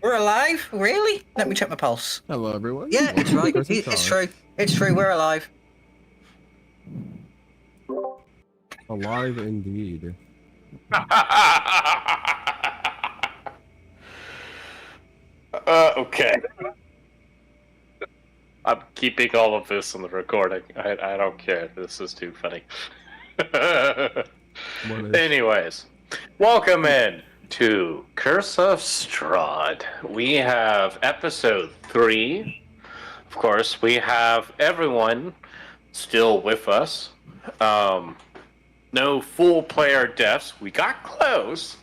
We're alive? Really? Let me check my pulse. Hello, everyone. Yeah, it's Welcome to right. Person It's Talk. true. It's true. We're alive. Alive indeed. Okay. I'm keeping all of this on the recording. I don't care. This is too funny. Anyways, welcome in to Curse of Strahd. We have episode 3. Of course, we have everyone still with us. No full player deaths. We got close,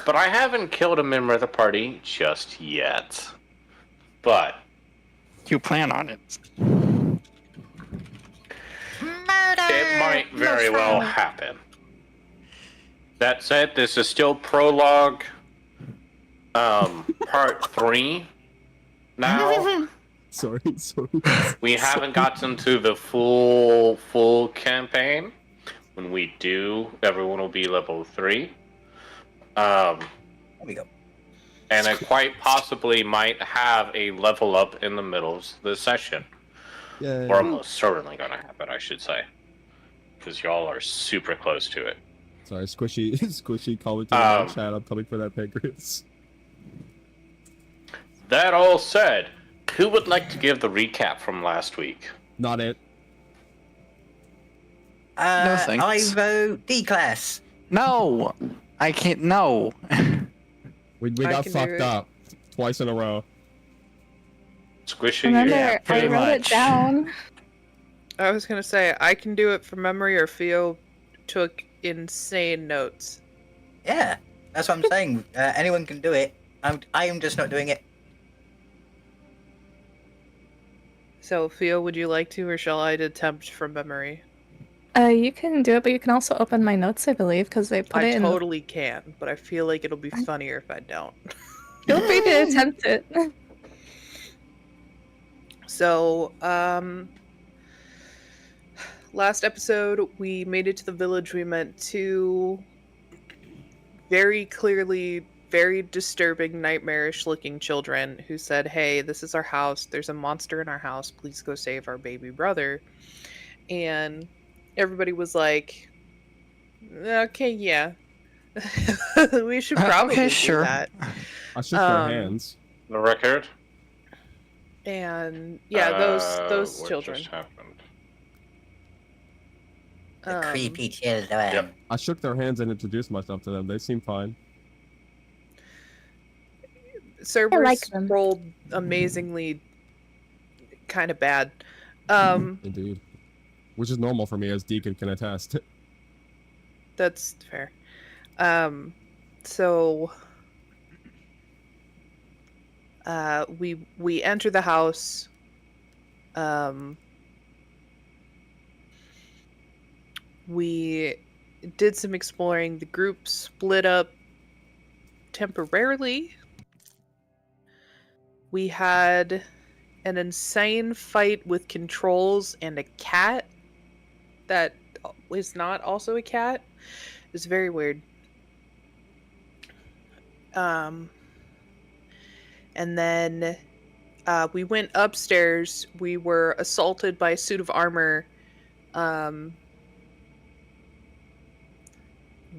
but I haven't killed a member of the party just yet. But you plan on it. It might very well happen. That said, this is still prologue, part 3 now. Sorry. We haven't gotten to the full campaign. When we do, everyone will be level 3. There we go. And it quite possibly might have a level up in the middle of the session. Yay. Or almost certainly going to happen, I should say. Because y'all are super close to it. Sorry, Squishy commented in the chat. I'm coming for that pancreas. That all said, who would like to give the recap from last week? Not it. No thanks. I vote D-class. No! I can't, no. We got fucked up twice in a row. Squishy? Remember, Yeah, I pretty wrote it much. down. I was gonna say I can do it from memory, or Theo took insane notes. Yeah, that's what I'm saying. Anyone can do it. I am just not doing it. So, Theo, would you like to, or shall I attempt from memory? You can do it, but you can also open my notes, I believe, because they put I it in. totally can, but I feel like it'll be funnier if I don't. Feel free to attempt it. So, last episode, we made it to the village we meant to. Very clearly, very disturbing, nightmarish-looking children who said, hey, this is our house. There's a monster in our house. Please go save our baby brother. And everybody was like, okay, yeah. We should probably okay, do sure. that. I shook their hands. The record? And yeah, those what children. just happened? The creepy children. Yep. I shook their hands and introduced myself to them. They seem fine. Cerberus like them. rolled amazingly kind of bad. Indeed. Which is normal for me, as Deacon can attest. That's fair. So we enter the house. We did some exploring. The group split up temporarily. We had an insane fight with controls and a cat that was not also a cat. It was very weird. And then we went upstairs. We were assaulted by a suit of armor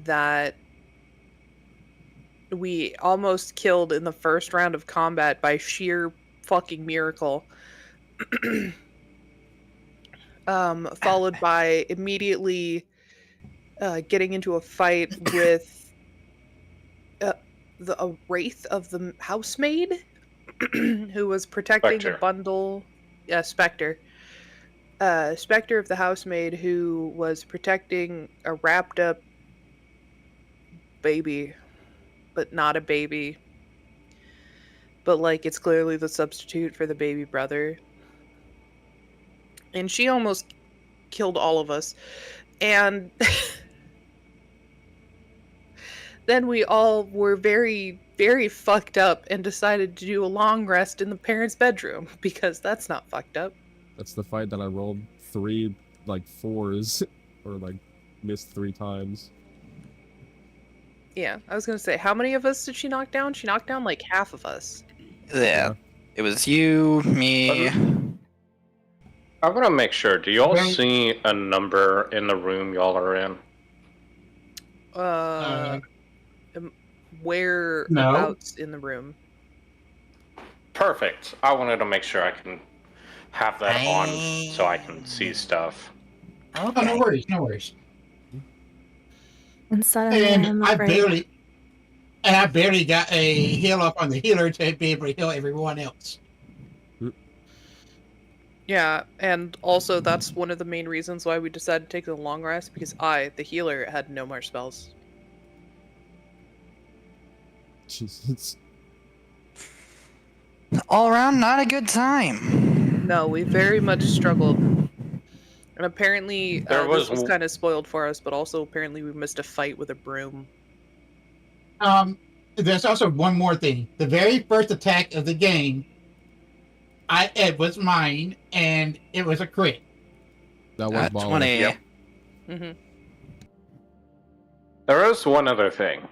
that we almost killed in the first round of combat by sheer fucking miracle. Followed by immediately getting into a fight with a wraith of the housemaid who was protecting Spectre. the bundle. Yeah, Spectre. Spectre of the housemaid who was protecting a wrapped up baby, but not a baby. But like it's clearly the substitute for the baby brother. And she almost killed all of us. And then we all were very, very fucked up and decided to do a long rest in the parents' bedroom because that's not fucked up. That's the fight that I rolled 3, like, 4s. Or, like, missed 3 times. Yeah, I was gonna say, how many of us did she knock down? She knocked down like half of us. Yeah. It was you, me. I'm gonna make sure. Do y'all Right. see a number in the room y'all are in? Whereabouts in the room? Perfect. I wanted to make sure I can have that on so I can see stuff. Oh, no Okay. worries, no worries. And suddenly And I'm I afraid. barely got a heal up on the healer to be able to heal everyone else. Yeah, and also that's one of the main reasons why we decided to take the long rest, because I, the healer, had no more spells. Jesus. All around, not a good time. No, we very much struggled. And apparently, There this was was kind of spoiled for us, but also apparently we missed a fight with a broom. There's also one more thing. The very first attack of the game, it was mine, and it was a crit. That was 20. Yep. Mm-hmm. There is one other thing.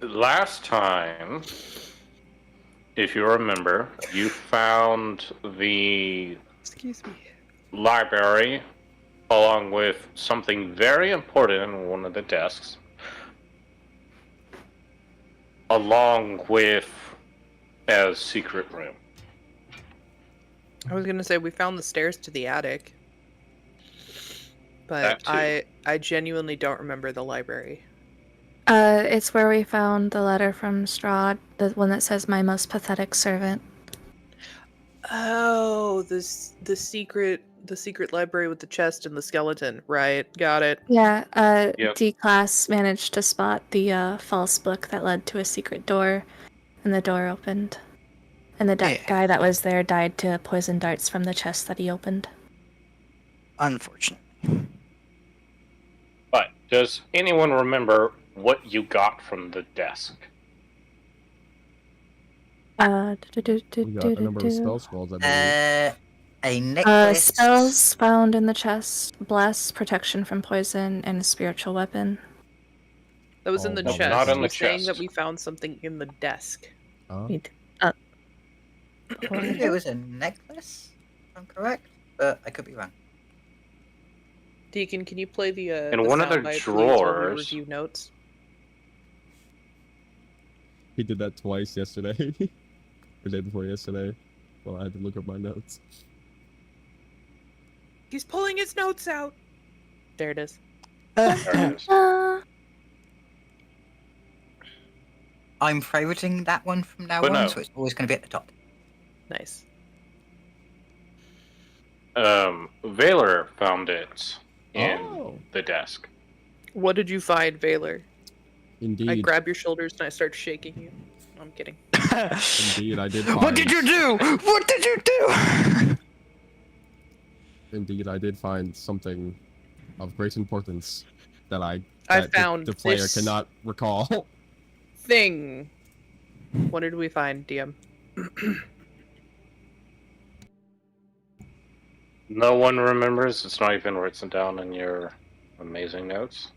Last time, if you remember, you found the Excuse me. library along with something very important in one of the desks, along with a secret room. I was gonna say we found the stairs to the attic, but That too. I genuinely don't remember the library. It's where we found the letter from Strahd, the one that says "My most pathetic servant." Oh, the secret library with the chest and the skeleton. Right, got it. Yeah. Yep. D-class managed to spot the false book that led to a secret door, and the door opened. And the guy that was there died to poison darts from the chest that he opened. Unfortunate. But does anyone remember what you got from the desk? We got a number of spell scrolls, I believe. A necklace. Spells found in the chest, bless, protection from poison, and a spiritual weapon. That was in the That was chest. not in the We're saying chest. that we found something in the desk. Oh. I believe it was a necklace, if I'm correct, but I could be wrong. Deacon, can you play the In the one of the soundbite, please, while we drawers. review notes? He did that twice yesterday. Or day before yesterday. Well, I had to look up my notes. He's pulling his notes out. There it is. There it is. I'm favoriting that one from now But on, no. so it's always going to be at the top. Nice. Valor found it in Oh. the desk. What did you find, Valor? Indeed. I grab your shoulders and I start shaking you. I'm kidding. Indeed, I did find... What did you do? What did you do? Indeed, I did find something of great importance that I that found the player this cannot recall. thing. What did we find, DM? No one remembers. It's not even written down in your amazing notes.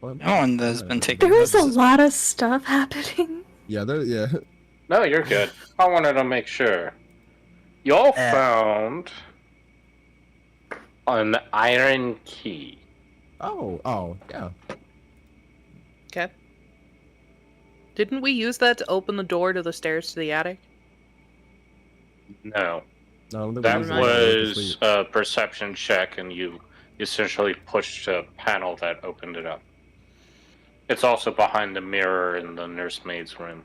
What? No one has been taking There was a notes. lot of stuff happening. Yeah, No, you're good. I wanted to make sure. Y'all found an iron key. Oh, yeah. Okay. Didn't we use that to open the door to the stairs to the attic? No, No, that Never mind. was a perception check, and you essentially pushed a panel that opened it up. It's also behind the mirror in the nursemaid's room.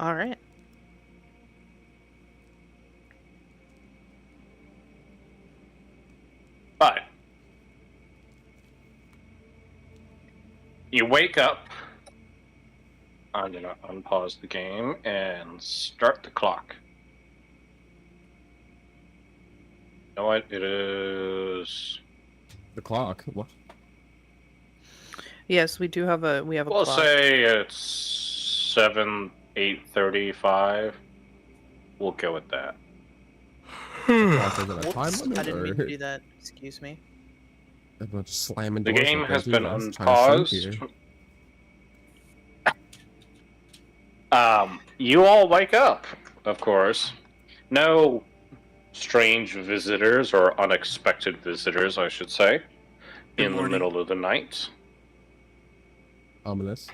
All right. But you wake up. I'm gonna unpause the game and start the clock. You know what? It is. The clock. What? Yes, we do have a We'll clock. say it's 8:35. We'll go with that. Clock, is it a time Whoops, limit, I didn't mean to or- do that. Excuse me. Everyone's just slamming The doors game like has crazy. been I was trying to sleep unpaused. here. You all wake up, of course. No strange visitors or unexpected visitors, I should say, in the middle of the night. Ominous.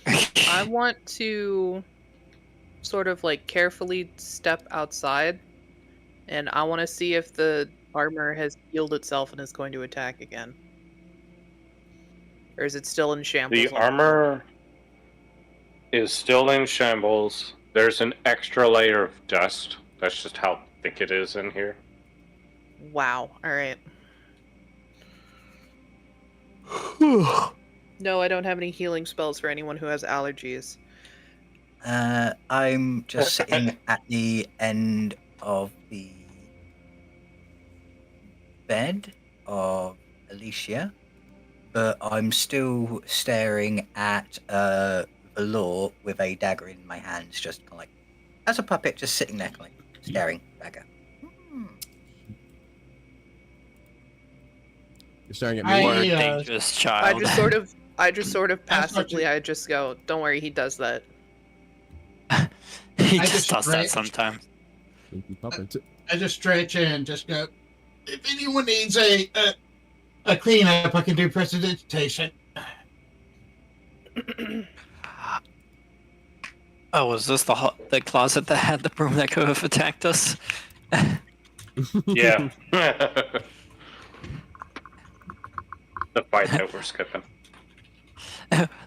I want to sort of like carefully step outside, and I want to see if the armor has healed itself and is going to attack again. Or is it still in shambles? The armor is still in shambles. There's an extra layer of dust. That's just how thick it is in here. Wow. Alright. No, I don't have any healing spells for anyone who has allergies. I'm just sitting at the end of the bed of Alicia, but I'm still staring at Valor with a dagger in my hands, just kind of like, as a puppet, just sitting there, like, staring dagger. You're staring at I- me. Or a Yeah. dangerous child. I just sort of That's what passively, I just go, don't worry, he does that. He I just just does that read- sometimes. Stinky puppet. I just stretch and just go. If anyone needs a cleanup, I can do prestidigitation. Oh, was this the closet that had the broom that could have attacked us? Yeah. The fight that we're skipping.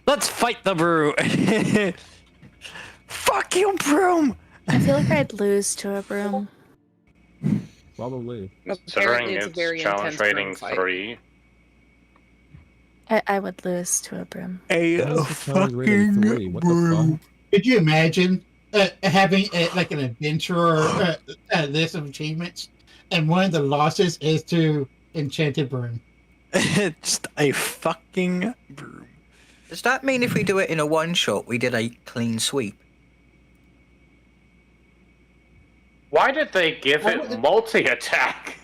Let's fight the broom! Fuck you, broom! I feel like I'd lose to a broom. Probably. Considering Apparently it's a it's very challenge intense rating broom fight. 3. I would lose to a broom. A How's the challenge rating 3? What the fuck? Could you imagine having like an adventurer list of achievements, and one of the losses is to Enchanted Broom? Just a fucking broom. Does that mean if we do it in a one-shot, we did a clean sweep? Why did they give it multi-attack?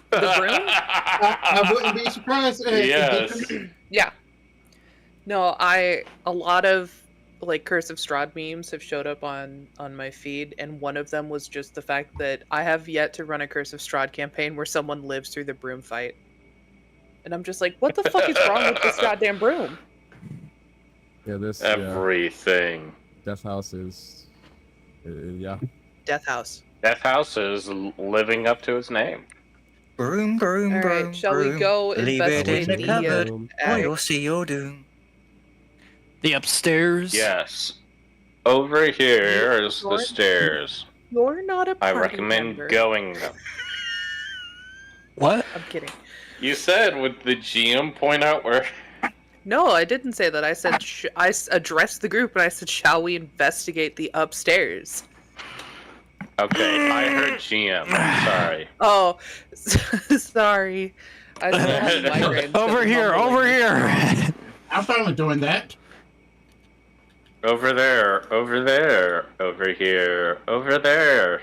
The broom? I wouldn't be surprised. Yes. Yeah. No, a lot of like Curse of Strahd memes have showed up on my feed, and one of them was just the fact that I have yet to run a Curse of Strahd campaign where someone lives through the broom fight. And I'm just like, what the fuck is wrong with this goddamn broom? Yeah, this Everything. Death House is. Yeah. Death House. Death House is living up to its name. Broom, broom, All broom, right, shall broom. we go Leave it in investigate the the cupboard, or attic? you'll see your doom. The upstairs? Yes. Over here is the You're- stairs. You're not a I party recommend member. going them. What? I'm kidding. You said, would the GM point out where... No, I didn't say that. I said I addressed the group and I said, "Shall we investigate the upstairs?" Okay, I heard GM. Sorry. Oh, sorry. I still have migraines. Over here, over here! I'm fine with doing that. Over there, over there, over here, over there.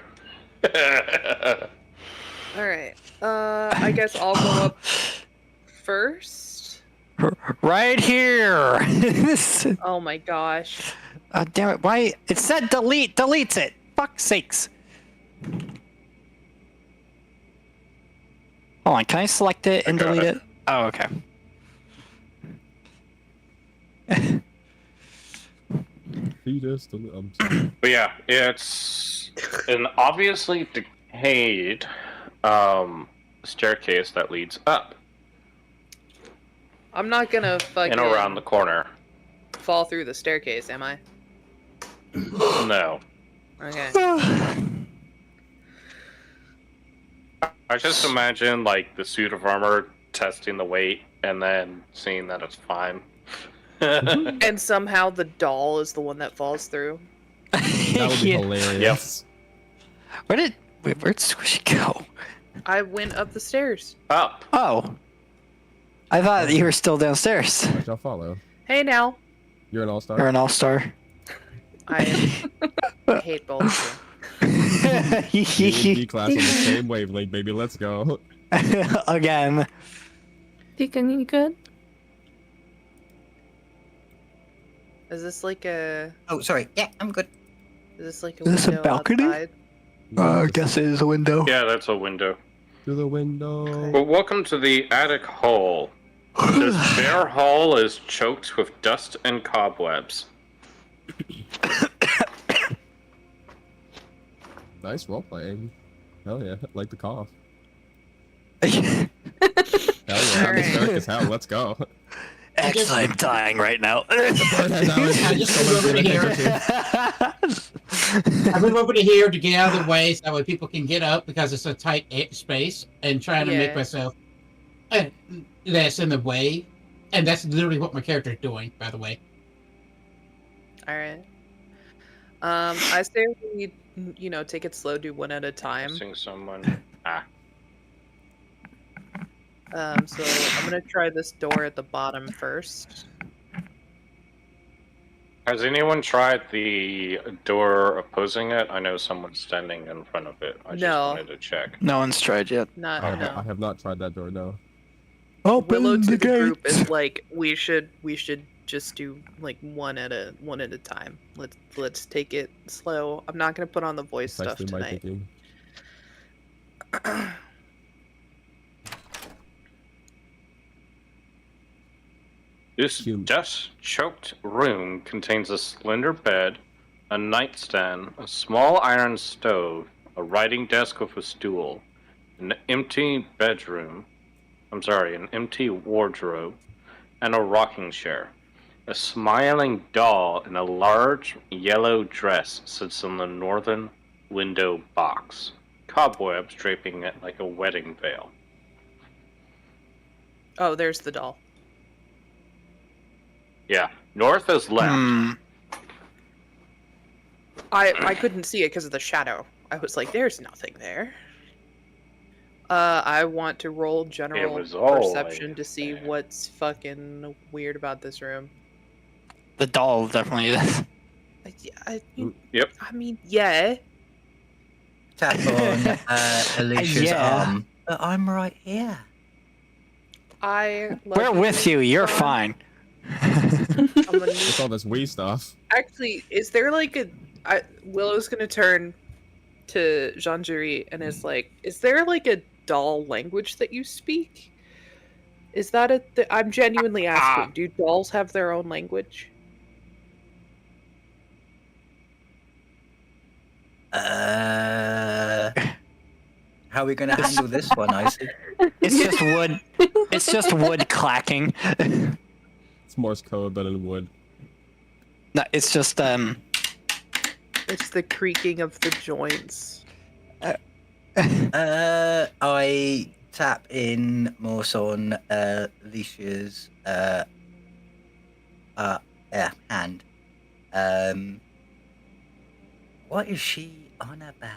All right. I guess I'll go up first. Right here! Oh my gosh. Damn it, why? It said delete, deletes it! Fuck's sakes. Hold on, can I select it and I got delete it. it? Oh, okay. Fetus. I'm sorry. But yeah, it's an obviously decayed staircase that leads up I'm not gonna fucking and around the corner. fall through the staircase, am I? No. Okay. I just imagine, like, the suit of armor testing the weight and then seeing that it's fine. And somehow the doll is the one that falls through. That would be Yeah. hilarious. Where'd Squishy go? I went up the stairs. Up. Oh. I thought you were still downstairs. I shall follow. Hey now. You're an all-star. You're an all-star. I hate both of Me and D class on the same wavelength, baby. Let's go. Again. Deacon, you good? Is this like a? Oh, sorry. Yeah, I'm good. Is this like a Is this a window balcony? outside? I guess it is a window. Yeah, that's a window. Through the window. Well, welcome to the attic hall. This bare hall is choked with dust and cobwebs. Nice role playing. Hell yeah, like the cough. Excellent. Hell yeah, I'm Alright. hysteric as hell. Let's go. I'm dying right now. I just move over here. I move over to here to get out of the way so that way people can get up because it's a tight space and trying to make Yeah. myself less in the way. And that's literally what my character is doing, by the way. All right. I say we, take it slow, do one at a time. Missing someone. Ah. So I'm gonna try this door at the bottom first. Has anyone tried the door opposing it? I know someone's standing in front of it. I just No. wanted to check. No one's tried yet. Not I no. have not tried that door, no. Willow to the group is like we should just do like one at a time. Let's take it slow. I'm not gonna put on the voice stuff Precisely my tonight. thinking. This Human. dust-choked room contains a slender bed, a nightstand, a small iron stove, a writing desk with a stool, an empty wardrobe, and a rocking chair. A smiling doll in a large yellow dress sits in the northern window box, cobwebs draping it like a wedding veil. Oh, there's the doll. Yeah, north is left. Hmm. I couldn't see it because of the shadow. I was like, there's nothing there. I want to roll general was always perception to see there. what's fucking weird about this room. The doll definitely is. Yep. I mean, yeah. Tap on Alicia's Yeah. arm. But I'm right here. I love We're with you. You're fine. I'm gonna What's all this Wii stuff? Actually, is there like Willow's gonna turn to Jean-Jury and is like, is there like a doll language that you speak? Is that I'm genuinely asking. Do dolls have their own language? How are we going to handle this one, Icy? It's just wood. It's just wood clacking. It's Morse code, but in wood. No, it's just It's the creaking of the joints. I tap in Morse on Alicia's hand. What is she on about?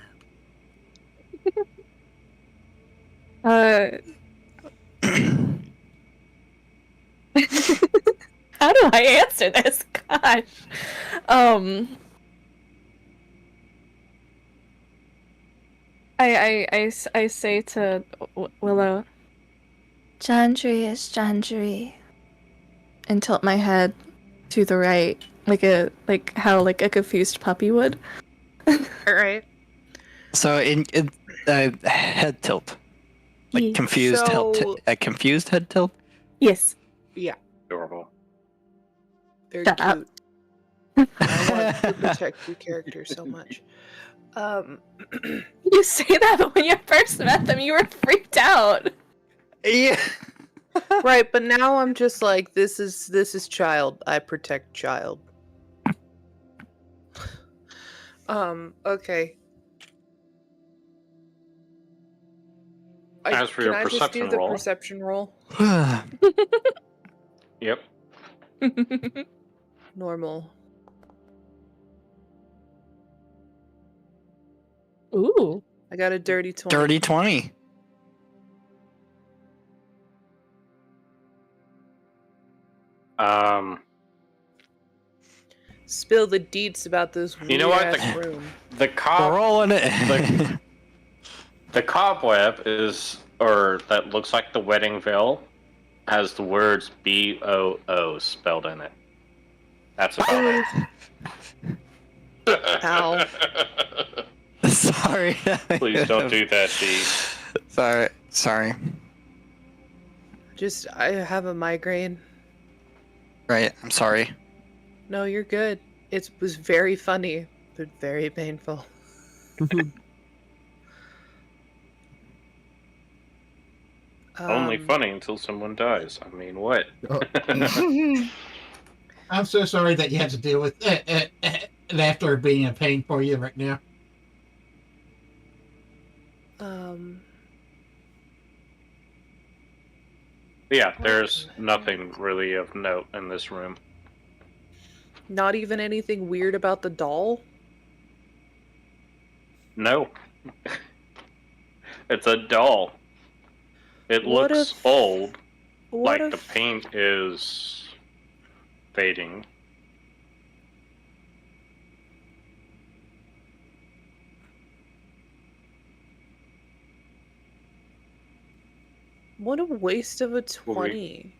How do I answer this? Gosh. I say to Willow, Jandri is Jandri, and tilt my head to the right, like how a confused puppy would. All right. so in head tilt, like Ye- confused So- a confused head tilt. Yes. Yeah, Adorable. they're Shut up. cute. I want to protect your character so much. You say that, but when you first met them, you were freaked out. Yeah. Right, but now I'm just like, this is child. I protect child. Okay. As for your can I just perception do the roll. perception roll? Yep. Normal. Ooh. I got a dirty 20. Dirty 20. Spill the deets about this weird You know what? ass room. The We're rolling it. the cobweb is, or that looks like the wedding veil, has the words BOO spelled in it. That's about it. Ow. Sorry. Please don't do that, D. Sorry. I have a migraine. Right, I'm sorry. No, you're good. It was very funny, but very painful. Only funny until someone dies. I mean, what? I'm so sorry that you have to deal with laughter being a pain for you right now. Yeah, there's nothing really of note in this room. Not even anything weird about the doll? No. It's a doll. It What looks if- old, What like the if paint is fading. what a waste of a 20.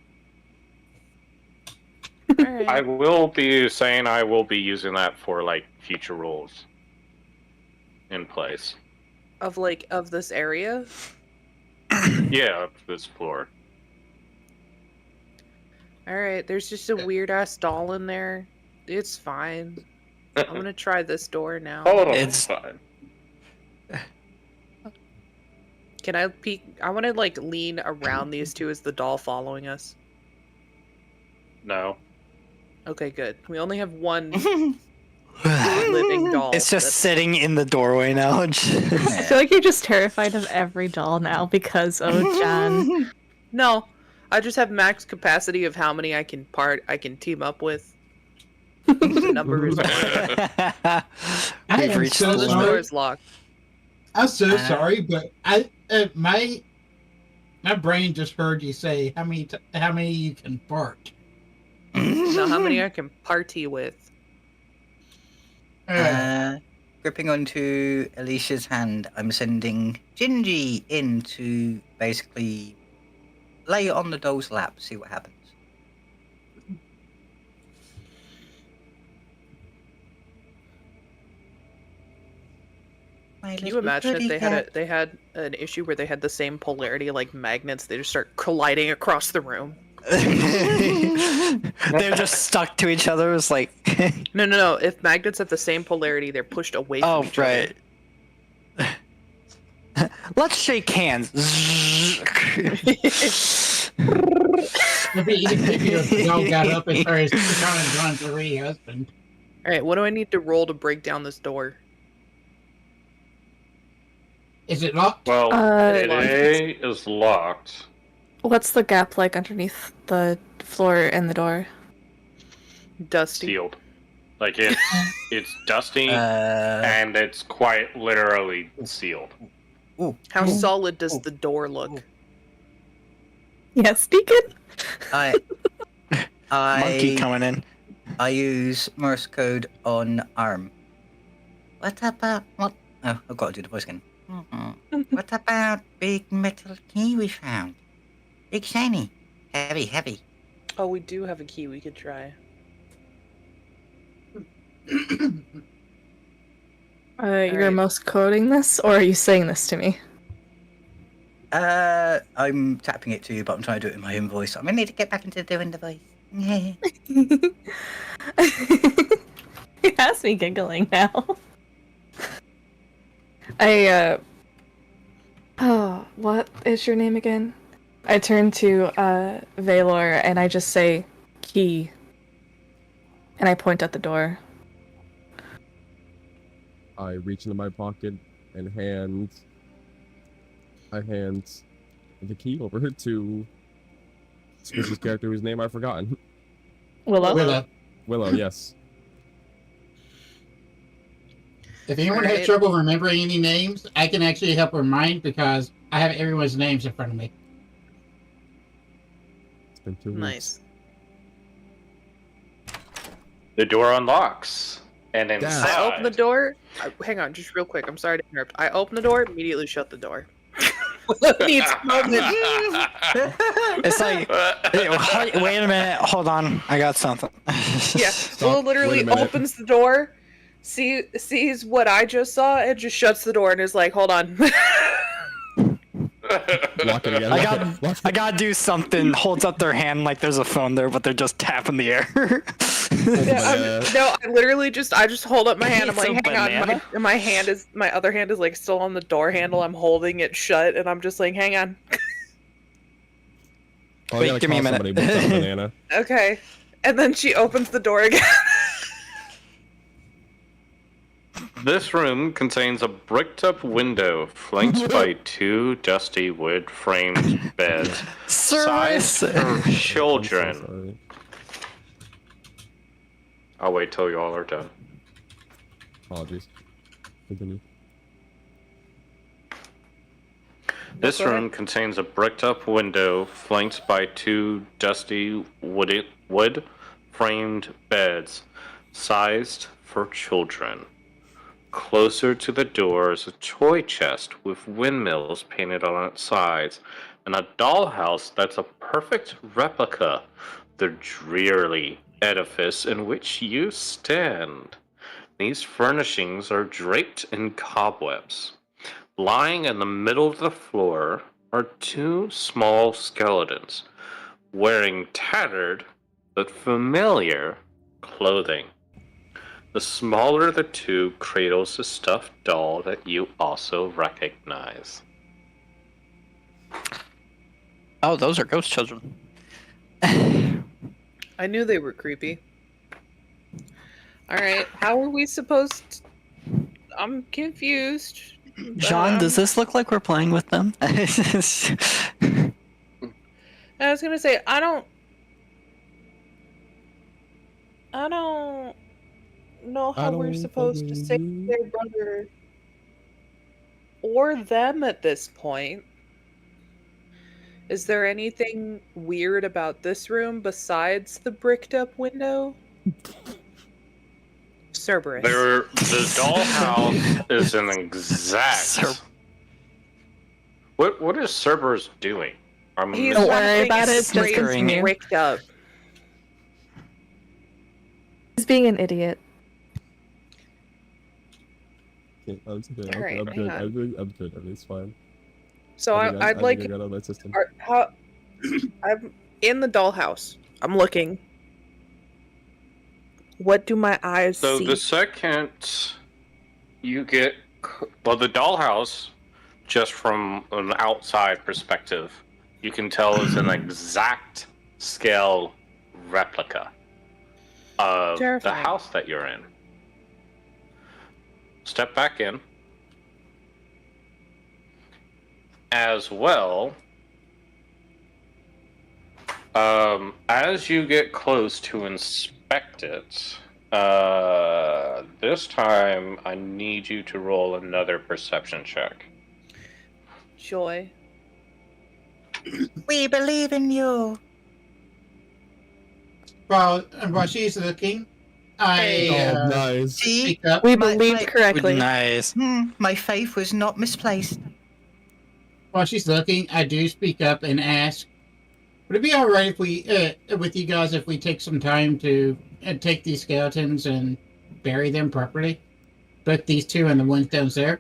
I Alright. will be saying I will be using that for like future roles in place. Of this area? Yeah, of this floor. Alright, there's just a weird ass doll in there. It's fine. I'm gonna try this door now. Totally It's- fine. Can I peek? I want to like lean around these two. Is the doll following us? No. Okay, good. We only have one living doll. It's just that's- sitting in the doorway now. I feel like you're just terrified of every doll now because of Jan. No, I just have max capacity of how many I can team up with. The number is one. I We've am reached so So this sorry. door is locked. I'm so sorry, but my brain just heard you say how many you can fart. So how many I can party with? Gripping onto Alicia's hand, I'm sending Gingy in to basically lay it on the doll's lap, see what happens. Can you imagine if they had an issue where they had the same polarity like magnets? They just start colliding across the room. They're just stuck to each other. It's like, No. If magnets have the same polarity, they're pushed away from oh each other. right. Let's shake hands. It'd be easy if the dog got up and started trying to run to her husband. All right, what do I need to roll to break down this door? Is it locked? Well, Uh, it is locked. What's the gap like underneath the floor and the door? Dusty. Sealed. Like it's dusty Uh, and it's quite literally sealed. How solid does the door look? Yes, Deacon? I Monkey coming in. I use Morse code on arm. What about what? Oh, I've got to do the voice again. What about big metal key we found? Big shiny, heavy. Oh, we do have a key we could try. You're Alright. most coding this, or are you saying this to me? I'm tapping it to you, but I'm trying to do it in my own voice. I'm gonna need to get back into doing the voice. It has me giggling now. Oh, what is your name again? I turn to Valor and I just say key. And I point at the door. I reach into my pocket and hand the key over to Squishy's character whose name I've forgotten. Willow? Willow, yes. If anyone has Alright. trouble remembering any names, I can actually help remind because I have everyone's names in front of me. It's been 2 weeks. Nice. The door unlocks, and inside. I open the door. Hang on, just real quick. I'm sorry to interrupt. I open the door, immediately shut the door. Needs moment. It's like, wait a minute, hold on, I got something. Yeah, Willow literally minute. opens the door, sees what I just saw, and just shuts the door and is like, "Hold on." Lock it again. I gotta do something. Holds up their hand like there's a phone there, but they're just tapping the air. No, I literally just hold up my hand. I'm It's like, a hang on, banana. my other hand is like still on the door handle. I'm holding it shut, and I'm just like, hang on. Oh, I Wait, gotta give me a call minute. somebody with that banana. Okay, and then she opens the door again. This room contains a bricked-up window flanked by 2 dusty wood-framed beds, sized for I'm so children. sorry. I'll wait till you all are done. Apologies. Continue. This Go ahead. room contains a bricked-up window flanked by 2 dusty wood-framed beds, sized for children. Closer to the door is a toy chest with windmills painted on its sides, and a dollhouse that's a perfect replica of the dreary edifice in which you stand. These furnishings are draped in cobwebs. Lying in the middle of the floor are 2 small skeletons, wearing tattered but familiar clothing. The smaller the 2 cradles a stuffed doll that you also recognize. Oh, those are ghost children. I knew they were creepy. All right, how are we supposed? I'm confused. Jean, does this look like we're playing with them? I was gonna say I don't know how we're supposed to save their brother or them at this point. Is there anything weird about this room besides the bricked up window? Cerberus. The dollhouse is an exact. What is Cerberus doing? He's Don't worry something about it, it's just straight continue. bricked up. He's being an idiot. Okay, I'm good. All right, I'm hang good. on. I'm good. It's fine. So I'd like. I got out of my system. I'm in the dollhouse. I'm looking. What do my eyes So see? the second you get, well, the dollhouse, just from an outside perspective, you can tell is an exact scale replica of the Terrifying. house that you're in. Step back in. As well, as you get close to inspect it, this time I need you to roll another perception check. Joy. We believe in you. While she's looking, I Oh, nice. See, speak up. We My- believed my- correctly. Nice. my faith was not misplaced. While she's looking, I do speak up and ask, would it be all right if we, with you guys, if we take some time to take these skeletons and bury them properly? Both these 2 and the ones downstairs?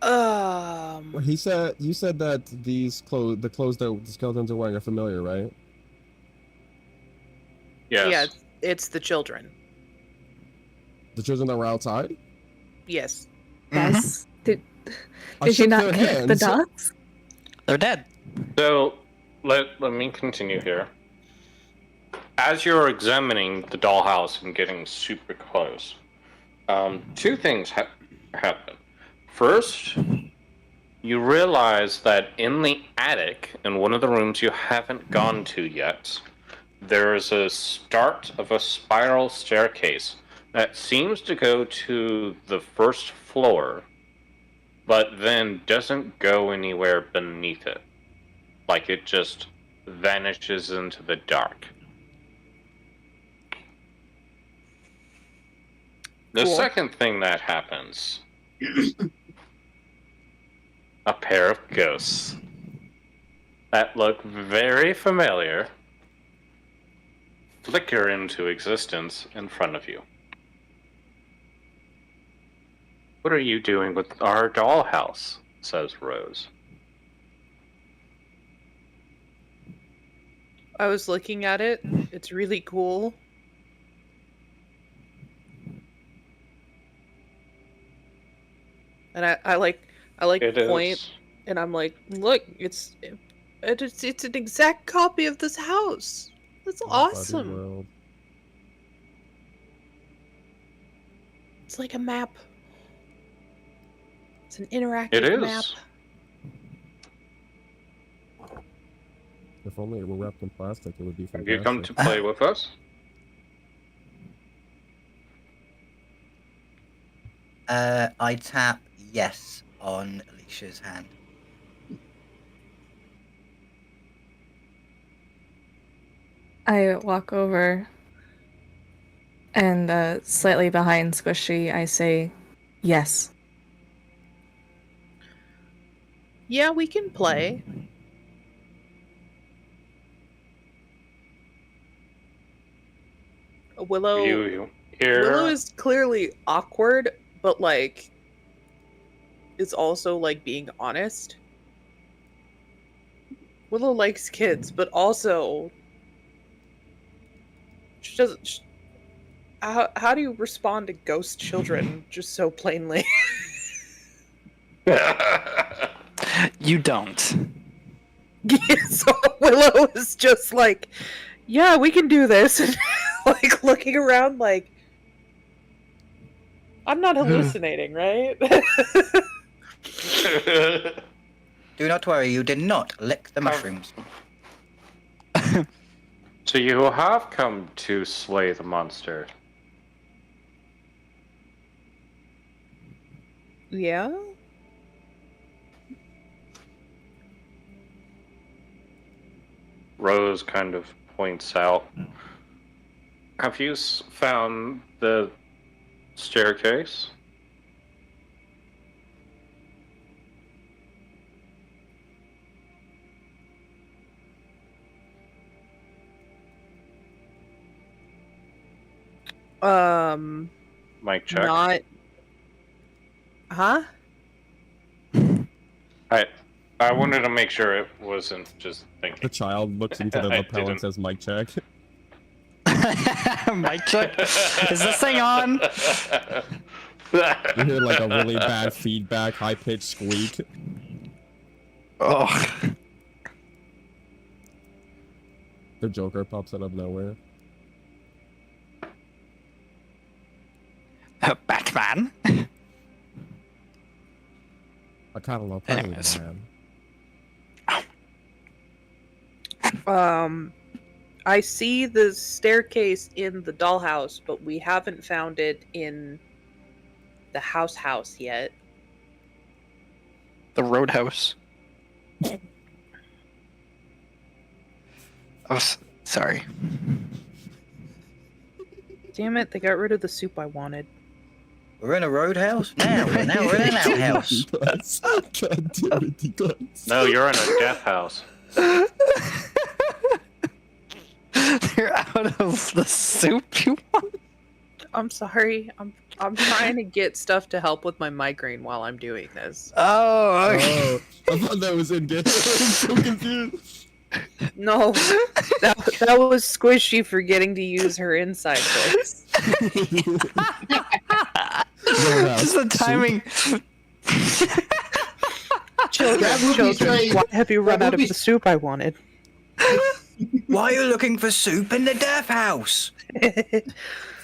Well, you said that the clothes that the skeletons are wearing are familiar, right? Yes. Yeah, it's the children. The children that were outside? Yes. Yes. I Did you shook not their get the hands. dogs? They're dead. So let me continue here. As you're examining the dollhouse and getting super close, 2 things happen. First, you realize that in the attic, in one of the rooms you haven't gone to yet, there is a start of a spiral staircase that seems to go to the first floor, but then doesn't go anywhere beneath it. Like it just vanishes into the dark. The Cool. second thing that happens, a pair of ghosts that look very familiar flicker into existence in front of you. What are you doing with our dollhouse? Says Rose. I was looking at it. It's really cool. And I like It point is. and I'm like, look, it's an exact copy of this house. That's Oh, bloody awesome. world. It's like a map. It's an interactive It is. map. If only it were wrapped in plastic, it would be Have fantastic. you come to play with us? I tap yes on Alicia's hand. I walk over and slightly behind Squishy, I say yes. Yeah, we can play. Willow You hear? Willow is clearly awkward, but like is also like being honest. Willow likes kids, but also she doesn't. How do you respond to ghost children just so plainly? You don't. So Willow is just like, yeah, we can do this, and like looking around like, I'm not hallucinating, right? Do not worry, you did not lick the mushrooms. So you have come to slay the monster. Yeah. Rose kind of points out. Have you found the staircase? Mic check. Not. Huh? I wanted to make sure it wasn't just thinking. The child looks into the I lapel and didn't. says, "Mic check." Mic check. Is this thing on? You hear like a really bad feedback, high-pitched squeak. Oh. The Joker pops out of nowhere. Batman. I kind of love playing Anyways. man. I see the staircase in the dollhouse, but we haven't found it in the house yet. The Roadhouse. Oh, sorry. Damn it, they got rid of the soup I wanted. We're in a roadhouse? Now we're in an outhouse. God damn it, he does. No, you're in a death house. They're out of the soup you want? I'm sorry. I'm trying to get stuff to help with my migraine while I'm doing this. Oh, okay. Oh, I thought that was in game. I'm so confused. No, that was Squishy forgetting to use her inside voice. Just the timing. Children, why have you run out of the soup I wanted? Why are you looking for soup in the death house?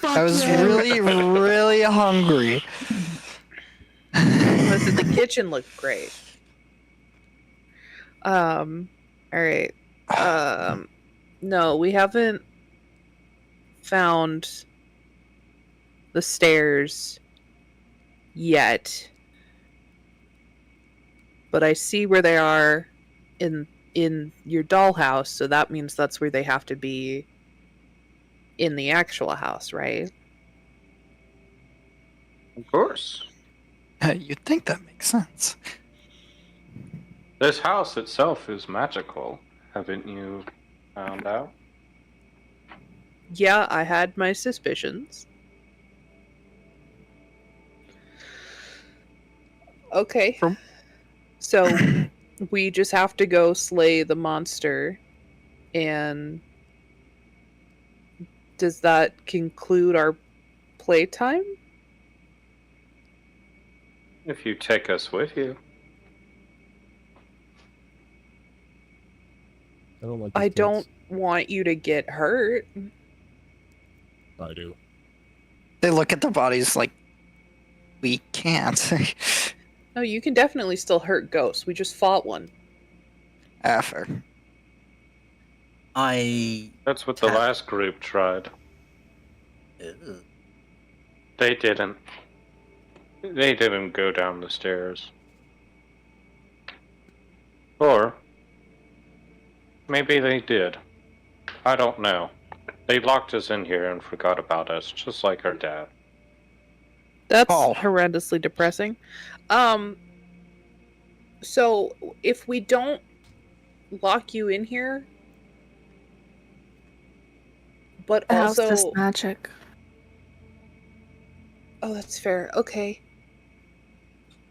I was really, really hungry. Listen, the kitchen looked great. All right. No, we haven't found the stairs yet. But I see where they are in your dollhouse, so that means that's where they have to be in the actual house, right? Of course. You'd think that makes sense. This house itself is magical. Haven't you found out? Yeah, I had my suspicions. Okay. From- So we just have to go slay the monster, and does that conclude our playtime? If you take us with you. I don't like. I don't want you to get hurt. I do. They look at the bodies like, we can't. No, you can definitely still hurt ghosts. We just fought one. After. That's what the last group tried. Ugh. They didn't. They didn't go down the stairs. Or maybe they did. I don't know. They locked us in here and forgot about us, just like our dad. That's Oh. horrendously depressing. So if we don't lock you in here, but How's also this magic? Oh, that's fair. Okay.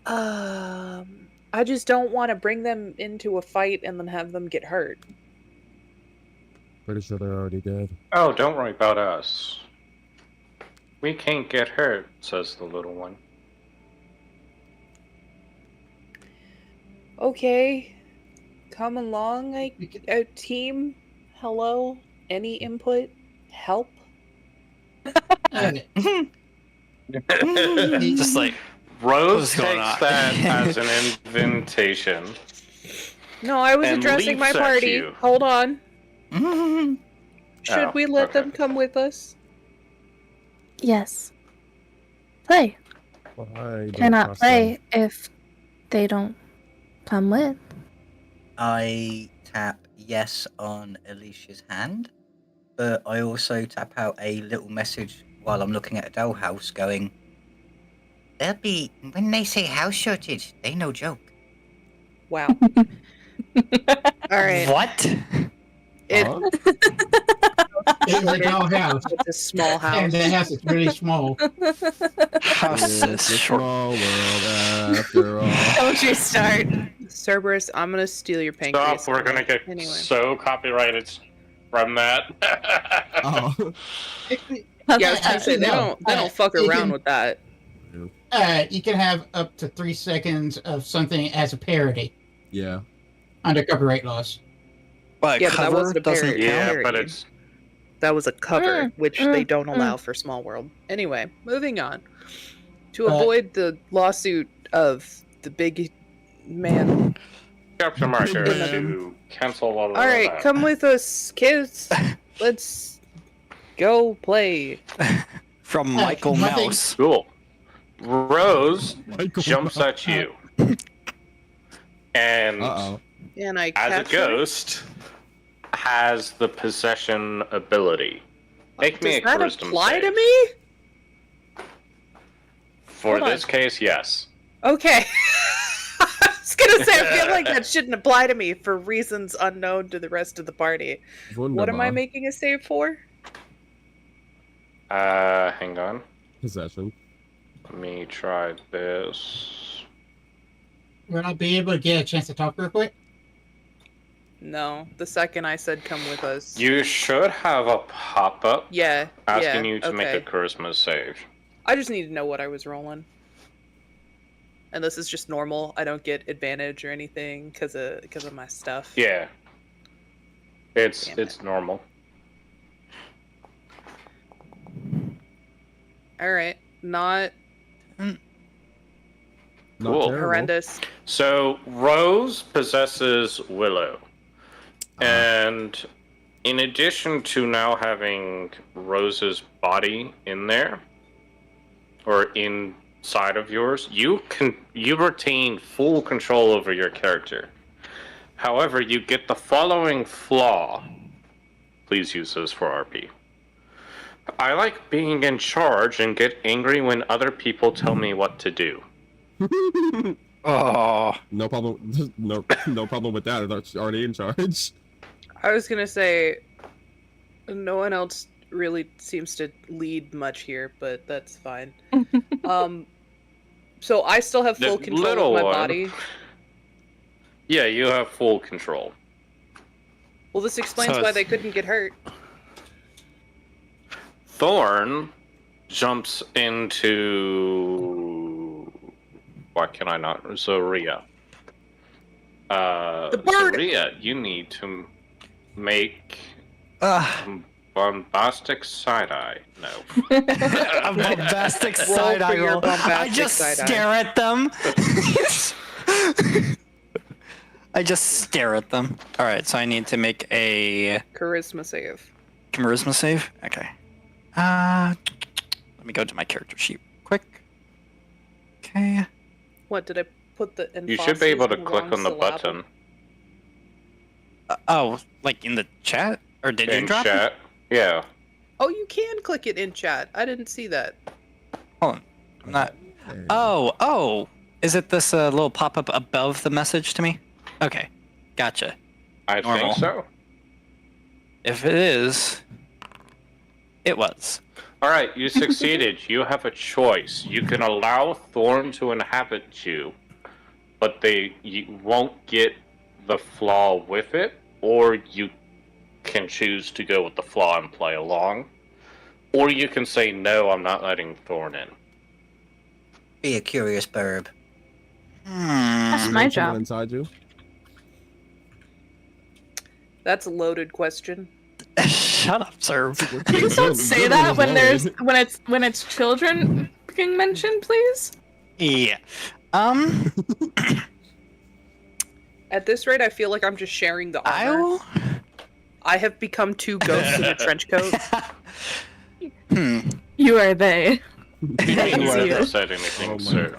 I just don't want to bring them into a fight and then have them get hurt. Pretty sure they're already dead. Oh, don't worry about us. We can't get hurt, says the little one. Okay. Come along, team. Hello. Any input? Help? Just like, Rose What's going takes on? that as an invitation. No, I was And addressing my leaps at party. you. Hold on. Mm-hmm. Should Oh, we let okay. them come with us? Yes. Play. Well, I don't Cannot trust play if they don't come with. I tap yes on Alicia's hand, but I also tap out a little message while I'm looking at a dollhouse going, they'll be, when they say house shortage, they no joke. Wow. All right. what? It, Huh? It's a dollhouse. It's a small house. And the house is really small. House It's a is short. small world after all. Don't you start. Cerberus, I'm gonna steal your pancreas. Stop, we're gonna get Anyway. so copyrighted from that. Oh. Yeah, I was gonna say they don't fuck around with that. You can have up to 3 seconds of something as a parody Yeah. under copyright laws. But Yeah, but that cover wasn't a doesn't parody. Yeah, count. but it's That was a cover, which they don't mm. allow for Small World. Anyway, moving on. To But- avoid the lawsuit of the big man. chapter marker Man. to cancel all of All right, that. come with us, kids. Let's go play. From Uh, Michael nothing- Mouse. Cool. Rose Michael jumps Mouse. at you. And Uh-oh. And I as a capture it. ghost, has the possession ability. Make me Does a that charisma apply save. to me? For Hold this on. case, yes. Okay. I was gonna say I feel like that shouldn't apply to me for reasons unknown to the rest of the party. What am I Wunderbar. making a save for? Hang on. Possession. Let me try this. Will I be able to get a chance to talk real quick? No, the second I said come with us. You should have a pop-up Yeah. asking yeah, you to make okay. a charisma save. I just need to know what I was rolling. And this is just normal. I don't get advantage or anything because of my stuff. Yeah. It's Damn it's normal. All right. Not Not Cool. terrible. horrendous. So Rose possesses Willow. And in addition to now having Rose's body in there, or inside of yours, you retain full control over your character. However, you get the following flaw. Please use this for RP. I like being in charge and get angry when other people tell me what to do. Oh. No problem. No problem with that. They're already in charge. I was gonna say no one else really seems to lead much here, but that's fine. So I still have full The control little of my one- body. Yeah, you have full control. Well, this explains So why it's- they couldn't get hurt. Thorn jumps into. Why can I not? Zoria. The bird! Zoria, you need to make Ugh. bombastic side eye. No. A bombastic Roll side for eye your roll. I bombastic just side eye. stare at them. I just stare at them. All right, so I need to make a Charisma save. charisma save. Okay. Let me go to my character sheet quick. Okay. What did I put the? You should be able to emphasis in click wrong on the syllable? button Oh, like in the chat, or did you in drop chat. Yeah. Oh, you can click it in chat. I didn't see that. it? Hold on. I'm not. Hey. Oh. Is it this little pop-up above the message to me? Okay. Gotcha. I Normal. think so. If it is, it was. All right, you succeeded. You have a choice. You can allow Thorn to inhabit you, but you won't get the flaw with it, or you can choose to go with the flaw and play along, or you can say, no, I'm not letting Thorn in. Be a curious burb. That's You my want someone job. inside you? That's a loaded question. Shut up, sir. Please don't say that when it's children being mentioned, please. Yeah. At this rate, I feel like I'm just sharing the I armor. will. I have become two ghosts in a trench coat. You are they. You you. never said anything, Oh my sir.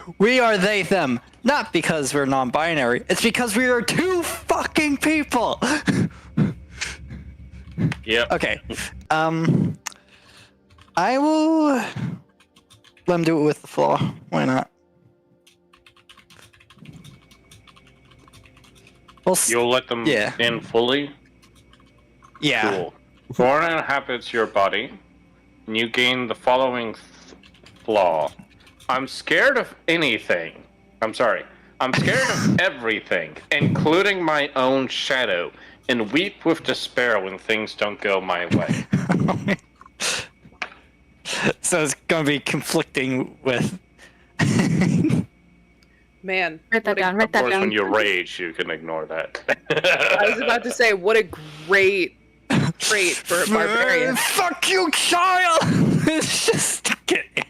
God. We are they, them. Not because we're non-binary. It's because we are two fucking people. Yep. Okay. I will let him do it with the flaw. Why not? Well, You'll let them Yeah. in fully? yeah. Cool. Thorn inhabits your body, and you gain the following flaw. I'm scared of anything. I'm sorry. I'm scared of everything, including my own shadow, and weep with despair when things don't go my way. So it's gonna be conflicting with. Man, Write that what a- down. Write Of that course, when down. you rage, you can ignore that. I was about to say, what a great trait for a barbarian. Fuck you, child! It's just kidding.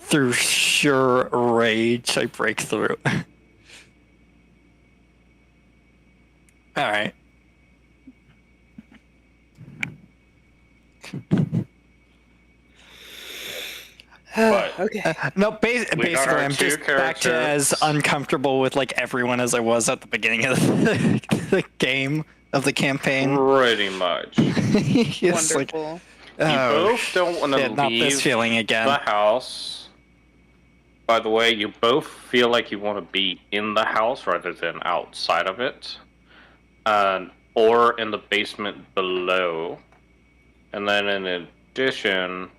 Through sheer rage, I break through. Alright. But Okay. No, got basically, our I'm two just back to as characters. uncomfortable with like everyone as I was at the beginning of the game of the campaign. pretty much. It's like, Wonderful. You both don't want to shit, not this leave feeling again. the house. By the way, you both feel like you want to be in the house rather than outside of it. Or in the basement below. And then in addition,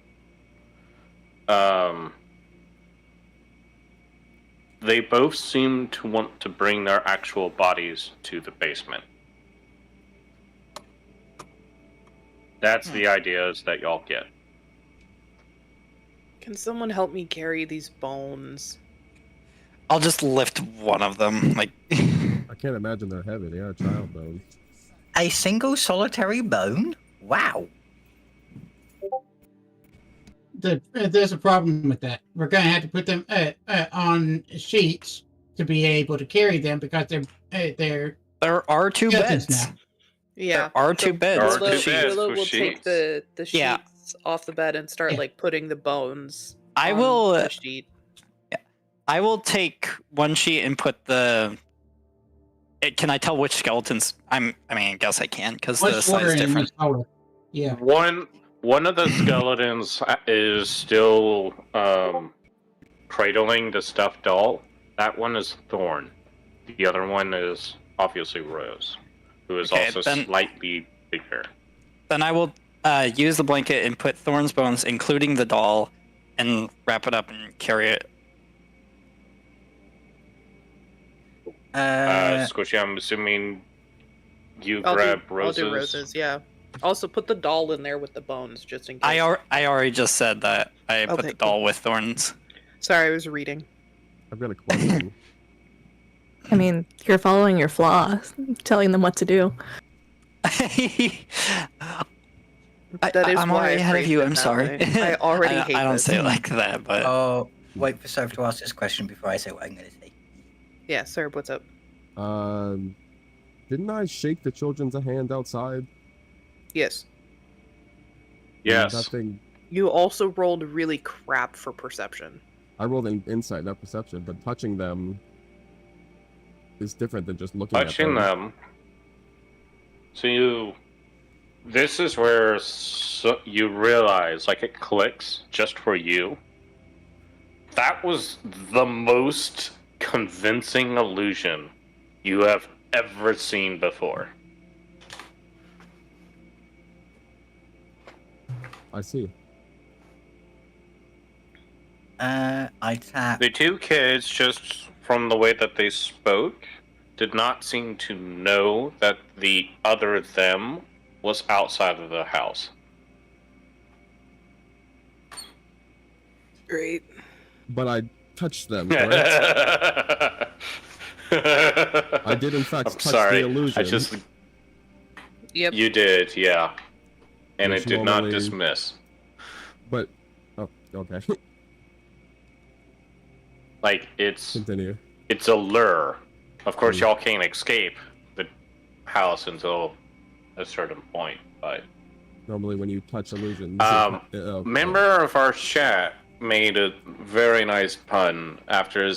they both seem to want to bring their actual bodies to the basement. That's the ideas that y'all get. Can someone help me carry these bones? I'll just lift one of them. Like, I can't imagine they're heavy. They are child bones. A single solitary bone? Wow. There's a problem with that. We're going to have to put them on sheets to be able to carry them because they're there are two skeletons beds. now. Yeah. There are two beds. There are Willow, two beds Willow with will take sheets. the sheets Yeah. off the bed and start Yeah. like putting the bones. I on will. the sheet. I will take one sheet and put the. Can I tell which skeletons? I guess I can because the What's size order is and different. what's color? Yeah. One of the skeletons is still cradling the stuffed doll. That one is Thorn. The other one is obviously Rose, who is Okay, also then- slightly bigger. Then I will use the blanket and put Thorn's bones, including the doll, and wrap it up and carry it. Squishy, I'm assuming you grab roses. I'll do roses, yeah. Also, put the doll in there with the bones, just in case. I already just said that. I put the Okay, doll cool. with Thorns. Sorry, I was reading. I've got a question. I mean, you're following your flaw, telling them what to do. That is I'm why I already ahead of phrased you. it I'm that sorry. way. I already hate I don't this. say it like that, but Oh, wait for Soph to ask this question before I say what I'm going to say. Yeah, sir, what's up? Didn't I shake the children's hand outside? Yes. Yes. That thing. You also rolled really crap for perception. I rolled an insight, not perception, but touching them is different than just looking at Touching them. So this is where you realize, like, it clicks just for you. That was the most convincing illusion you have ever seen before. I see. I tap. The two kids, just from the way that they spoke, did not seem to know that the other them was outside of the house. Great. But I touched them, correct? I did, in fact, I'm touch sorry. the illusion. I just... Yep. You did, yeah. And Which it did not normally- dismiss. But... Oh, okay. Like, it's Continue. a lure. Of course, y'all can't escape the house until a certain point, but... Normally when you touch illusions... Member of our chat made a very nice pun after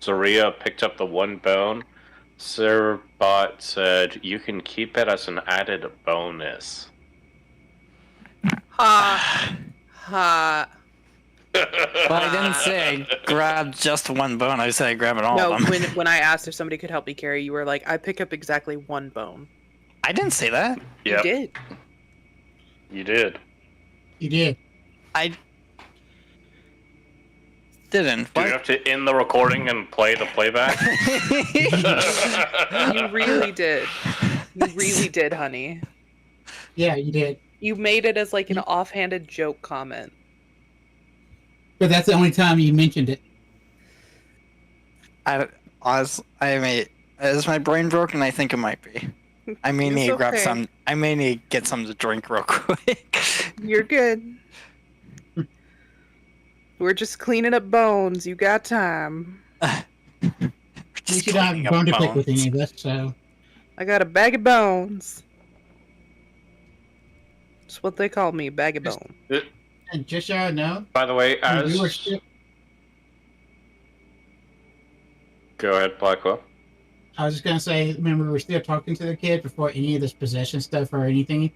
Zaria picked up the one bone. Sir Bot said, "You can keep it as an added bonus." Ha. Ha. But I didn't say I grabbed just one bone. I said I grabbed all No, of them. when I asked if somebody could help me carry, you were like, I pick up exactly one bone. I didn't say that. Yep, You did. you did. You did. I didn't. Do you have to end the recording and play the playback? You really did. You really did, honey. Yeah, you did. You made it as like an offhanded joke comment. But that's the only time you mentioned it. Is my brain broken? I think it might be. I may It's need to grab okay. some. I may need to get some to drink real quick. You're good. We're just cleaning up bones. You got time. You Just should not cleaning have up bone to pick with bones. any of us, so. I got a bag of bones. That's what they call me, bag of Just- bones. And just so I know, By the way, we were as... still, Go ahead, Blackwell. I was just gonna say, remember, we were still talking to the kid before any of this possession stuff or anything.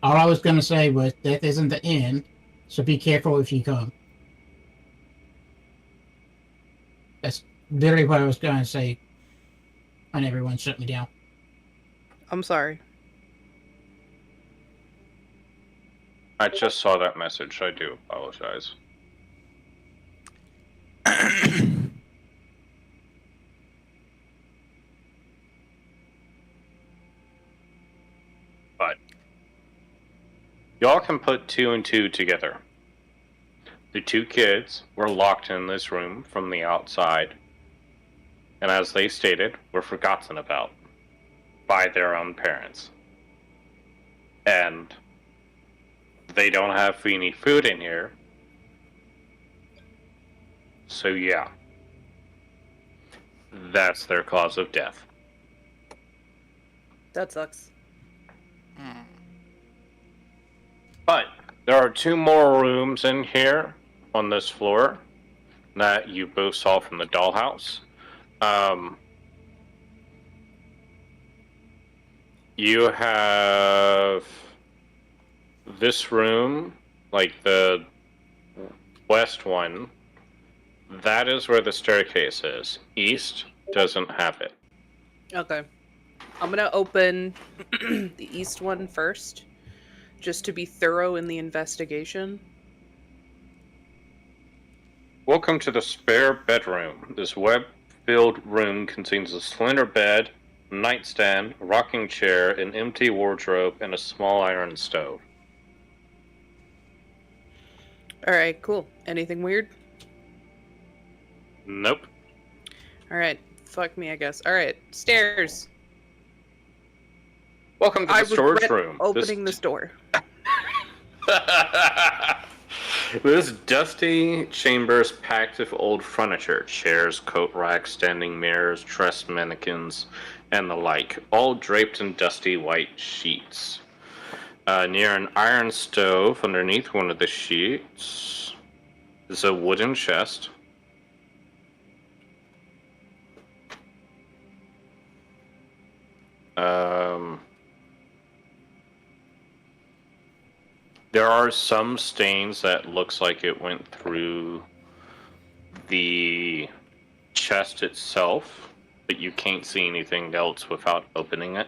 All I was gonna say was, death isn't the end, so be careful if you come. That's literally what I was gonna say when everyone shut me down. I'm sorry. I just saw that message. I do apologize. But y'all can put two and two together. The two kids were locked in this room from the outside, and as they stated, were forgotten about by their own parents. And they don't have any food in here. So yeah. That's their cause of death. That sucks. But there are two more rooms in here on this floor that you both saw from the dollhouse. You have this room, like the west one. That is where the staircase is. East doesn't have it. Okay. I'm gonna open the east one first, just to be thorough in the investigation. Welcome to the spare bedroom. This web-filled room contains a slender bed, a nightstand, a rocking chair, an empty wardrobe, and a small iron stove. Alright, cool. Anything weird? Nope. Alright, fuck me, I guess. Alright, stairs. Welcome to I the storage regret room. opening this door. This dusty chamber is packed with old furniture, chairs, coat racks, standing mirrors, dress mannequins, and the like, all draped in dusty white sheets. Near an iron stove, underneath one of the sheets, is a wooden chest. There are some stains that looks like it went through the chest itself, but you can't see anything else without opening it.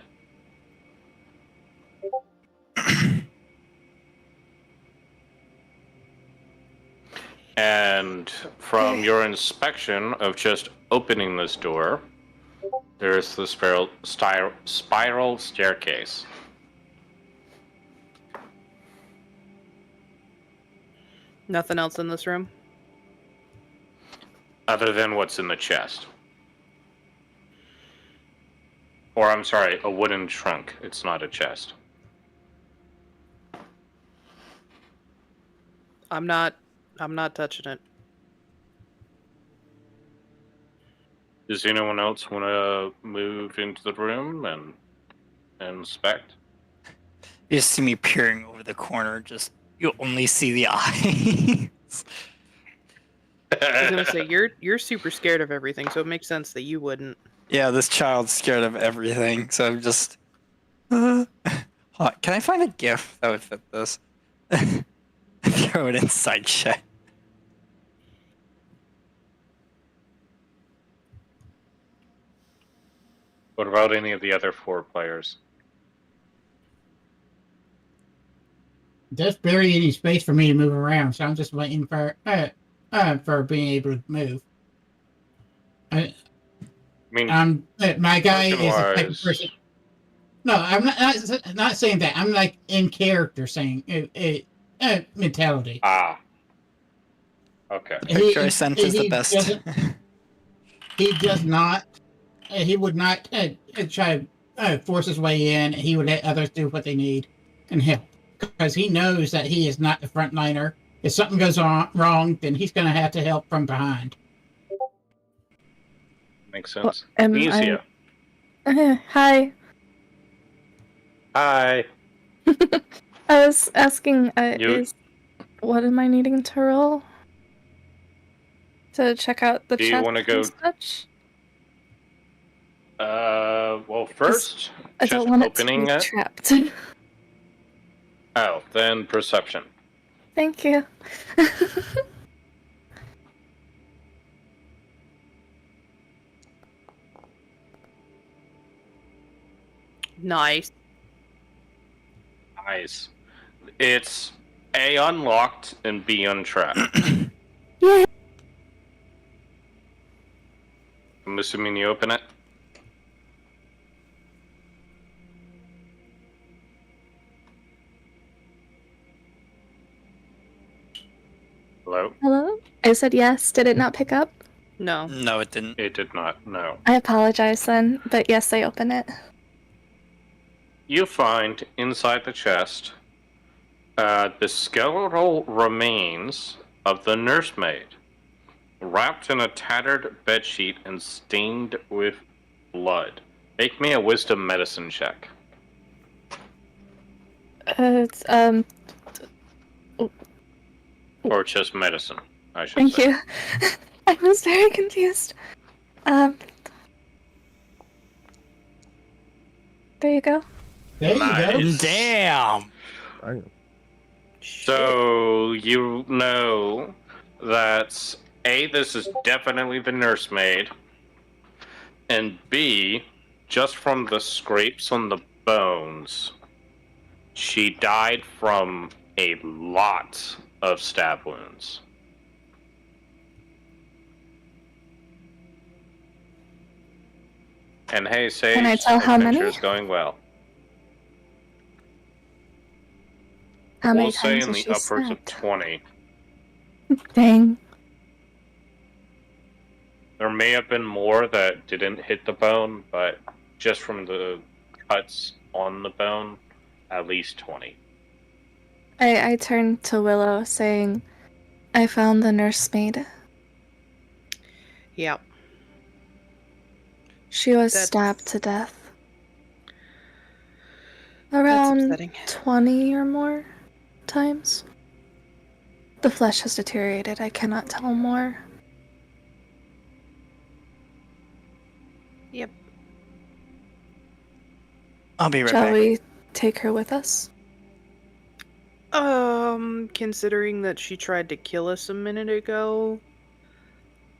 And from your inspection of just opening this door, there's the spiral staircase. Nothing else in this room? Other than what's in the chest. Or, I'm sorry, a wooden trunk. It's not a chest. I'm not touching it. Does anyone else want to move into the room and inspect? You just see me peering over the corner, just you only see the eyes. I was gonna say you're super scared of everything, so it makes sense that you wouldn't. Yeah, this child's scared of everything, so I'm just. Hold on, can I find a gift that would fit this? Throw it inside chat. What about any of the other 4 players? Just barely any space for me to move around, so I'm just waiting for being able to move. I mean, My guy is the type of motion-wise- person. No, I'm not saying that. I'm like in character saying mentality. Okay. Picture I sent is the best. He does not. He would not try to force his way in. He would let others do what they need and help, because he knows that he is not the frontliner. If something goes wrong, then he's going to have to help from behind. Makes sense. Well, Easier. Hi. Hi. I was asking, what am I needing to roll? To check out the Do you chest wanna go- and such? Well, first, I just don't want it to opening be it. trapped. Oh, then perception. Thank you. Nice. Nice. It's A, unlocked, and B, untrapped. Yeah. I'm assuming you open it? Hello? Hello? I said yes. Did it not pick up? No. No, it didn't. It did not, no. I apologize then, but yes, I open it. You find inside the chest the skeletal remains of the nursemaid, wrapped in a tattered bedsheet and stained with blood. Make me a wisdom medicine check. It's, Or just medicine, I should thank say. you. I was very confused. There you go. There you Nice. Damn. So you know that A, this is definitely the nursemaid, and B, just from the scrapes on the bones, she died from a lot of stab wounds. And hey, Sage, Can I tell how many? adventure's going well. How many We'll say times in was the she upwards of stabbed? 20. Dang. There may have been more that didn't hit the bone, but just from the cuts on the bone, at least 20. I turned to Willow, saying, I found the nursemaid. Yeah. She was That's- stabbed to death. That's Around upsetting. 20 or more times. The flesh has deteriorated. I cannot tell more. Yep. I'll be right Shall back. we take her with us? Considering that she tried to kill us a minute ago,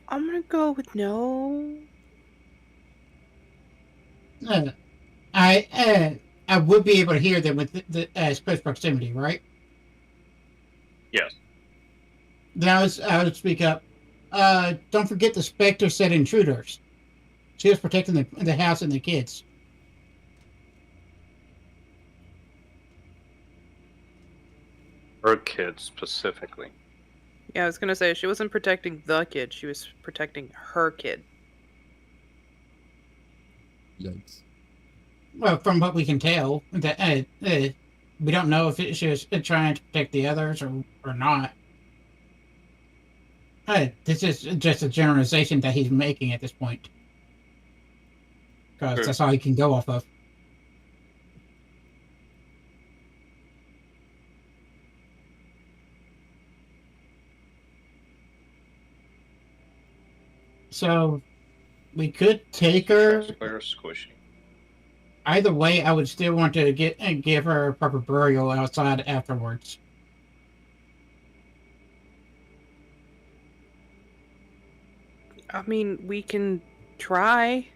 I'm gonna go with no. I would be able to hear them with the close proximity, right? Yes. Then I would speak up. Don't forget the Spectre said intruders. She was protecting the house and the kids. Her kids specifically. Yeah, I was gonna say she wasn't protecting the kid; she was protecting her kid. Yikes. Well, from what we can tell, that we don't know if she was trying to protect the others or not. This is just a generalization that he's making at this point, because Sure. that's all he can go off of. So we could take her. That's clear, squishy. Either way, I would still want to give her a proper burial outside afterwards. I mean, we can try.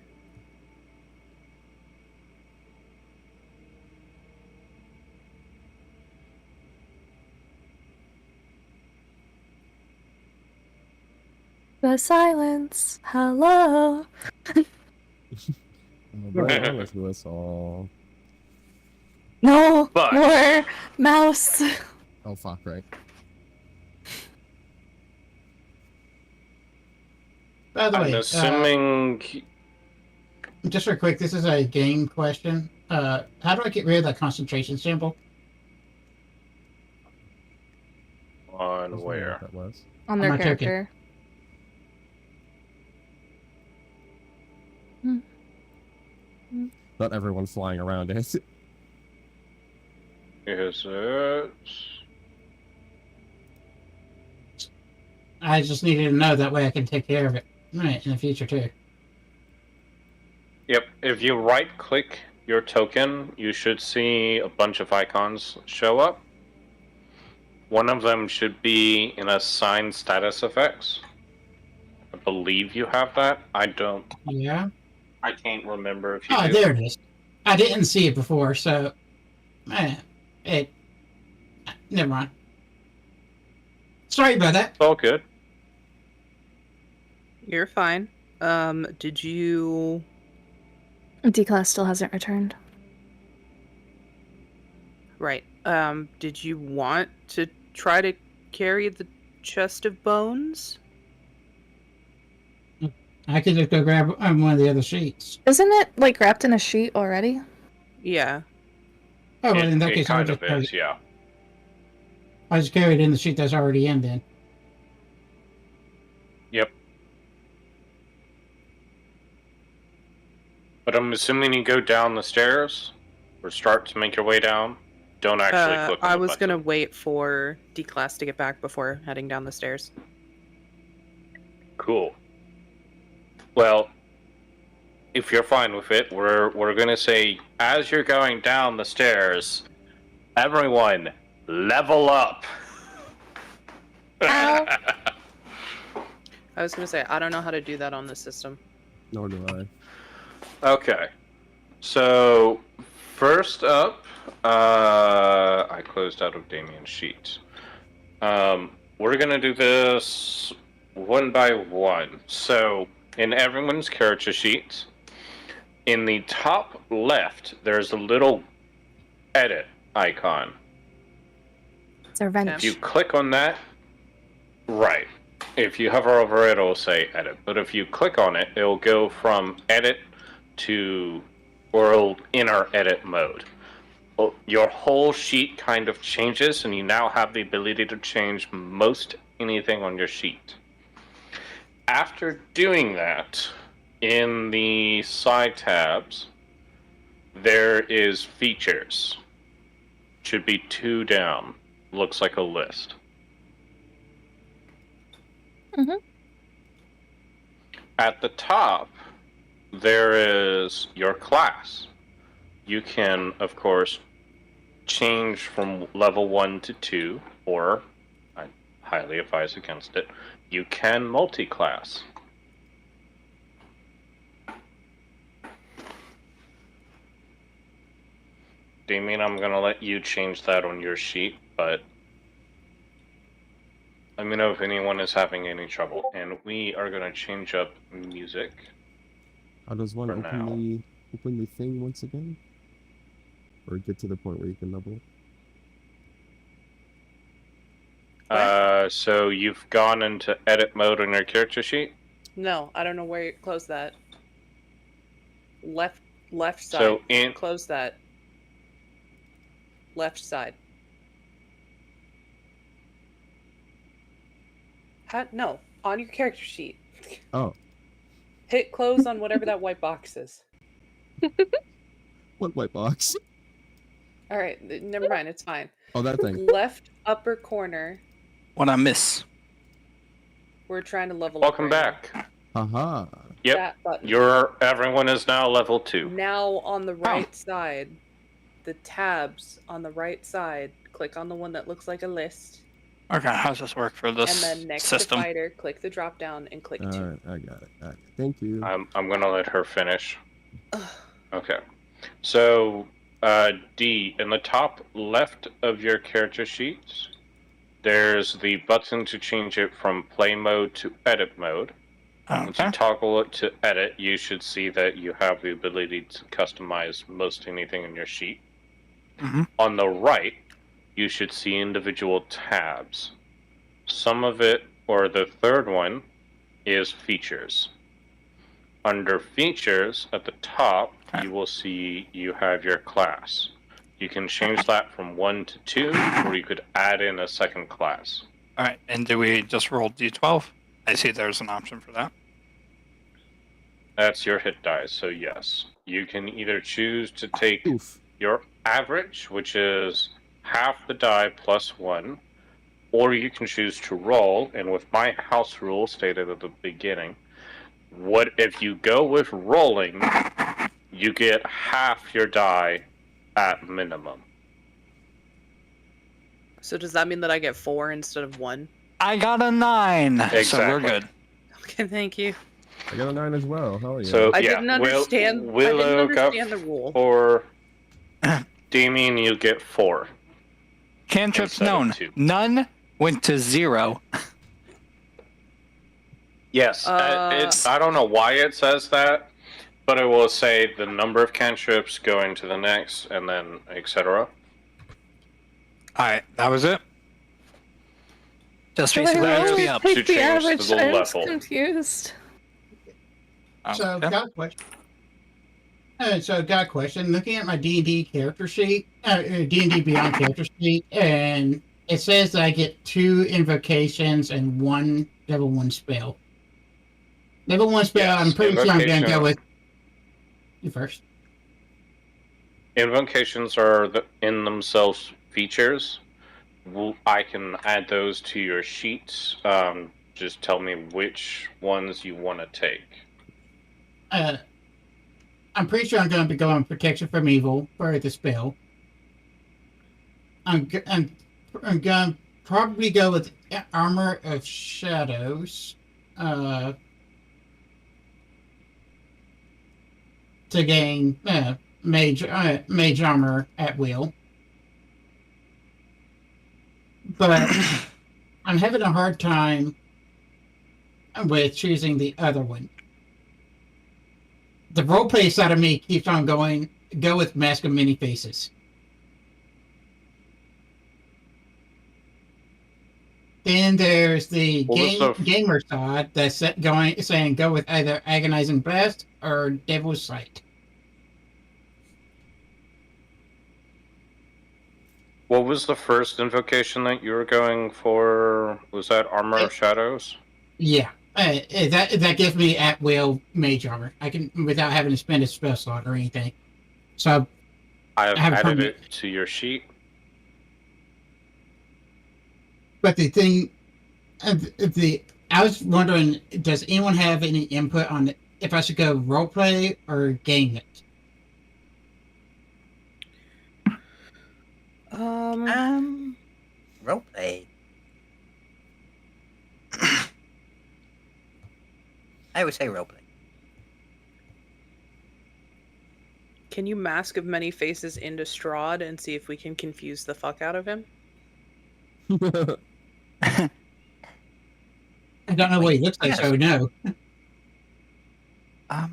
The silence. Hello. Right on with us all. No But- more mouse. Oh, fuck, right. By the I'm way, assuming... just real quick, this is a game question. How do I get rid of that concentration symbol? on Doesn't know where? what that was. On their my token. character. Not everyone flying around it. Is it... I just needed to know, that way I can take care of it in the future too. Yep, if you right-click your token, you should see a bunch of icons show up. One of them should be in assigned status effects. I believe you have that. I don't... Yeah. I can't remember if you Oh, do. there it is. I didn't see it before, so never mind. Sorry about that. It's all good. You're fine. Did you... D-Class still hasn't returned. Right. Did you want to try to carry the chest of bones? I could just go grab one of the other sheets. Isn't it like wrapped in a sheet already? Yeah. Oh, well, in that It case, I'll kind just of is, yeah. I'll just carry it in the sheet that's already in then. Yep. But I'm assuming you go down the stairs, or start to make your way down. Don't actually click on I the was button. gonna wait for D-Class to get back before heading down the stairs. Cool. Well, if you're fine with it, we're gonna say, as you're going down the stairs, everyone, level up. Ow. I was gonna say, I don't know how to do that on the system. Nor do I. Okay. So, first up, I closed out of Damien's sheet. We're gonna do this one by one. So, in everyone's character sheet, in the top left, there's a little edit icon. It's a wrench. If you click on that, right. If you hover over it, it'll say edit. But if you click on it, it'll go from edit to or inner edit mode. Your whole sheet kind of changes, and you now have the ability to change most anything on your sheet. After doing that, in the side tabs, there is features. Should be 2 down. Looks like a list. Mhm. At the top, there is your class. You can, of course, change from level 1 to 2, or, I highly advise against it, you can multi-class. Damien, I'm going to let you change that on your sheet, but let me know if anyone is having any trouble. And we are going to change up music. How does one For open the thing once again? Or get to the point where you can level? So you've gone into edit mode on your character sheet? No, I don't know where you close that. Left side. So in Close that. Left side. No, on your character sheet. Oh, Hit close on whatever that white box is. what white box? All right, never mind. It's fine. Oh, that thing. Left upper corner. What I miss? We're trying to level welcome up. right back. Haha. Yep. That button. Everyone is now level 2. Now on the right side, the tabs on the right side, click on the one that looks like a list. Okay, how does this work for this And then next system? to fighter, click the drop down and click 2. Alright, I got it. Alright, thank you. I'm gonna let her finish. Okay. So, D, in the top left of your character sheet, there's the button to change it from play mode to edit mode. Once Okay. you toggle it to edit, you should see that you have the ability to customize most anything in your sheet. Mhm. On the right, you should see individual tabs. Some of it, or the third one, is features. Under features, at the top, you will see you have your class. You can change that from 1 to 2, or you could add in a second class. All right, and do we just roll d12? I see there's an option for that. That's your hit dice, so yes. You can either choose to take Oof. your average, which is half the die plus 1, or you can choose to roll, and with my house rule stated at the beginning, what if you go with rolling, you get half your die at minimum. So does that mean that I get 4 instead of 1? I got a 9, so we're Exactly. good. Okay, thank you. I got a 9 as well. Hell yeah. So I yeah, didn't understand. Willow I didn't understand the rule. or Damien, you get 4. Cantrips Instead of known. 2. None went to 0. Yes, I don't know why it says that, but it will say the number of cantrips going to the next, and then etc. All right, that was it. Just basically XP up. To Take the change to average. the I was level. confused. So, Okay. got a question. Got a question. Looking at my D&D character sheet, D&D Beyond character sheet, and it says that I get 2 invocations and 1 level 1 spell. Level 1 spell, Yes, I'm pretty sure I'm going to invocation. go with you first. Invocations are in themselves features. I can add those to your sheets. Just tell me which ones you want to take. I'm pretty sure I'm going to be going protection from evil for the spell. I'm going to probably go with armor of shadows. To gain mage armor at will, but I'm having a hard time with choosing the other one. The roleplay side of me keeps on going. Go with Mask of Many Faces. Then there's the gamer side that's saying go with either Agonizing Blast or Devil's Sight. What was the first invocation that you were going for? Was that Armor of Shadows? Yeah, that gives me at will mage armor. I can without having to spend a spell slot or anything. So I have added permanent. it to your sheet. But the thing, I was wondering, does anyone have any input on if I should go roleplay or game it? Roleplay. I would say roleplay. Can you Mask of Many Faces into Strahd and see if we can confuse the fuck out of him? I don't know what he looks like, so no. I've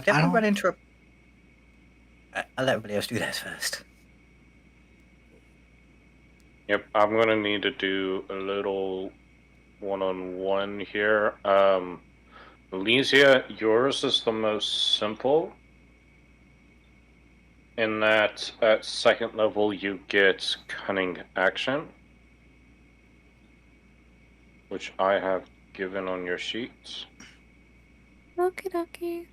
definitely run into a. I'll let everybody else do that first. Yep, I'm gonna need to do a little one-on-one here. Elysia, yours is the most simple. In that at second level you get Cunning Action, which I have given on your sheets. Okie.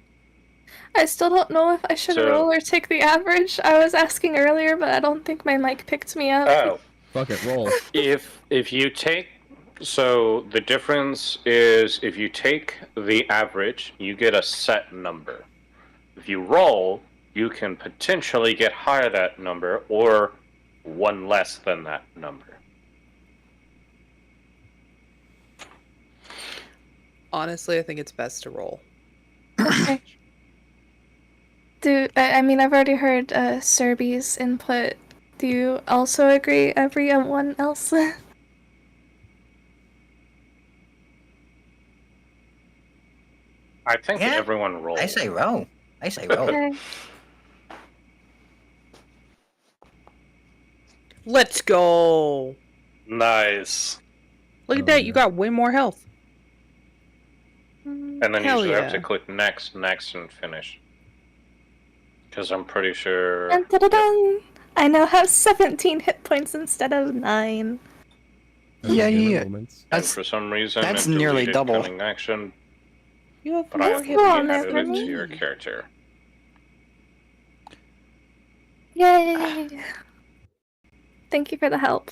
I still don't know if I should So- roll or take the average. I was asking earlier, but I don't think my mic picked me up. Oh, Fuck it, roll. if you take, so the difference is if you take the average, you get a set number. If you roll, you can potentially get higher that number or one less than that number. Honestly, I think it's best to roll. Okay. I mean, I've already heard Serby's input. Do you also agree, everyone else? I think Yeah, everyone rolls. I say roll. Okay. Let's go! Nice. Look at Oh, that, you yeah. got way more health. And then you Hell usually have to yeah. click next, and finish. Because I'm pretty sure. Dun, dun, dun, dun. I now have 17 hit points instead of 9. Yeah. And That's for some reason, that's it nearly deleted double. Cunning Action, You have but I more have hit Well, points added never it than to your me. character. Yay! Thank you for the help.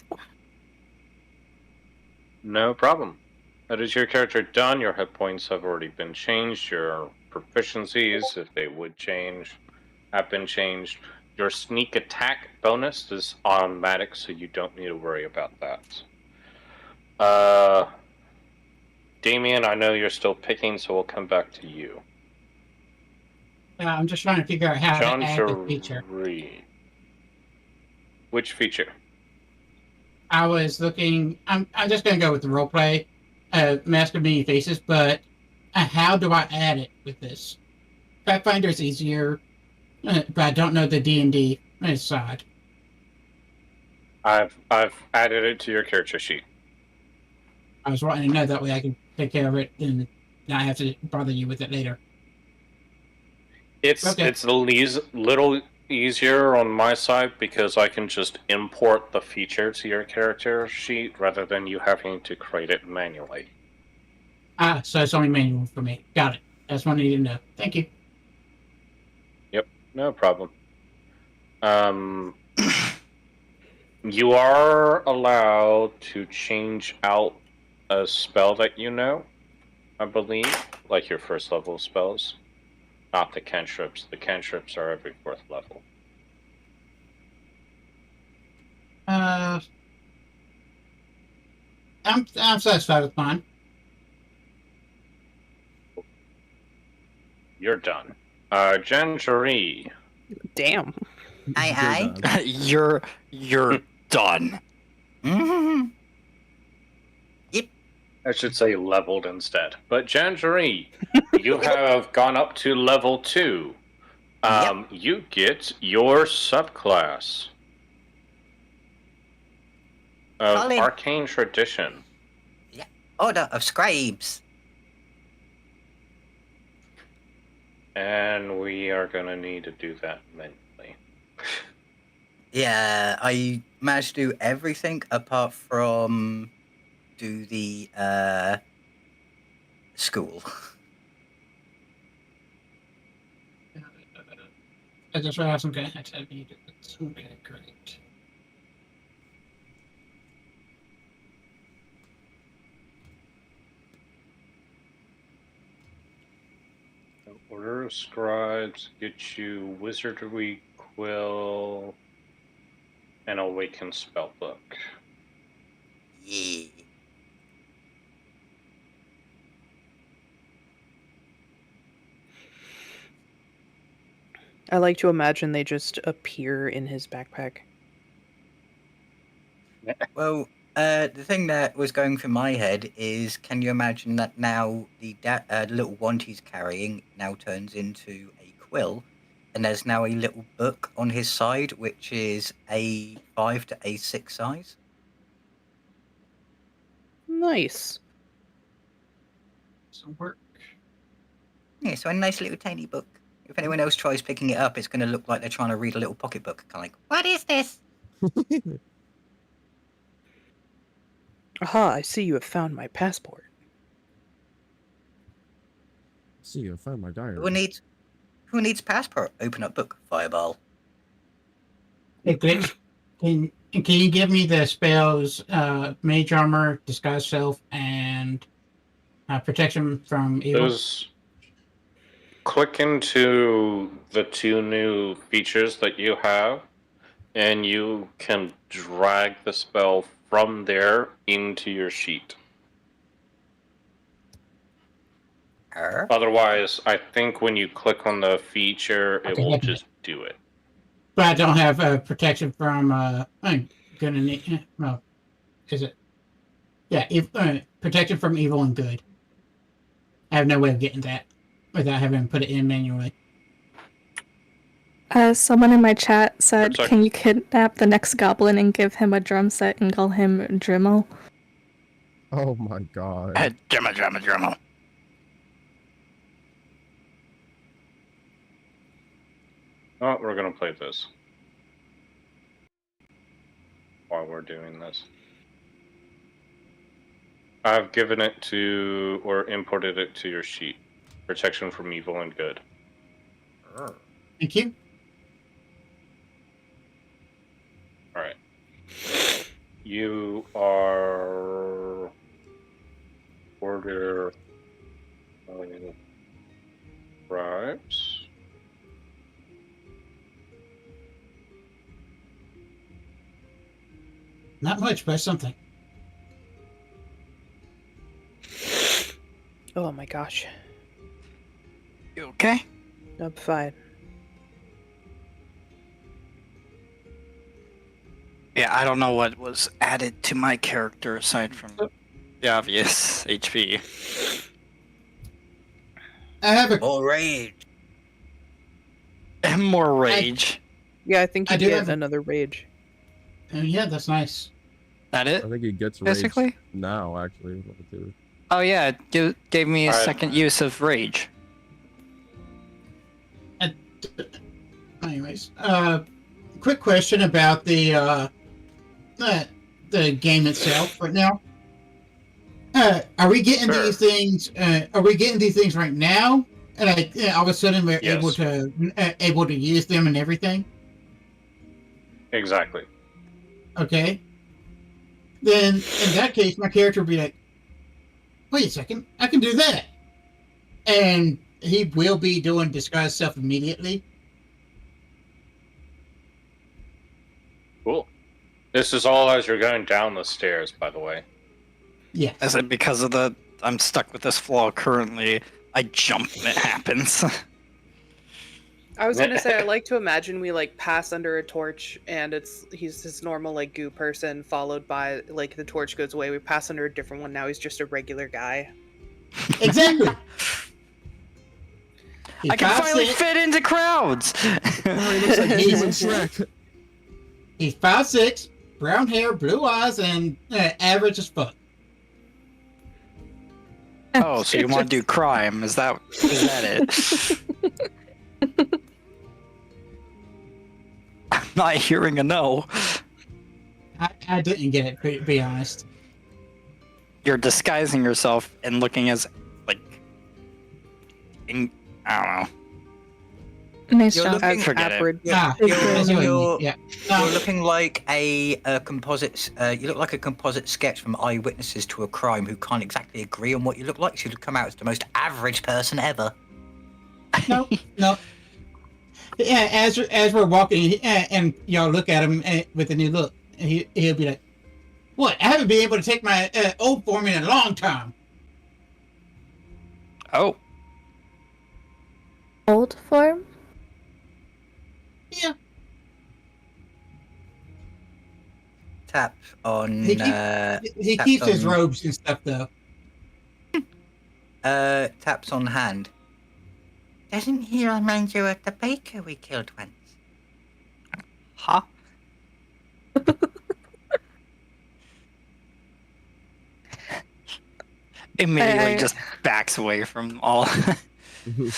No problem. That is your character done. Your hit points have already been changed. Your proficiencies, if they would change, have been changed. Your sneak attack bonus is automatic, so you don't need to worry about that. Damien, I know you're still picking, so we'll come back to you. I'm just trying to figure out how John to add the feature. Cherie. Which feature? I was looking. I'm just gonna go with the roleplay, Mask of Many Faces. But how do I add it with this? Pathfinder's easier, but I don't know the D&D side. I've added it to your character sheet. I was wanting to know that way I can take care of it and not have to bother you with it later. It's Okay. it's a little easier on my side because I can just import the feature to your character sheet rather than you having to create it manually. So it's only manual for me. Got it. That's what I needed to know. Thank you. Yep, no problem. You are allowed to change out a spell that you know, I believe, like your first level spells. Not the cantrips. The cantrips are every 4th level. I'm satisfied with mine. You're done. Janjari. Damn. Aye, You're done. You're done. Mhm. I should say leveled instead. But Janjari, you have gone up to level 2. You get your subclass of Solid. Arcane Tradition. Order of Scribes. And we are going to need to do that manually. Yeah, I managed to do everything apart from do the school. I just realized I'm gonna have to need it. Okay, great. Order of Scribes get you Wizardry Quill and Awaken Spellbook. Yeah. I like to imagine they just appear in his backpack. Well, the thing that was going through my head is, can you imagine that now the little wand he's carrying now turns into a quill, and there's now a little book on his side, which is A5 to A6 size? Nice. Some work. Yeah, so a nice little tiny book. If anyone else tries picking it up, it's going to look like they're trying to read a little pocketbook. Kind of like, what is this? Aha, I see you have found my passport. See, I found my diary. Who needs passport? Open up book. Fireball. Hey, Glitch, can you give me the spells Mage Armor, Disguise Self, and Protection from Evil? Those click into the 2 new features that you have, and you can drag the spell from there into your sheet. Otherwise, I think when you click on the feature, it will just do it. But I don't have protection from. I'm gonna need. Well, is it? Yeah, protection from evil and good. I have no way of getting that without having to put it in manually. Someone in my chat said, Sorry. "Can you kidnap the next goblin and give him a drum set and call him Dremel?" Oh my god. Drama. Oh, we're gonna play this while we're doing this. I've given it to, or imported it to your sheet. Protection from evil and good. Thank you. Alright. You are... Order... Scribes. Not much, but something. Oh my gosh. You okay? I'm fine. Yeah, I don't know what was added to my character aside from the obvious HP. I have a. More rage. And more rage. Yeah, I think I you do get have- another rage. Yeah, that's nice. That it? I think he gets rage Basically? now, actually. Level 2. Oh yeah, it gave me a Alright. second use of rage. Anyways, quick question about the game itself right now. Are we getting Sure. these things? Are we getting these things right now? And all of a sudden we're Yes. able to use them and everything. Exactly. Okay. Then in that case, my character would be like, "Wait a second, I can do that," and he will be doing disguise self immediately. Cool. This is all as you're going down the stairs, by the way. Yeah. Is it because of I'm stuck with this flaw currently? I jump and it happens. I was gonna say I like to imagine we like pass under a torch and he's this normal like goo person followed by like the torch goes away. We pass under a different one. Now he's just a regular guy. Exactly. I can finally fit into crowds. Oh, he looks like human Shrek. He's 5'6", brown hair, blue eyes, and average as fuck. Oh, so you want to do crime? Is that it? I'm not hearing a no. I didn't get it, to be honest. You're disguising yourself and looking as like, I don't know. Nice You're job. looking- Forget it. Average. Ah, It's I see what you you're- mean, yeah. You're No, looking like a composite. You look like a composite sketch from eyewitnesses to a crime who can't exactly agree on what you look like. So you'd come out as the most average person ever. no. Yeah, as we're walking, and y'all look at him with a new look, and he'll be like, "What? I haven't been able to take my old form in a long time." Oh, Old form? Yeah, Tap on. he keeps taps his on- robes and stuff though. Taps on hand. Doesn't he remind you of the baker we killed once? huh? Immediately I- just backs away from all.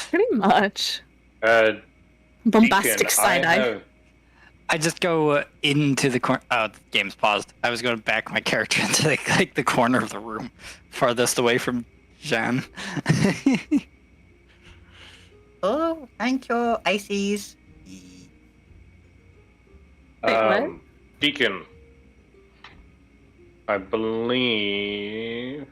Pretty much. Bombastic Deacon, side eye. I just go into the corner. Oh, the game's paused. I was going to back my character into the corner of the room, farthest away from Jean. Oh, thank you, ices. Wait, what? Deacon, I believe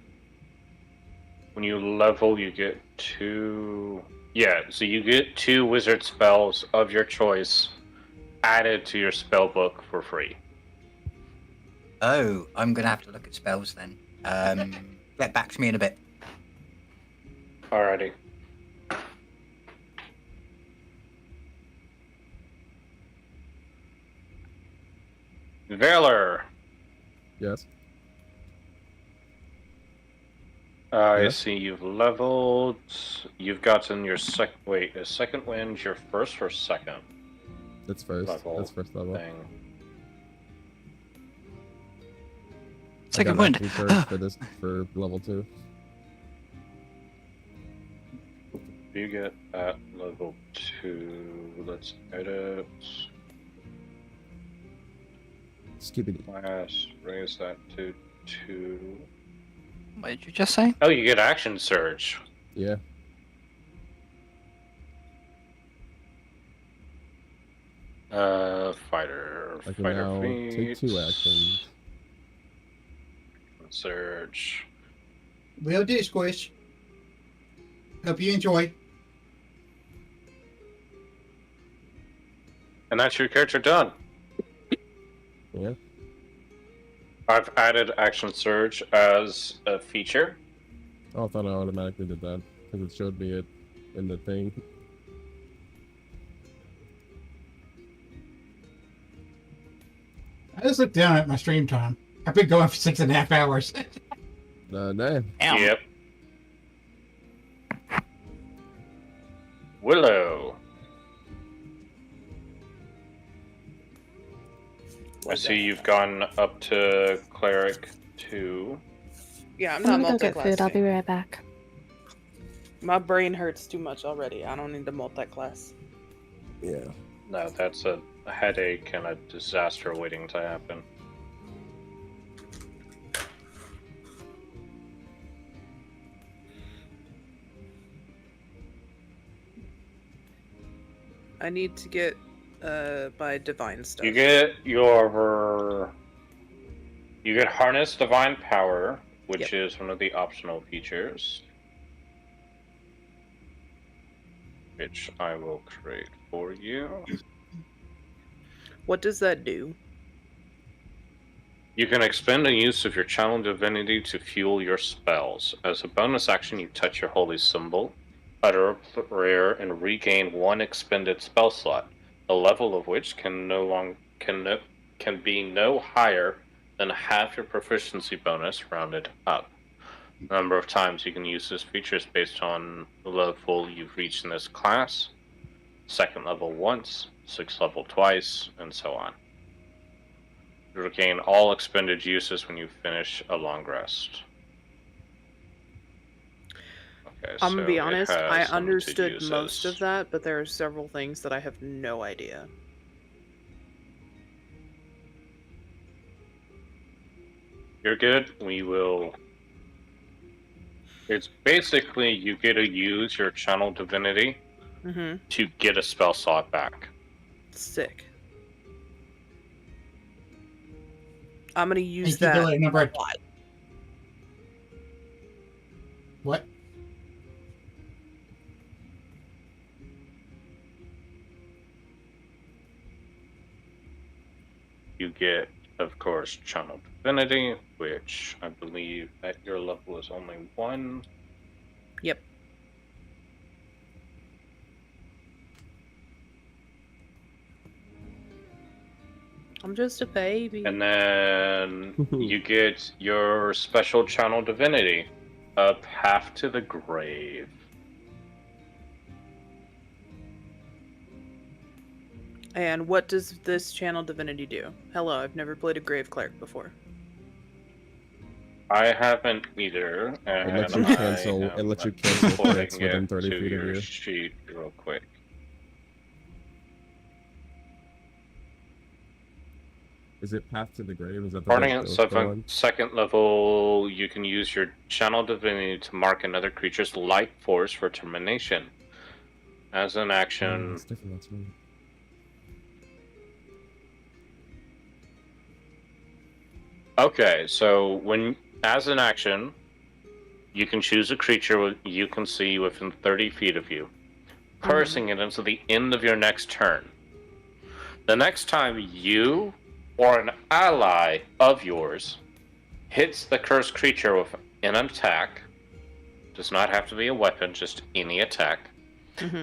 when you level, you get 2. Yeah, so you get 2 wizard spells of your choice added to your spell book for free. Oh, I'm gonna have to look at spells then. Get back to me in a bit. Alrighty. Valor. Yes. I Yeah. see you've leveled. You've gotten your a second wind's your first or second That's first. level That's first level. thing. Second I got wind. lucky first for level 2. You get at level 2. Let's edit. Stupid. Class, raise that to 2. What did you just say? Oh, you get action surge. Yeah. Fighter. I can Fighter now feat. take 2 actions. Surge. Will do, Squish. Hope you enjoy. And that's your character done. Yeah. I've added action surge as a feature. Oh, I thought I automatically did that because it showed me it in the thing. I just looked down at my stream time. I've been going for 6.5 hours. Damn. Damn. Yep. Willow. I see you've gone up to cleric 2. Yeah, I'm I'm not gonna go get food. I'll be multi-classing. right back. My brain hurts too much already. I don't need to multi-class. Yeah. No, that's a headache and a disaster waiting to happen. I need to get my divine stuff. You get harness divine power, which is one of the optional features, which I will create for you. What does that do? You can expend a use of your channel divinity to fuel your spells. As a bonus action, you touch your holy symbol. utter a prayer and regain 1 expended spell slot, the level of which can be no higher than half your proficiency bonus rounded up. The number of times you can use this feature is based on the level you've reached in this class, 2nd level once, 6th level twice, and so on. You regain all expended uses when you finish a long rest. Okay, I'm gonna be so it honest, has I limited understood most uses. of that, but there are several things that I have no idea. You're good. We will. It's basically you get to use your channel divinity Mm-hmm. to get a spell slot back. Sick. I'm gonna use Thank you, that Billy. a Number lot. what? You get, of course, channel divinity, which I believe at your level is only 1. Yep. I'm just a baby. And then you get your special channel divinity up half to the grave. And what does this channel divinity do? Hello, I've never played a grave cleric before. I haven't either, and It lets you cancel. It lets you cancel putting crits within it 30 to feet of your you. sheet real quick. Is it Path to the Grave? Is that the Starting big at ghost one? 2nd level, you can use your channel divinity to mark another creature's life force for termination. As an Oh, action, it's different. That's right. okay, so as an action, you can choose a creature you can see within 30 feet of you, cursing it until the end of your next turn. The next time you or an ally of yours hits the cursed creature with an attack, does not have to be a weapon, just any attack,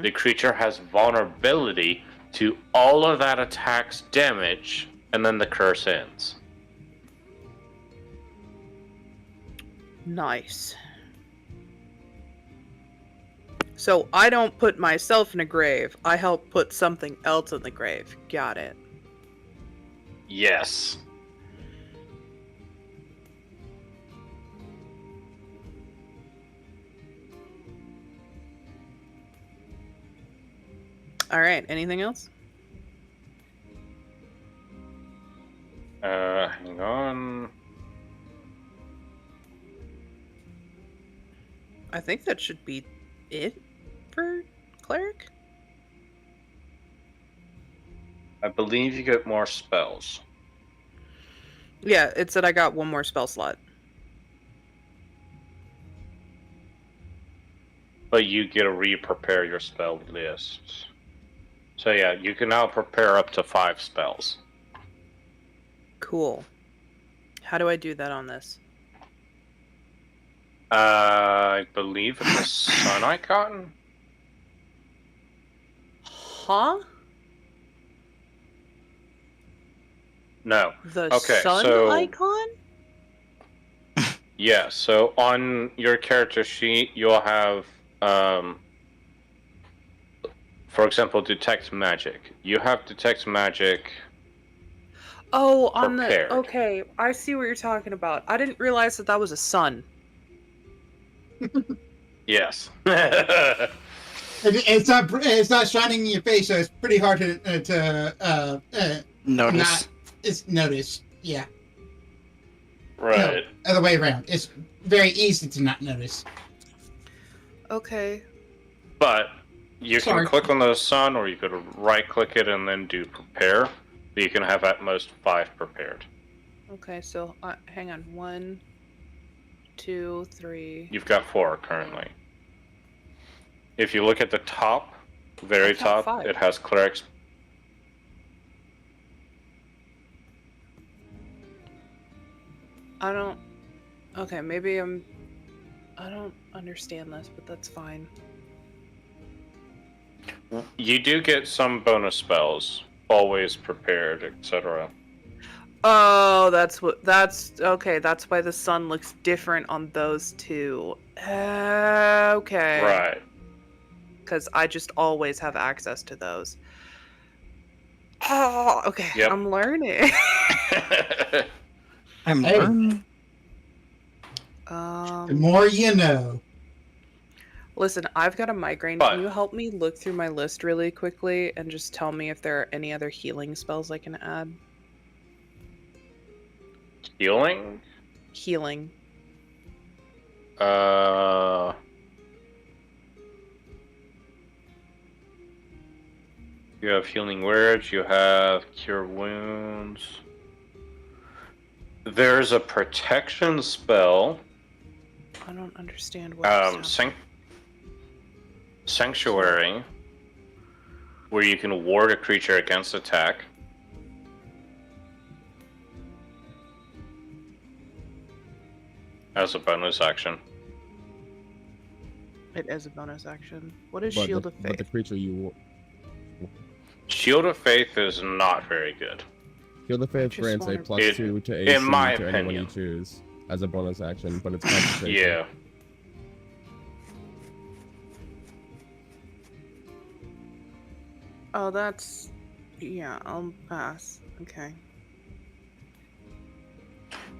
the creature has vulnerability to all of that attack's damage, and then the curse ends. Nice. So I don't put myself in a grave. I help put something else in the grave. Got it. Yes. All right. Anything else? Hang on. I think that should be it for cleric. I believe you get more spells. Yeah, it said I got one more spell slot. But you get to re-prepare your spell list. So yeah, you can now prepare up to 5 spells. Cool. How do I do that on this? I believe it's a sun icon? Huh? No. The Okay, sun so- icon? Yeah, so on your character sheet, you'll have, for example, detect magic. You have detect magic. Oh, on Prepared. the... Okay, I see what you're talking about. I didn't realize that was a sun. Yes. It's not shining in your face, so it's pretty hard to Notice. notice. Yeah. Right. No, other way around. It's very easy to not notice. Okay. But you Sorry. can click on the sun, or you could right-click it and then do prepare. You can have at most 5 prepared. Okay, so hang on. 1, 2, 3. You've got 4 currently. If you look at the top, very I've got top, 5. it has clerics. I don't... Okay, maybe I don't understand this, but that's fine. You do get some bonus spells, always prepared, etc. Oh, that's okay. That's why the sun looks different on those two. Okay. Right. Because I just always have access to those. Oh, okay. Yep. I'm learning. I'm Hey. learning. The more you know. Listen, I've got a migraine. But- Can you help me look through my list really quickly and just tell me if there are any other healing spells I can add? Healing? Healing. You have healing words, you have cure wounds. There's a protection spell. I don't understand what. Sanctuary, where you can ward a creature against attack. As a bonus action. It is a bonus action. What is But Shield the, of but Faith? the creature you Shield of Faith is not very good. Shield of Faith just grants a wanna- +2 to AC in my to anyone you opinion. choose as a bonus action, but it's concentration. Yeah. Oh, that's. Yeah, I'll pass. Okay.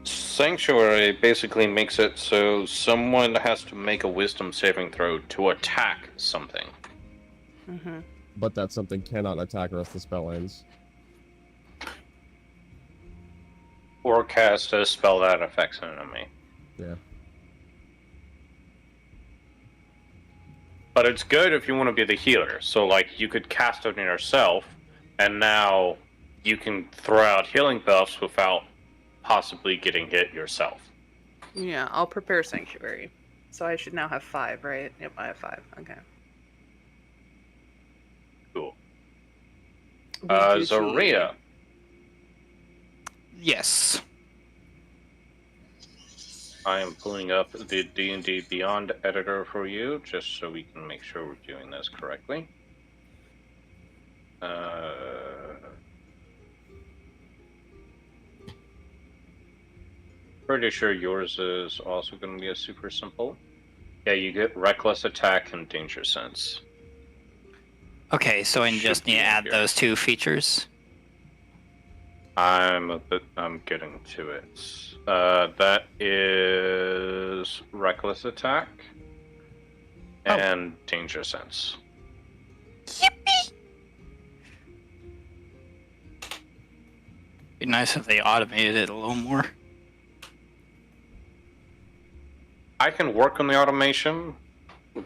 Sanctuary basically makes it so someone has to make a wisdom saving throw to attack something. Mm-hmm. But that something cannot attack or else the spell ends. Or cast a spell that affects an enemy. Yeah. But it's good if you want to be the healer. So, like, you could cast it on yourself, and now you can throw out healing buffs without possibly getting hit yourself. Yeah, I'll prepare Sanctuary. So I should now have 5, right? Yep, I have 5. Okay. Cool. We do Zaria. Yes. I am pulling up the D&D Beyond editor for you, just so we can make sure we're doing this correctly. Pretty sure yours is also going to be a super simple. Yeah, you get Reckless Attack and Danger Sense. Okay, so I Should just need be to add here. those 2 features. I'm getting to it. That is Reckless Attack and Danger Sense. Be nice if they automated it a little more. I can work on the automation,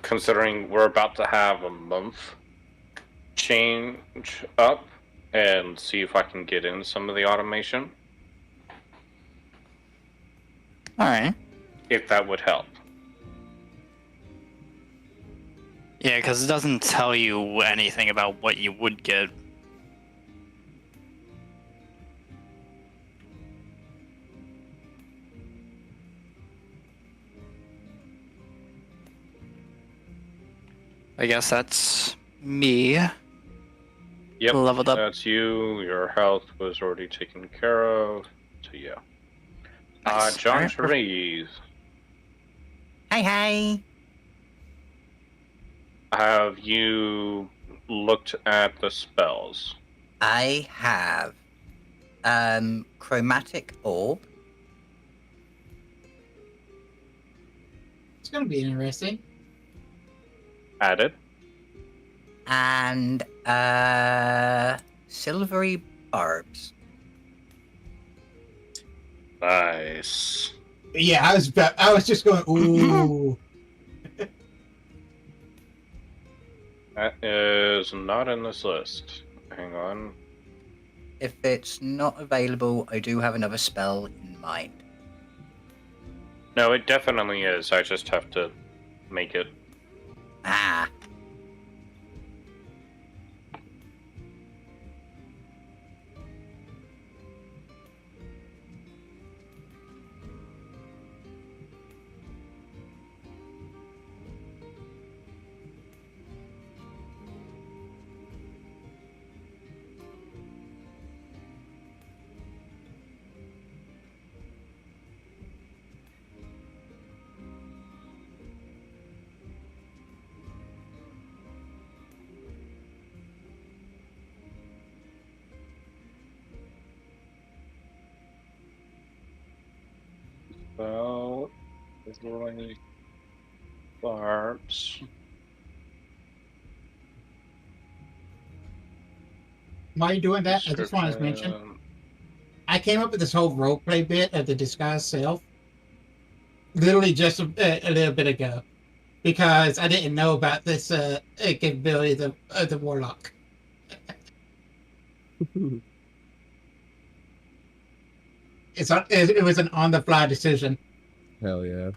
considering we're about to have a month change up, and see if I can get in some of the automation, Alright. if that would help. Yeah, because it doesn't tell you anything about what you would get. I guess that's me. Yep, Leveled up. that's you. Your health was already taken care of. So yeah. Nice. John Alright, perfect. Cherise, Hey, hey. have you looked at the spells? I have chromatic orb, It's gonna be interesting. Added. and silvery barbs. Nice. Yeah, I was just going, ooh. That is not in this list. Hang on. If it's not available, I do have another spell in mind. No, it definitely is. I just have to make it. Ah, Well, throwing barbs. While you're doing that, I just wanted to mention Description. I came up with this whole roleplay bit of the disguise self literally just a little bit ago because I didn't know about this capability of the warlock. It was an on the fly decision. Hell yeah.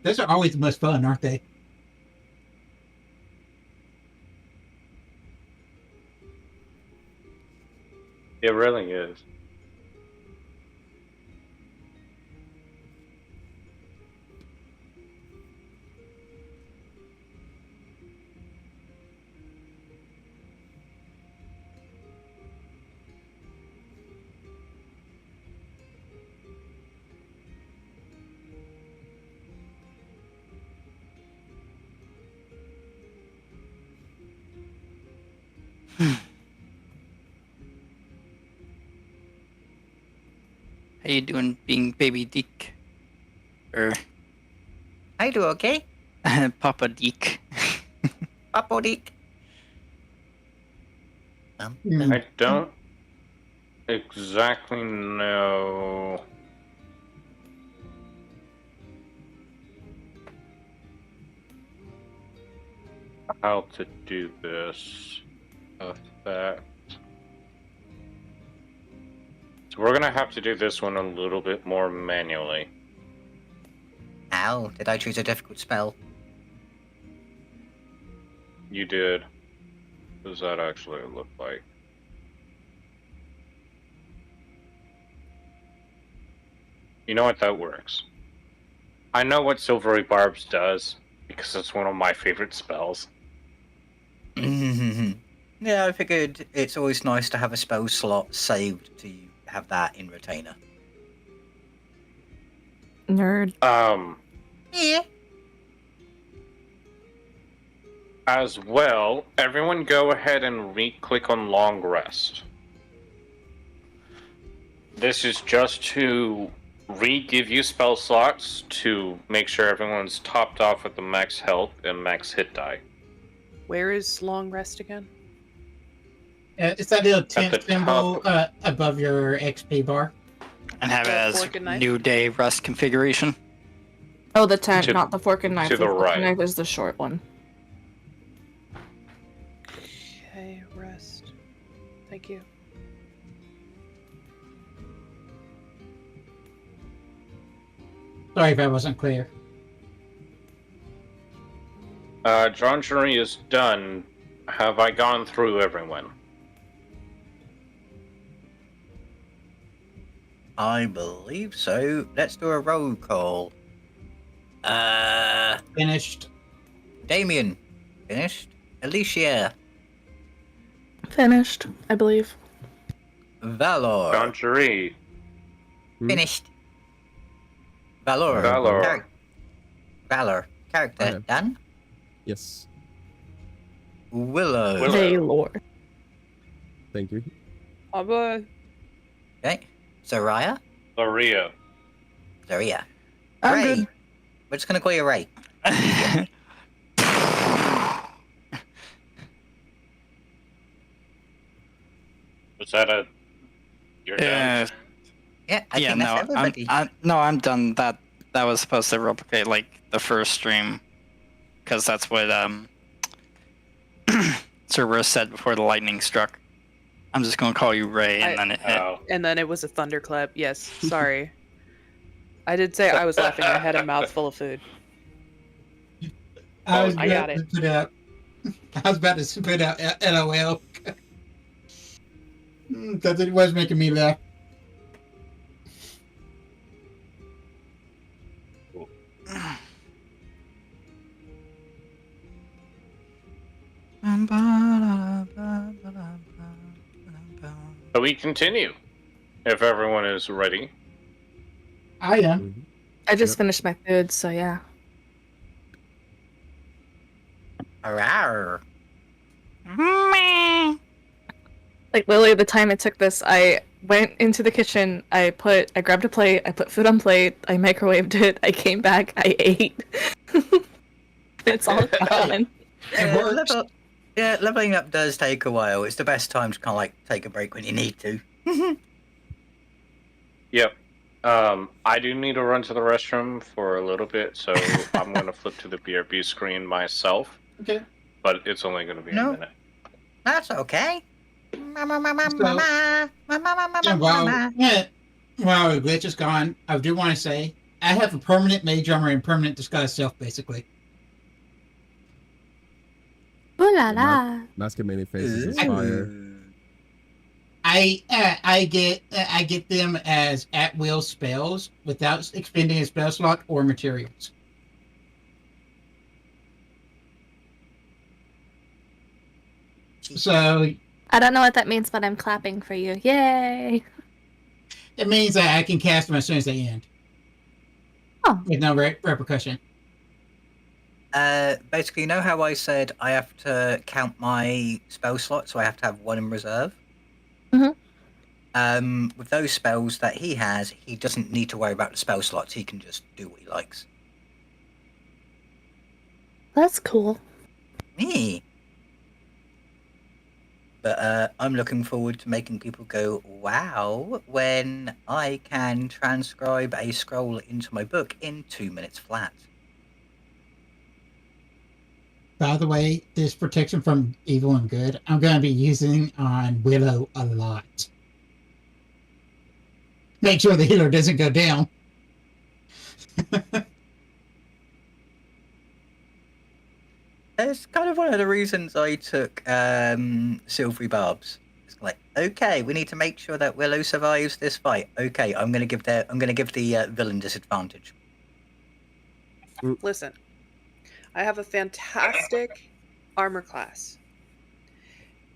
Those are always the most fun, aren't they? It really is. How you doing, being baby Deke? Or I do okay. Papa Deke? Apodik. I don't exactly know how to do this effect. So we're gonna have to do this one a little bit more manually. Ow, did I choose a difficult spell? You did. What does that actually look like? You know what, that works. I know what Silvery Barbs does, because it's one of my favorite spells. Yeah, I figured it's always nice to have a spell slot saved to have that in retainer. Nerd. Yeah. As well, everyone go ahead and re-click on Long Rest. This is just to re-give you spell slots to make sure everyone's topped off with the max health and max hit die. Where is long rest again? It's that little tent the symbol above your XP bar. And have it The as fork and knife? New Day Rust configuration. Oh, the tent, To- not the fork and knife. to the fork right. and knife is the short one. Okay, rest. Thank you. Sorry if I wasn't clear. John Jury is done. Have I gone through everyone? I believe so. Let's do a roll call. Finished. Damien, finished. Alicia, Finished, I believe. Valor, John Jury. finished. Valor, Valor. Valor, character Okay. done. Yes. Willow. Willow. Hey, Lord. Thank you. Abba. Okay. Zaraya, Laria. Zaria. I'm Ray. good. We're just gonna call you Ray. Was that a... You're done? Yeah, I yeah, think no, that's everybody. I'm done. That was supposed to replicate like the first stream, because that's what Cerberus said before the lightning struck. I'm just gonna call you Ray, and then it hit. Oh. And then it was a thunderclap. Yes, sorry. I did say I was laughing. I had a mouthful of food. I was I about got to it. spit out. I was about to spit out LOL. Because it was making me laugh. So we continue, if everyone is ready. I am. Mhm. I just Yep. finished my food, so yeah. Arr. Like Like literally the time it took this, I went into the kitchen, I grabbed a plate, I put food on plate, I microwaved it, I came back, I ate. It's all gone. It works. Leveling up does take a while. It's the best time to kind of like take a break when you need to. Yep. I do need to run to the restroom for a little bit, so I'm going to flip to the BRB screen myself. Okay. But it's only going to be a minute. That's okay. And while Glitch is gone, I do want to say I have a permanent mage armor and permanent disguise self, basically. Ooh la la. Mask of many faces is fire. I get them as at will spells without expending a spell slot or materials. So I don't know what that means, but I'm clapping for you. Yay! it means that I can cast them as soon as they end. Oh. With no repercussion. Basically, you know how I said I have to count my spell slots, so I have to have one in reserve? With those spells that he has, he doesn't need to worry about the spell slots. He can just do what he likes. That's cool. Me. But I'm looking forward to making people go, wow, when I can transcribe a scroll into my book in 2 minutes flat. By the way, this protection from evil and good, I'm going to be using on Willow a lot. Make sure the healer doesn't go down. It's kind of one of the reasons I took Silvery Barbs. It's like, okay, we need to make sure that Willow survives this fight. Okay, I'm gonna give the villain disadvantage. Listen, I have a fantastic armor class.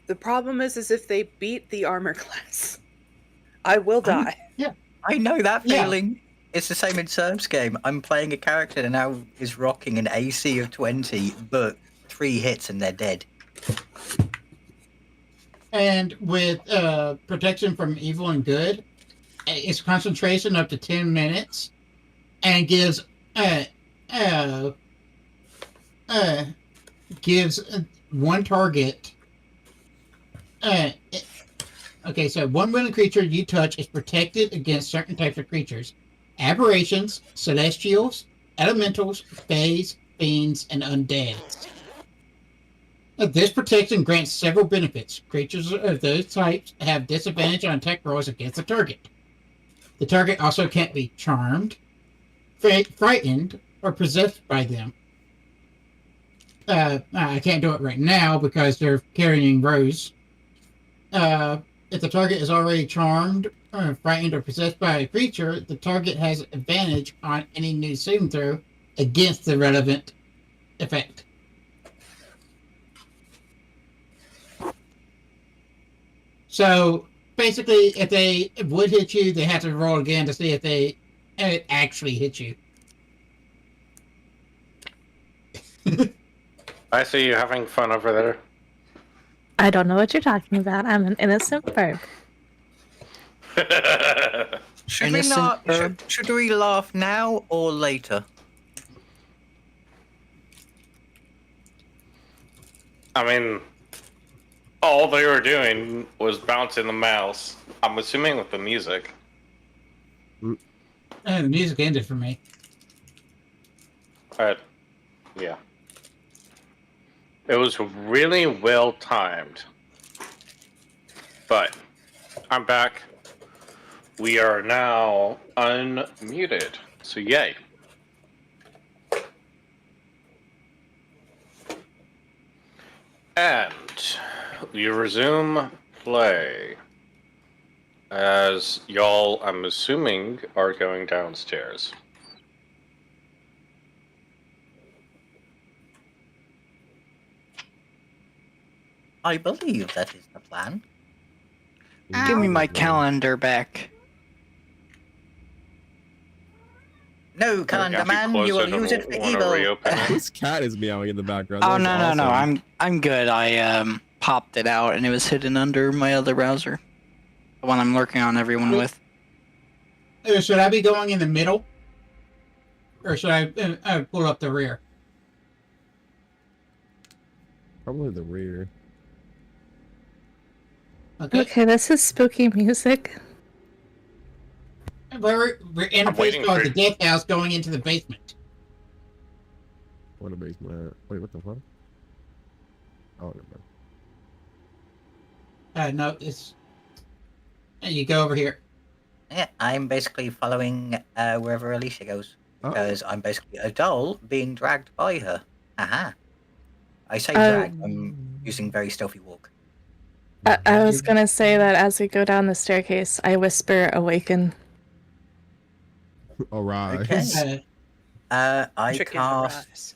The problem is if they beat the armor class, I will die. I know that Yeah. feeling. It's the same in Serb's game. I'm playing a character that now is rocking an AC of 20, but 3 hits and they're dead. And with protection from evil and good, it's concentration up to 10 minutes and gives one target. Okay, so one willing creature you touch is protected against certain types of creatures: aberrations, celestials, elementals, fays, fiends, and undead. This protection grants several benefits. Creatures of those types have disadvantage on attack rolls against the target. The target also can't be charmed, frightened, or possessed by them. I can't do it right now because they're carrying Rose. If the target is already charmed, frightened, or possessed by a creature, the target has advantage on any new saving throw against the relevant effect. So basically, if they would hit you, they have to roll again to see if they actually hit you. I see you having fun over there. I don't know what you're talking about. I'm an innocent bird. Should we not? Should we laugh now or later? I mean, all they were doing was bouncing the mouse. I'm assuming with the music. And the music ended for me. Yeah. It was really well timed. But I'm back. We are now unmuted. So yay. And we resume play. As y'all, I'm assuming, are going downstairs. I believe that is the plan. Give me my calendar back. No, Calendar Man, you will use it for evil. This cat is meowing in the background. Oh That was no. awesome. I'm good. I popped it out and it was hidden under my other browser. The one I'm lurking on everyone with. Should I be going in the middle? Or should I pull up the rear? Probably the rear. Okay, this is spooky music. We're in a I'm place waiting called for- the Death House going into the basement. What a basement at? Wait, what the fuck? Oh, never mind. No, it's... You go over here. Yeah, I'm basically following wherever Alicia goes because I'm basically a doll being dragged by her. Aha! I say drag. I'm using very stealthy walk. I was gonna say that as we go down the staircase, I whisper "awaken." Alright. Okay. I Chicken your cast eyes.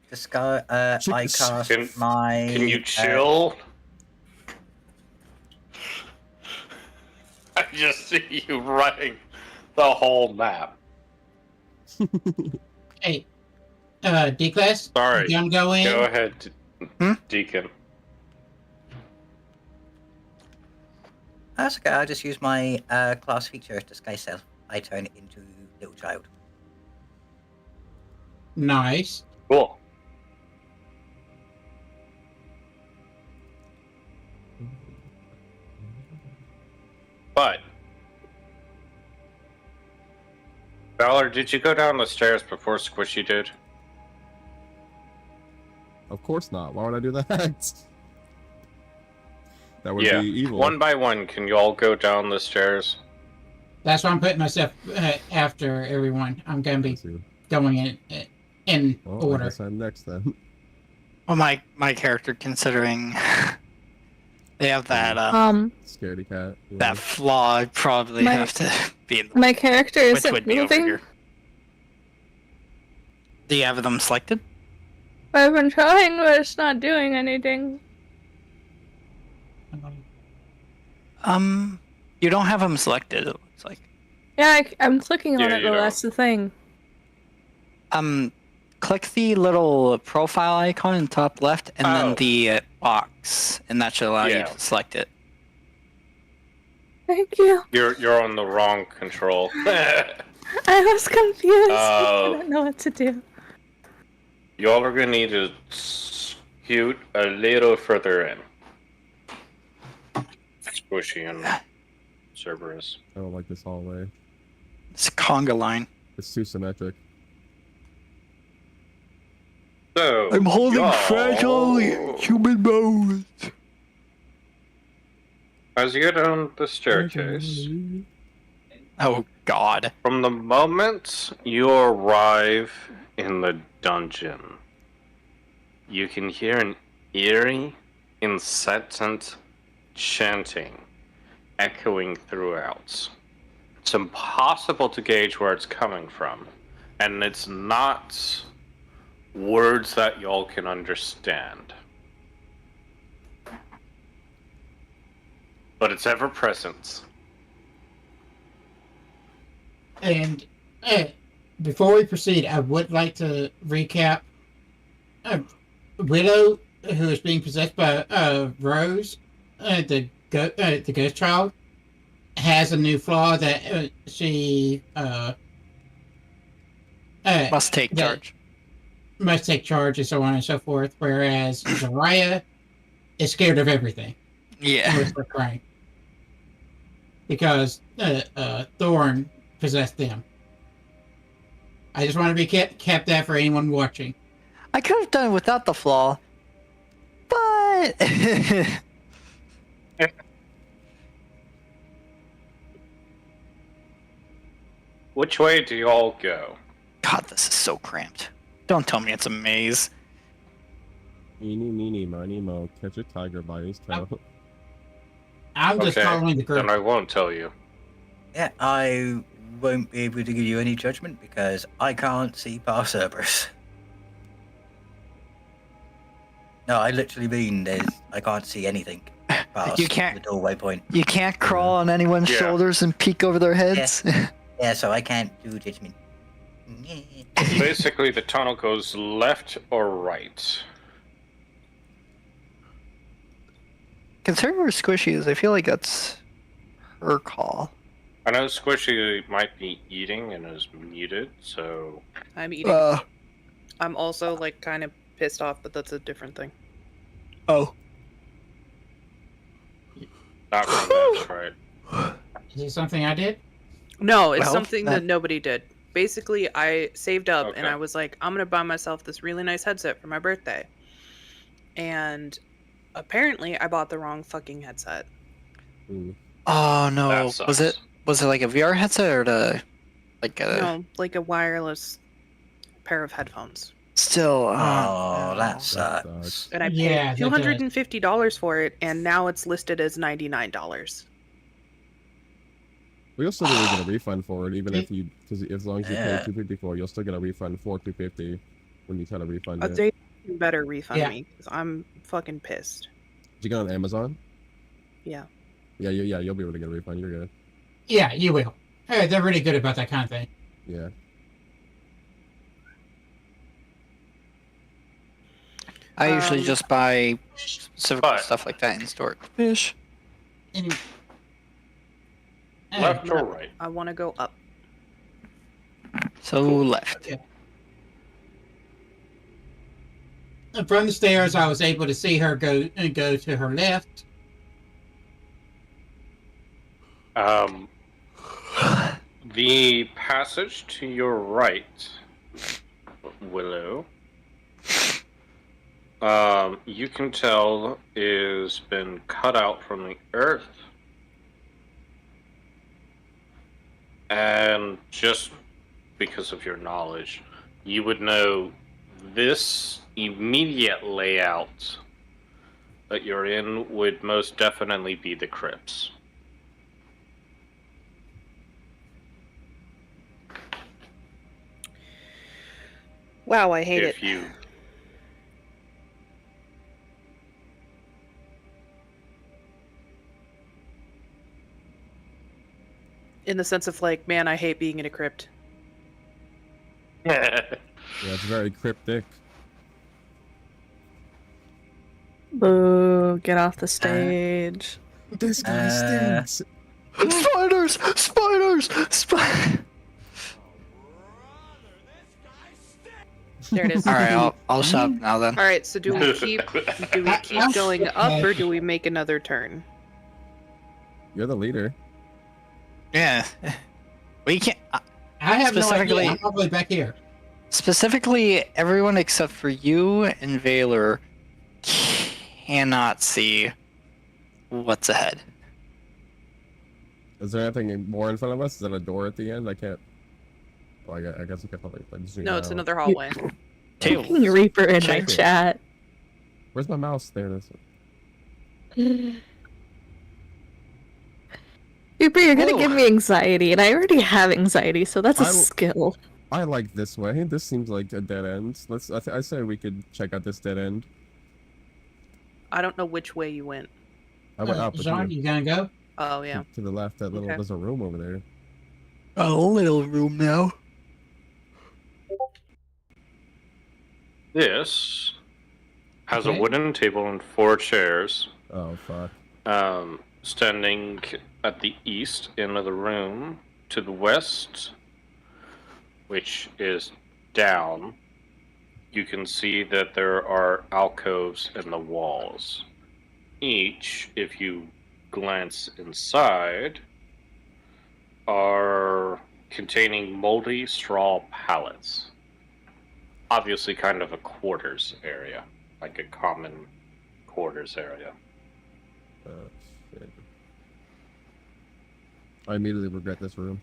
disguise. I cast Can- my. Can you chill? I just see you running the whole map. Hey, D-Class? Sorry. You gonna go in? Go ahead, Deacon. That's okay. I'll just use my class feature disguise self. I turn it into little child. Nice. Cool. But Valor, did you go down the stairs before Squishy did? Of course not. Why would I do that? That would Yeah. be evil. One by one, can you all go down the stairs? That's why I'm putting myself after everyone. I'm gonna be Let's see. going in Well, I order. guess I'm next then. Well, my character, considering they have that Scaredy cat. Yeah. that flaw, I'd probably My- have to be in the My character which isn't would be over moving. here. Do you have them selected? I've been trying, but it's not doing anything. You don't have them selected. It looks like. Yeah, I'm clicking on Yeah, it, you but don't. that's the thing. Click the little profile icon in the top left, and Oh. then the box, and that should allow you Yeah. to select it. Thank you. You're on the wrong control. I was confused. I Oh. don't know what to do. Y'all are gonna need to scoot a little further in. Squishy and Cerberus. I don't like this hallway. It's a conga line. It's too symmetric. So I'm holding y'all- fragile human bones. As you go down the staircase, Oh God. from the moment you arrive in the dungeon, you can hear an eerie, incessant chanting echoing throughout. It's impossible to gauge where it's coming from, and it's not words that y'all can understand. But it's ever present. And before we proceed, I would like to recap. Widow, who is being possessed by Rose, the ghost child, has a new flaw that she Must take Yeah. charge. must take charge and so on and so forth. Whereas Zariah is scared of everything. Yeah. Was crying because Thorn possessed them. I just want to be kept that for anyone watching. I could have done it without the flaw, but Which way do y'all go? God, this is so cramped. Don't tell me it's a maze. Eeny, meeny, miny, mo. Catch a tiger by his tail. I'm just Okay, following the group. Then I won't tell you. Yeah, I won't be able to give you any judgment because I can't see past Cerberus. No, I literally mean I can't see anything past You can't- the doorway point. You can't crawl on anyone's Yeah. shoulders and peek over their heads. Yeah, so I can't do judgment. Basically, the tunnel goes left or right. considering where Squishy is, I feel like that's her call. I know Squishy might be eating and is muted, so I'm eating. Uh, I'm also like kind of pissed off, but that's a different thing. oh. not from this, right? Is it something I did? No, it's Well, something that nobody did. Basically, I saved up and Okay. I was like, I'm gonna buy myself this really nice headset for my birthday. And apparently, I bought the wrong fucking headset. Ooh. Oh no. That Was it sucks. like a VR headset or like a No, like a wireless pair of headphones. still Oh, that sucks. sucks. And I paid Yeah, that does. $250 for it, and now it's listed as $99. We'll still get a refund for it, even if you, because as long as you pay Yeah. $250 for it, you'll still get a refund for $250 when you try to refund it. They better refund Yeah. me because I'm fucking pissed. Did you get it on Amazon? Yeah. Yeah, you'll be able to get a refund. You're good. Yeah, you will. They're really good about that kind of thing. Yeah. I usually Um, just buy specific But- stuff like that in store. Fish. Anyway. Left or right? I want to go up. So left. From the stairs, I was able to see her go to her left. The passage to your right, Willow, you can tell is been cut out from the earth. And just because of your knowledge, you would know this immediate layout that you're in would most definitely be the crypts. Wow, I hate it. If you In the sense of like, man, I hate being in a crypt. Yeah, it's very cryptic. Boo, get off the stage. This guy Uh, stinks. Spiders! Spiders! Spiders! There it is. All right, I'll stop now then. All right, so do we keep going up or do we make another turn? You're the leader. Yeah. We can't. I have no Specifically- idea. I'm probably back here. Specifically, everyone except for you and Valor cannot see what's ahead. Is there anything more in front of us? Is there a door at the end? I can't. Well, I guess we can probably like zoom No, it's out. another hallway. Table. Fucking Reaper in my Check it. chat. Where's my mouse? There it is. Reaper, you're gonna Whoa. give me anxiety, and I already have anxiety, so that's a I will- skill. I like this way. This seems like a dead end. I say we could check out this dead end. I don't know which way you went. I went up John, with you gonna go? Oh, yeah. to the left. That little Okay. there's a room over there. A little room now. This has Okay. a wooden table and 4 chairs. Oh fuck. Standing at the east end of the room, to the west, which is down, you can see that there are alcoves in the walls. Each, if you glance inside, are containing moldy straw pallets. Obviously kind of a quarters area, like a common quarters area. Shit. I immediately regret this room.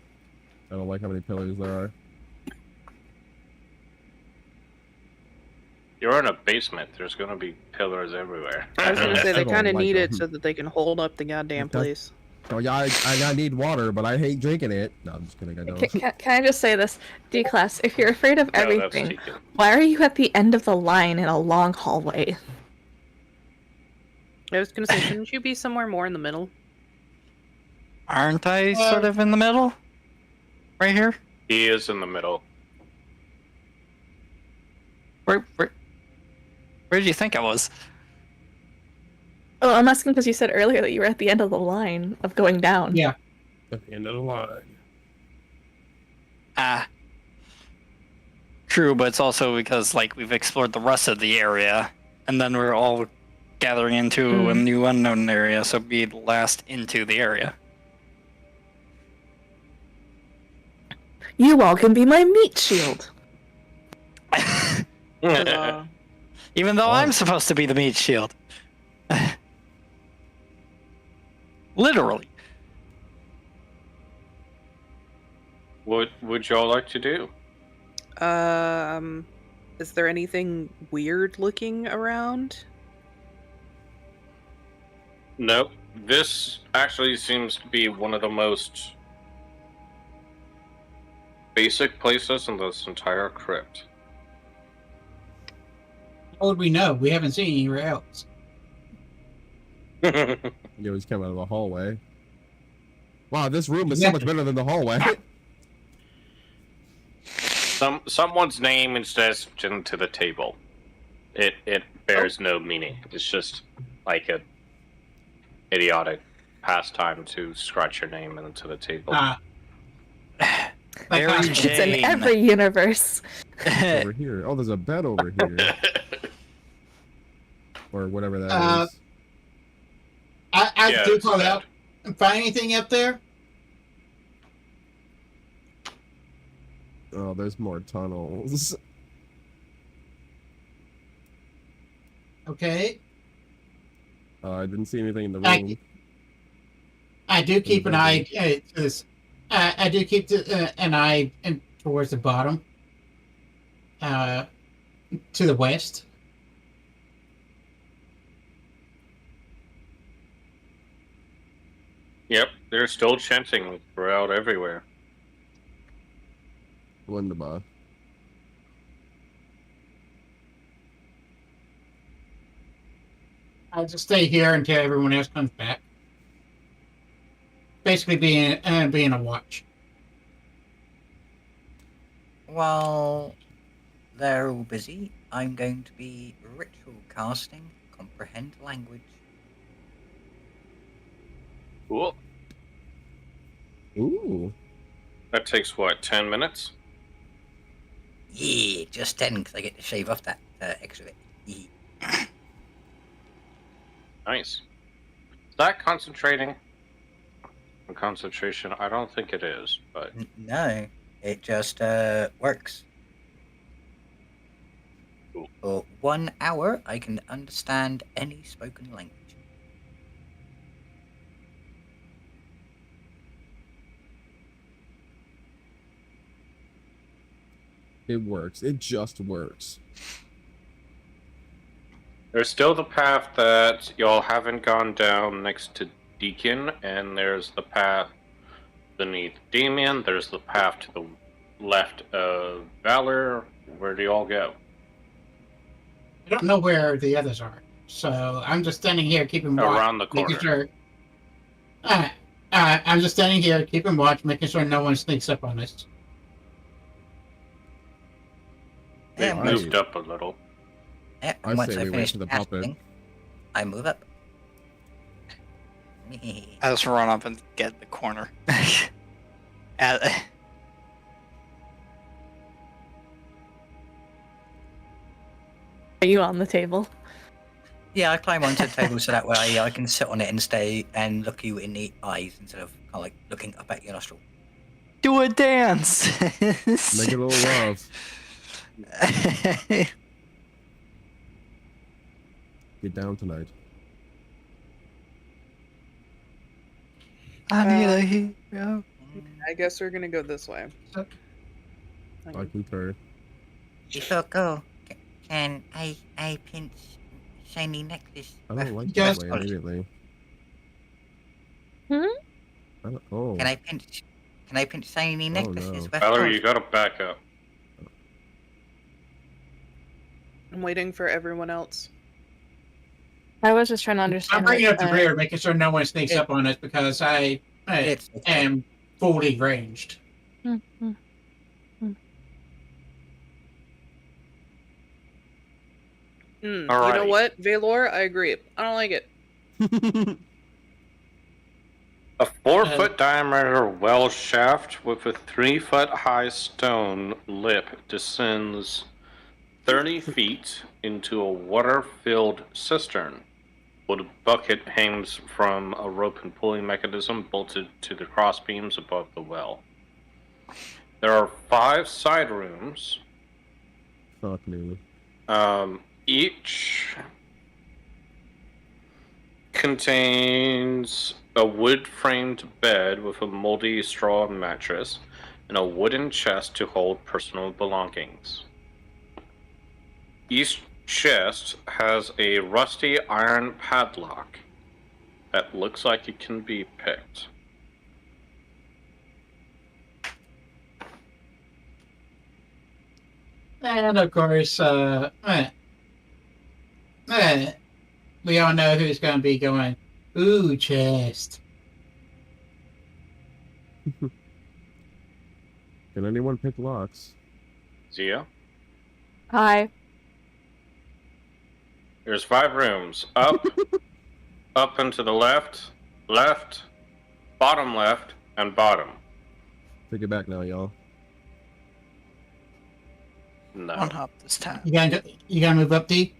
I don't like how many pillars there are. You're in a basement. There's going to be pillars everywhere. I was gonna say they I don't kind of like need it them. so that they can hold up the goddamn Okay. place. Oh yeah, I need water, but I hate drinking it. No, I'm just kidding. I don't. Can I just say this? D-Class, if you're afraid of No, that's everything, taken. why are you at the end of the line in a long hallway? I was gonna say, shouldn't you be somewhere more in the middle? Aren't I sort of in the middle? Right here? He is in the middle. Where did you think I was? Oh, I'm asking because you said earlier that you were at the end of the line of going down. Yeah. At the end of the line. True, but it's also because like we've explored the rest of the area, and then we're all gathering into a new unknown area, so be the last into the area. You all can be my meat shield. Huzzah. Even though Oh. I'm supposed to be the meat shield. Literally. What would y'all like to do? Is there anything weird looking around? Nope. This actually seems to be one of the most basic places in this entire crypt. How would we know? We haven't seen anywhere else. You always come out of the hallway. Wow, this room is so Yeah. much better than the hallway. Someone's name is just to the table. It bears no meaning. It's just like a idiotic pastime to scratch your name into the table. Like Mary how- It's in Jane. every universe. Over here. Oh, there's a bed over here. Or whatever that is. I Yeah, do it's call bad. out. Find anything up there? Oh, there's more tunnels. Okay. I didn't see anything in the I- room. I do keep an eye to this. I do keep an eye towards the bottom. To the west. Yep, they're still chanting throughout everywhere. Wunderbar. I'll just stay here until everyone else comes back. Basically, being a watch. While they're all busy, I'm going to be ritual casting comprehend language. Cool. Ooh. That takes what, 10 minutes? Yeah, just 10 because I get to shave off that extra bit. Yeah. Nice. Is that concentrating? Concentration? I don't think it is, but No, it just works. Cool. For 1 hour, I can understand any spoken language. It works. It just works. there's still the path that y'all haven't gone down next to Deacon, and there's the path beneath Damien. There's the path to the left of Valor. Where do y'all go? I don't know where the others are, so I'm just standing here keeping watch. Around the making corner. sure. I'm just standing here keeping watch, making sure no one sneaks up on us. They Yeah, Right. moved up a little. Yeah, I and once say I we wait finish for the puppet. casting, I move up. I just run up and get the corner. Are you on the table? Yeah, I climb onto the table so that way I can sit on it and stay and look you in the eyes instead of kind of like looking up at your nostril. Do a dance. Make it a little love. Get down tonight. I need a hero. I guess we're gonna go this way. I concur. Before go, can I pinch shiny necklace? I don't like Yes. that way immediately. Hmm? I don't, oh. Can I pinch shiny necklaces no. with Valor, gold? you gotta back up. I'm waiting for everyone else. I was just trying to understand. I'm bringing what, up the rear, making sure no one sneaks up on us because I It's am fully ranged. mm, mm. You know Alrighty. what, Valor? I agree. I don't like it. A 4-foot diameter well shaft with a 3-foot high stone lip descends 30 feet into a water-filled cistern. Wood bucket hangs from a rope and pulley mechanism bolted to the crossbeams above the well. There are 5 side rooms. Fuck me. Each contains a wood-framed bed with a moldy straw mattress and a wooden chest to hold personal belongings. Each chest has a rusty iron padlock that looks like it can be picked. And of course, we all know who's going to be going, ooh, chest. Can anyone pick locks? Zia? Hi. There's 5 rooms. Up, up and to the left, left, left, and bottom. Take it back now, y'all. No. One hop this time. You gotta move up, D?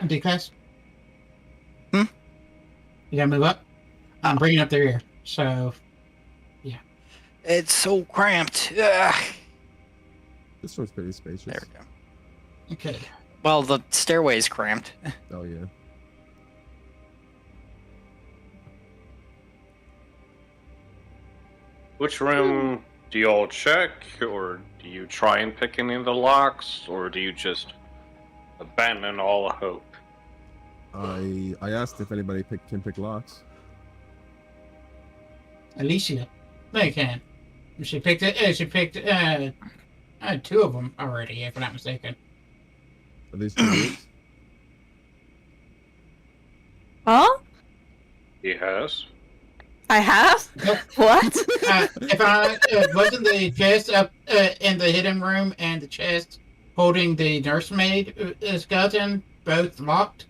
D class? Hmm? You gotta move up? I'm bringing up the rear. So, yeah. It's so cramped. Ugh. This one's pretty spacious. There we go. Okay. Well, the stairway's cramped. Oh, yeah. Which room do you all check, or do you try and pick any of the locks, or do you just abandon all hope? I asked if anybody can pick locks. Alicia. They can. She picked it. She picked 2 of them already, if I'm not mistaken. Are these 2 rooms? Huh? Yes. I have? Nope. What? If I wasn't the chest up in the hidden room and the chest holding the nursemaid skeleton both locked?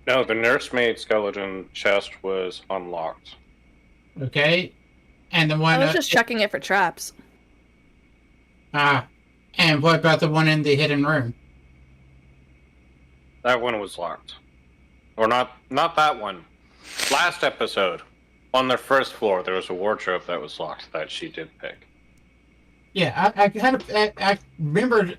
No, the nursemaid skeleton chest was unlocked. Okay. And the one I was just checking it for traps. and what about the one in the hidden room? That one was locked. Or not that one. Last episode, on the first floor, there was a wardrobe that was locked that she did pick. Yeah, I remembered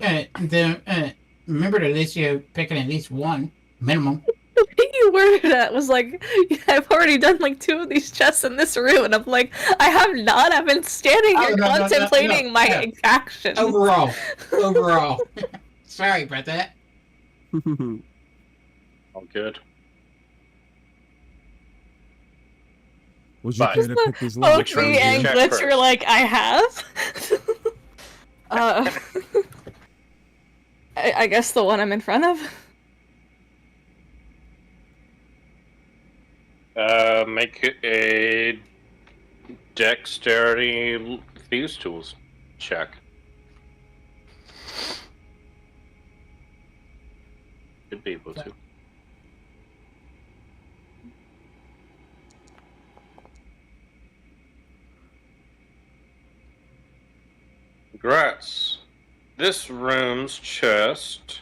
remembered Alicia picking at least one minimum. The way you worded that was like, I've already done like 2 of these chests in this room, and I'm like, I have not. I've been standing here contemplating my actions. Overall. Sorry about that. All good. Was you But- care to pick these Both locks? room me do you and check Glitch first? were like, I have. I guess the one I'm in front of. Make it a dexterity thieves tools check. Should be able to. Congrats. This room's chest,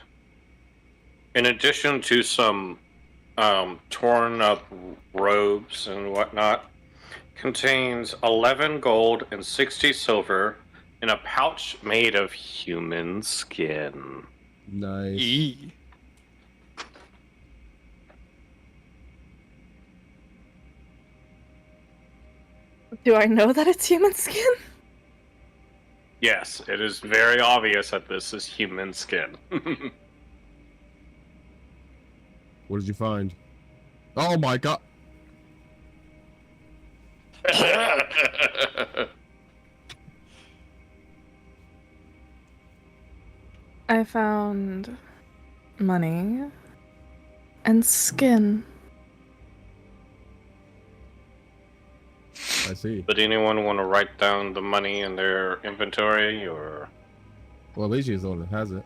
in addition to some torn up robes and whatnot, contains 11 gold and 60 silver in a pouch made of human skin. Nice. Eee. Do I know that it's human skin? Yes, it is very obvious that this is human skin. What did you find? Oh my god. I found money and skin. I see. Did anyone want to write down the money in their inventory, or? Well, Alicia is the one that has it.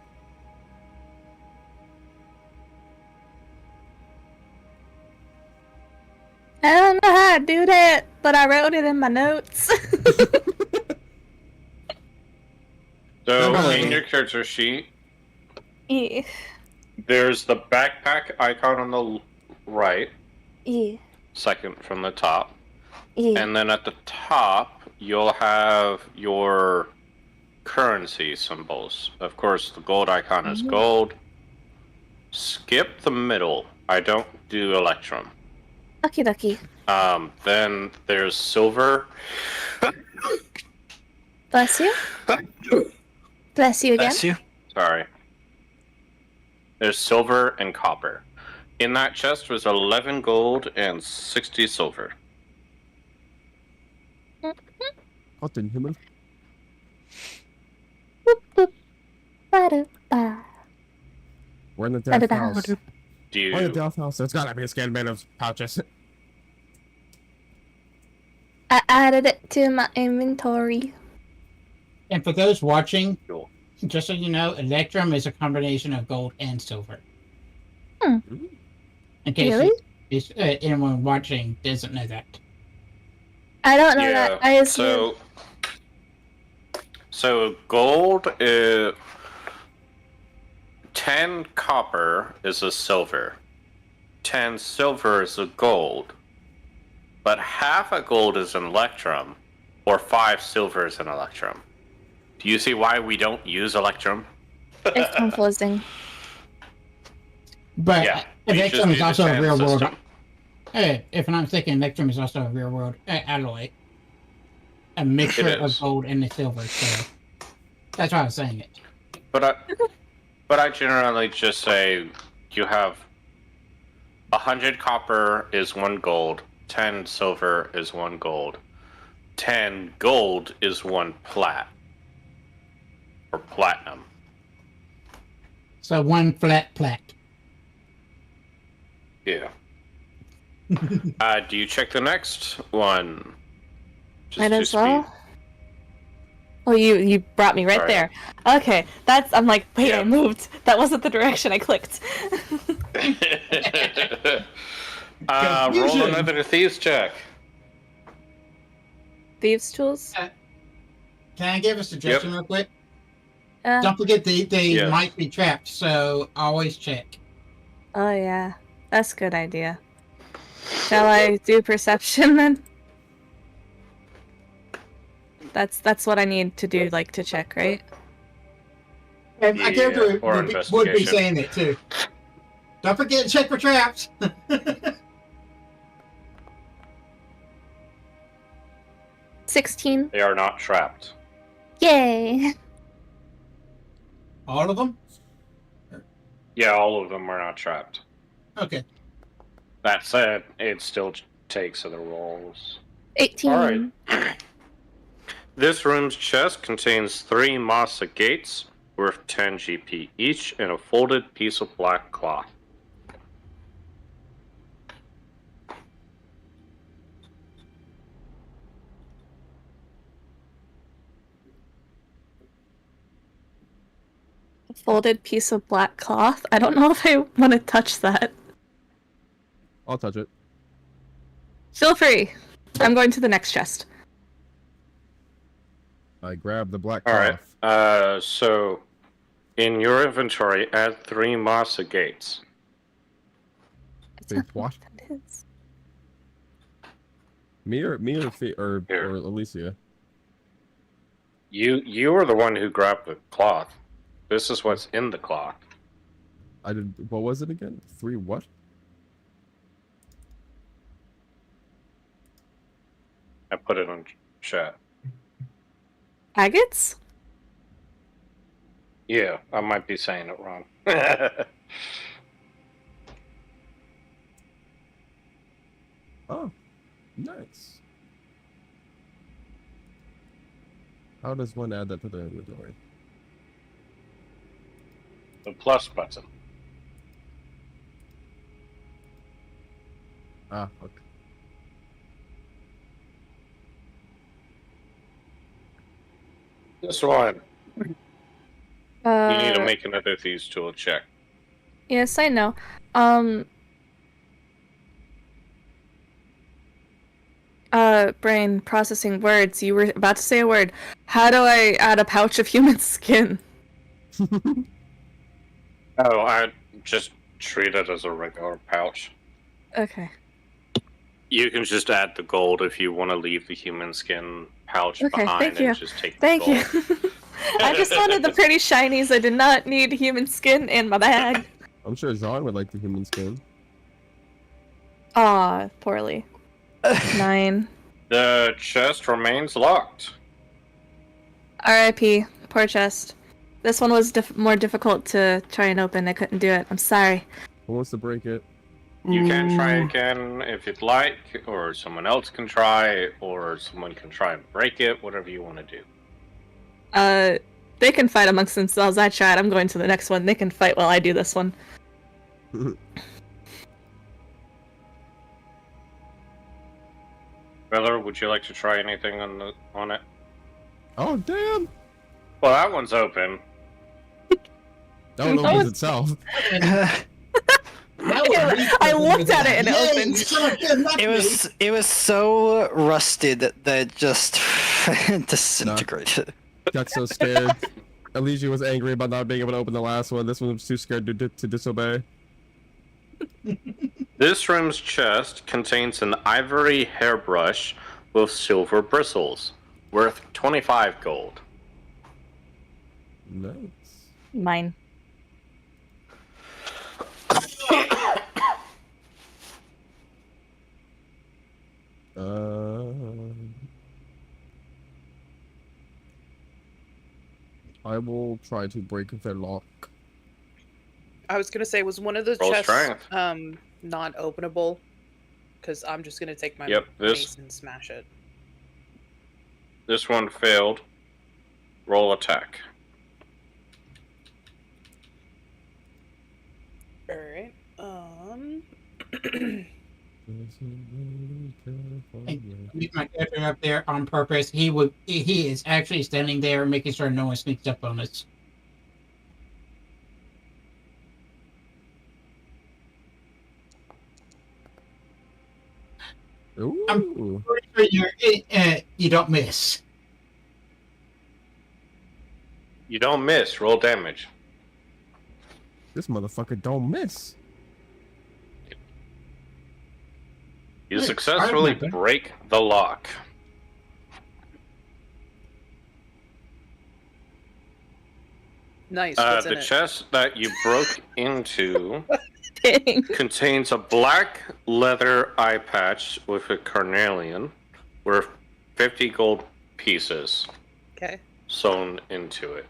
I don't know how to do that, but I wrote it in my notes. So Emily. in your character sheet, Yeah. there's the backpack icon on the right, Yeah. second from the top. Yeah. And then at the top, you'll have your currency symbols. Of course, the gold icon is gold. Skip the middle. I don't do Electrum. Okie dokie. Then there's silver. Bless you. Bless you again. Bless you. Sorry. There's silver and copper. In that chest was 11 gold and 60 silver. What in Himmel? Boop, boop. Ba-da-ba. We're in the death Da-da-da. house. Do We're in the you? death house. There's gotta be a scan bin of pouches. I added it to my inventory. And for those watching, Cool. just so you know, Electrum is a combination of gold and silver. Hmm. In case Really? anyone watching doesn't know that. I don't know that. I assume. So gold is 10 copper is a silver. 10 silver is a gold. But half a gold is an electrum, or 5 silver is an electrum. Do you see why we don't use electrum? It's confusing. But Yeah, we just Electrum is use the also a chance real world. system. If I'm not mistaken, Electrum is also a real world alloy. A mixture It of is. gold and the silver. So that's why I was saying it. But I generally just say you have 100 copper is 1 gold, 10 silver is 1 gold, 10 gold is 1 plat or platinum. So one flat plat. Yeah. Do you check the next one? Just Might to as well. speed. Oh, you brought me right Sorry. there. Okay, I'm like, wait, Yeah. I moved. That wasn't the direction I clicked. Roll Confusion. another thieves check. Thieves' tools? Can I give a suggestion real quick? Uh, Don't forget they Yes. might be trapped, so always check. oh, yeah. That's a good idea. Shall I do perception then? That's what I need to do, like, to check, right? And my character or would be investigation. saying it too. Don't forget to check for traps. 16. They are not trapped. Yay! All of them? Yeah, all of them are not trapped. Okay. That said, it still takes other rolls. 18. Alright. This room's chest contains 3 Masa gates worth 10 GP each and a folded piece of black cloth. Folded piece of black cloth. I don't know if I want to touch that. I'll touch it. Feel free. I'm going to the next chest. I grab the black Alright, cloth. so in your inventory, add 3 Masa gates. Wait, what? That is. Me or Here. Alicia? You were the one who grabbed the cloth. This is what's in the cloth. I did. What was it again? 3 what? I put it on chat. Agates? Yeah, I might be saying it wrong. Oh, nice. How does one add that to the inventory? The plus button. Ah, okay. This one. You need to make another thieves tool check. Yes, I know. Brain processing words. You were about to say a word. How do I add a pouch of human skin? Oh, I just treat it as a regular pouch. Okay. You can just add the gold if you want to leave the human skin pouch Okay, behind thank you. and just take the Thank gold. you. I just wanted the pretty shinies. I did not need human skin in my bag. I'm sure Jean would like the human skin. Aw, poorly. 9. The chest remains locked. R.I.P. Poor chest. This one was more difficult to try and open. I couldn't do it. I'm sorry. Who wants to break it? You can try again if you'd like, or someone else can try, or someone can try and break it, whatever you want to do. They can fight amongst themselves. I tried. I'm going to the next one. They can fight while I do this one. Miller, would you like to try anything on it? Oh, damn! Well, that one's open. That one opens itself. I looked at it and it opened. It was so rusted that it just disintegrated. Got so scared. Elysia was angry about not being able to open the last one. This one was too scared to disobey. This room's chest contains an ivory hairbrush with silver bristles, worth 25 gold. Nice. Mine. I will try to break their lock. I was gonna say, was one of the Roll chests strength. not openable? Because I'm just gonna take my Yep, mace and smash it. This one failed. Roll attack. Alright. Leave my character up there on purpose. He is actually standing there making sure no one sneaks up on us. Ooh. Pretty sure you don't miss. You don't miss. Roll damage. This motherfucker don't miss. You Hey, successfully I remember. break the lock. Nice. What's in The it? chest that you broke into Dang. contains a black leather eye patch with a carnelian worth 50 gold pieces Okay. sewn into it.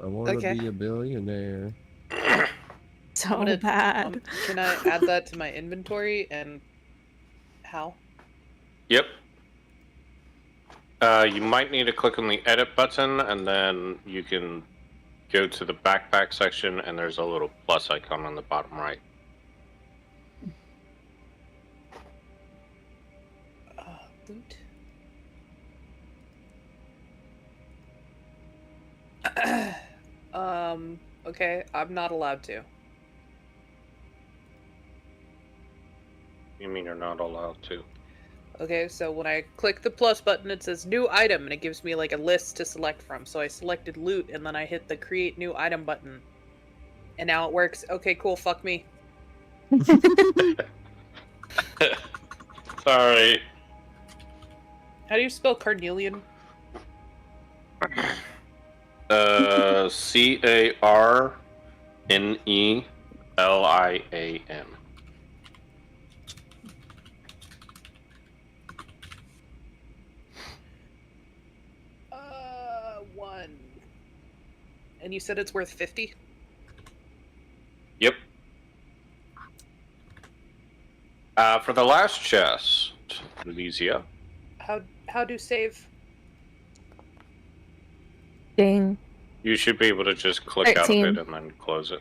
I want to Okay. be a billionaire. So I'm gonna- bad. Can I add that to my inventory and how? Yep. You might need to click on the edit button, and then you can go to the backpack section, and there's a little plus icon on the bottom right. Loot. Okay, I'm not allowed to. You mean you're not allowed to? Okay, so when I click the plus button, it says new item, and it gives me like a list to select from. So I selected loot, and then I hit the create new item button. And now it works. Okay, cool, fuck me. Sorry. How do you spell carnelian? Carnelian. 1. And you said it's worth 50? Yep. For the last chest, Elysia. How do save? Dang. You should be able to just click out of 13. it and then close it.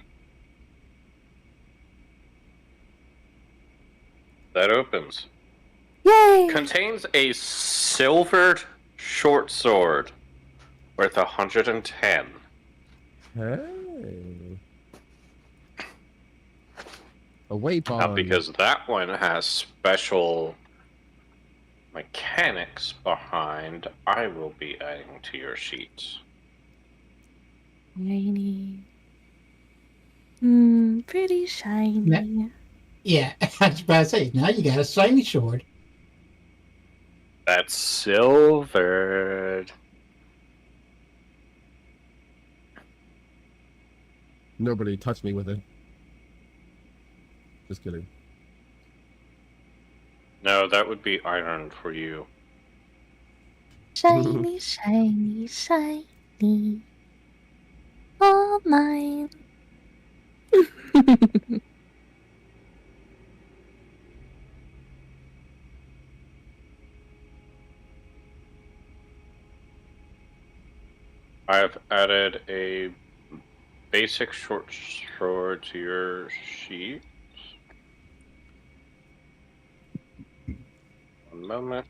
That opens. Yay! Contains a silvered short sword worth 110. Hey. A waypoint. Now, because that one has special mechanics behind, I will be adding to your sheets. Shiny. Pretty shiny. Yeah, I was about to say, now you got a shiny sword. That's silvered. Nobody touched me with it. Just kidding. No, that would be iron for you. Shiny, shiny, shiny. All mine. I've added a basic short sword to your sheet. One moment.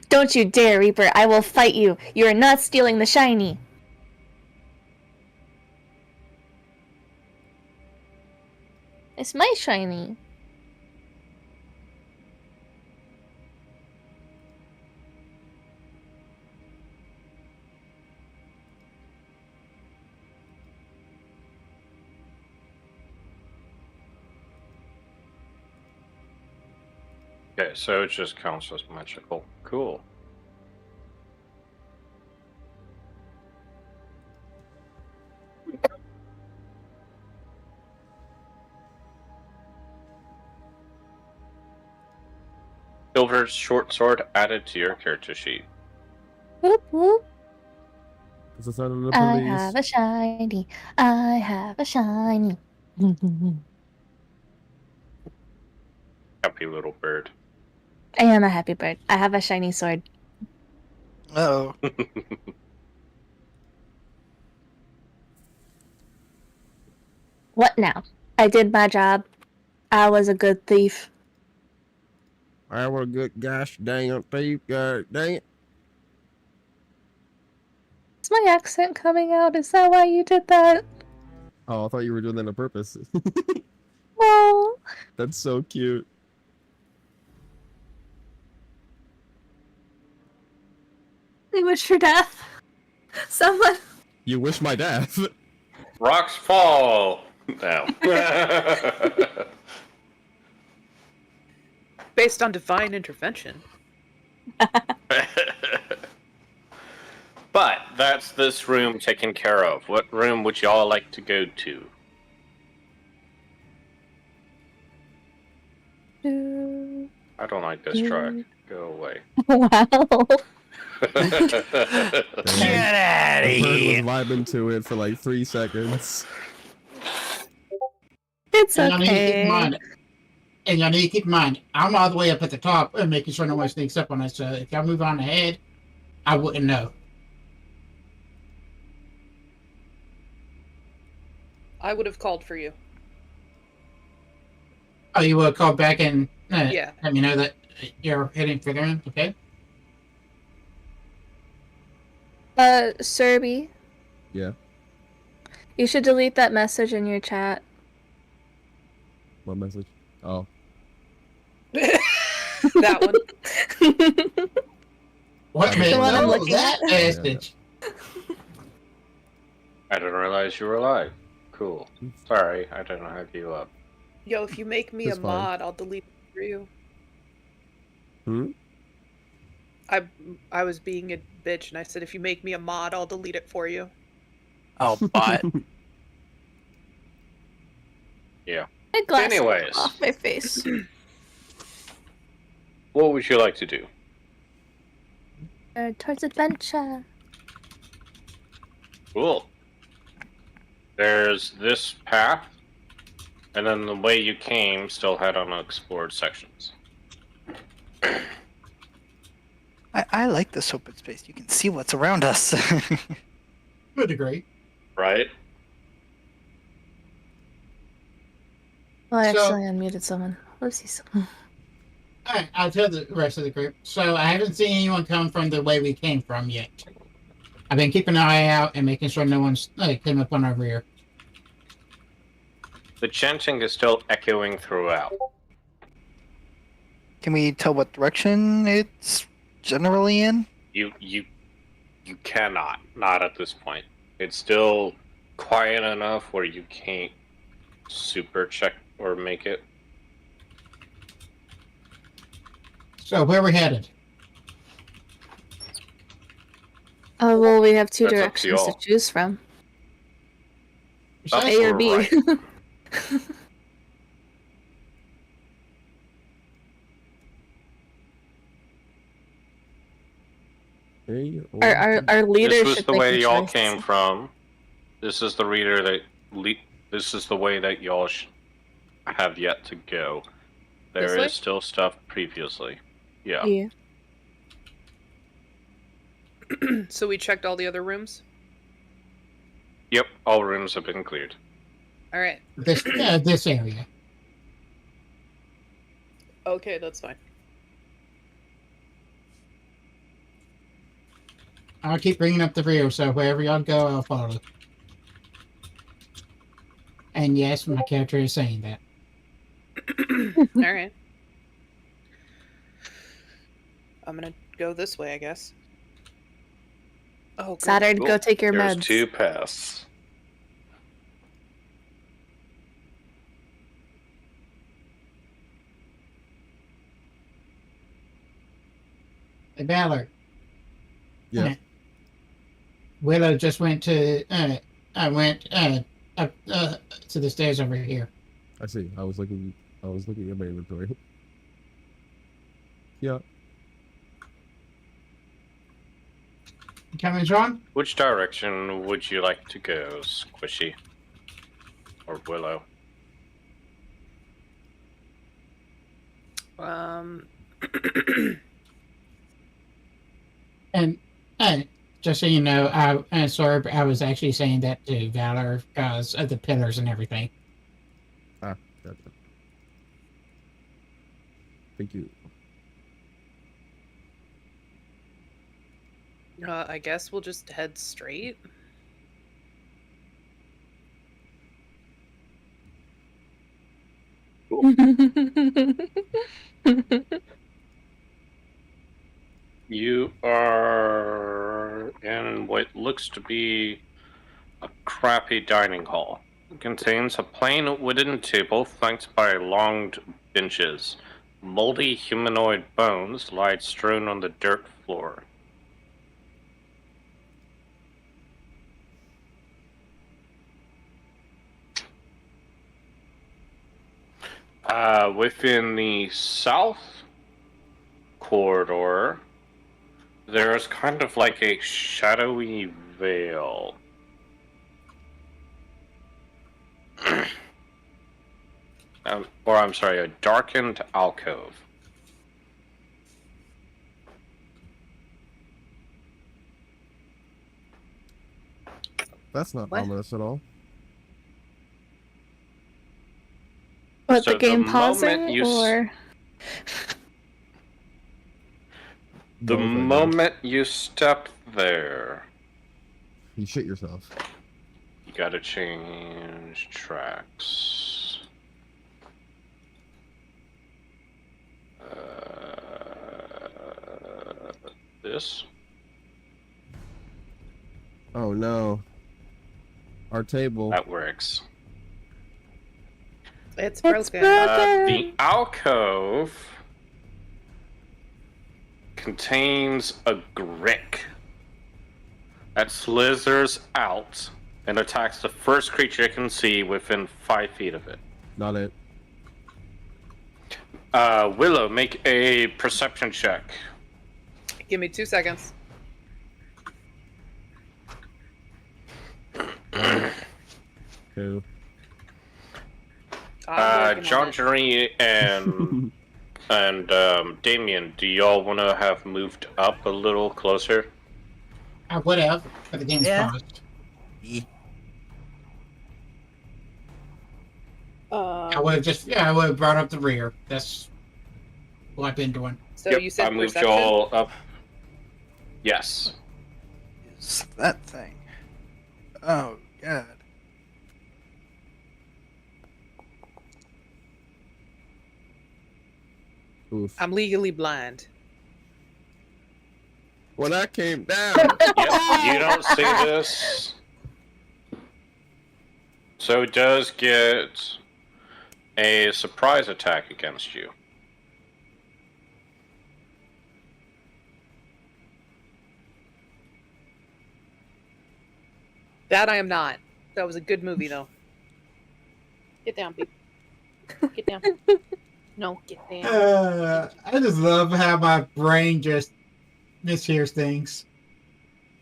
Don't you dare, Reaper. I will fight you. You are not stealing the shiny. It's my shiny. Okay, so it just counts as magical. Cool. Silver short sword added to your character sheet. Whoop whoop. It's the son of the I police. have a shiny. I have a shiny. Happy little bird. I am a happy bird. I have a shiny sword. Oh, What now? I did my job. I was a good thief. I was a good gosh dang thief. God dang it. Is my accent coming out? Is that why you did that? Oh, I thought you were doing that on purpose. Oh. That's so cute. I wish for death. Someone. You wish my death. Rocks fall! No. Based on divine intervention. But that's this room taken care of. What room would y'all like to go to? I don't like this truck. Go away. Wow. Get out of The bird was here! vibing to it for like 3 seconds. It's And y'all need to keep in okay. mind, I'm all the way up at the top and making sure no one sneaks up on us. So if y'all move on ahead, I wouldn't know. I would have called for you. Oh, you will call back and Yeah. let me know that you're heading for them, okay? Serby, Yeah. you should delete that message in your chat. What message? Oh. That one. What The man? one I'm No, looking that at? message. I didn't realize you were alive. Cool. Sorry, I didn't have you up. Yo, if you make me That's a fine. mod, I'll delete it for you. Hmm? I was being a bitch and I said if you make me a mod, I'll delete it for you. oh, bot. Yeah. My glasses Anyways. off my face. What would you like to do? Towards adventure. Cool. There's this path, and then the way you came still had unexplored sections. I like this open space. You can see what's around us. To a degree. Right? Well, I So- actually unmuted someone. Whoopsies. Alright, I'll tell the rest of the group. So I haven't seen anyone come from the way we came from yet. I've been keeping an eye out and making sure no one's came up on our rear. The chanting is still echoing throughout. Can we tell what direction it's generally in? You cannot. Not at this point. It's still quiet enough where you can't super check or make it. So where are we headed? Oh, well, we have two That's up to directions to y'all. choose from. Up A or or B. right? A or Our leader This was should the make way a y'all choice. came from. This is the reader that this is the way that y'all have yet to go. There This way? is still stuff previously. Yeah. Yeah. So we checked all the other rooms. Yep. All rooms have been cleared. All right. This area. Okay, that's fine. I'll keep bringing up the rear, so wherever y'all go, I'll follow. And yes, my character is saying that. All right. I'm gonna go this way, I guess. Oh, good. Saturn, Cool. go take your There's meds. 2 paths. Hey, Ballard. Yeah, Willow just went to. I went up to the stairs over here. I see. I was looking at my inventory. Yeah. Coming, John? Which direction would you like to go, Squishy? Or Willow? And just so you know, Sorb, I was actually saying that to Valor because of the pillars and everything. Gotcha. Thank you. I guess we'll just head straight. You are in what looks to be a crappy dining hall. It contains a plain wooden table flanked by long benches. Moldy humanoid bones lie strewn on the dirt floor. Within the south corridor, there's kind of like a shadowy veil. Or I'm sorry, a darkened alcove. That's not What? ominous at all. What, So the game the pausing moment you or The Both, I guess. moment you step there, You shit yourself. you gotta change tracks. This? Oh no. Our table. That works. It's It's broken. The alcove contains a grick that slithers out and attacks the first creature it can see within 5 feet of it. Not it. Willow, make a perception check. Give me 2 seconds. Two. I'm working on John it. Jury and and Damien, do y'all want to have moved up a little closer? I would have, but the game's Yeah. paused. Yeah. I would have just, yeah, I would have brought up the rear. That's what I've been doing. So Yep, you said I moved perception? y'all up. Yes. Is that thing? Oh god. Oof. I'm legally blind. When I came down. Yep, you don't see this. So it does get a surprise attack against you. That I am not. That was a good movie, though. Get down, baby. Get down. No, get down. I just love how my brain just mishears things.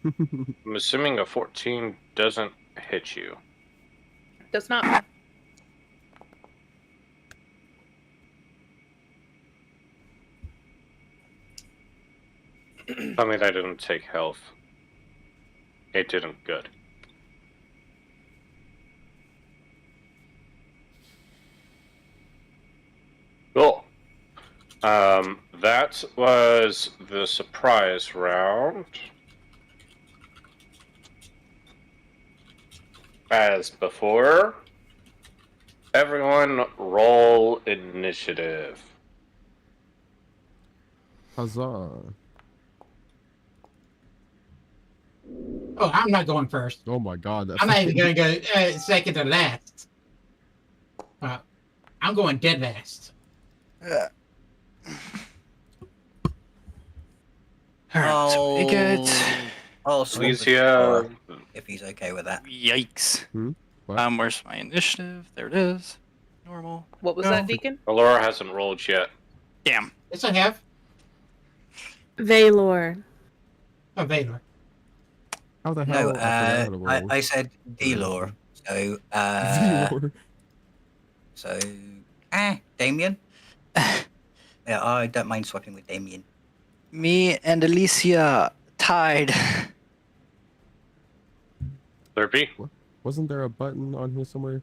I'm assuming a 14 doesn't hit you. Does not. Tell me that didn't take health. It didn't. Good. Cool. That was the surprise round. As before, everyone roll initiative. Huzzah. Oh, I'm not going first. Oh my god. That I'm not even going to go second to last. I'm going dead last. Alright, so we get. I'll swap with Alicia, Laura, if he's okay with that. Yikes. What? Where's my initiative? There it is. Normal. What was No. that, Deacon? Laura hasn't rolled yet. Damn. Yes, I have. Valor. Oh, Vader. How the hell? No, I forgot how to roll. I said Delor. So, Valor. so, Damien? Yeah, I don't mind swapping with Damien. Me and Alicia tied. Slurpee? Wasn't there a button on here somewhere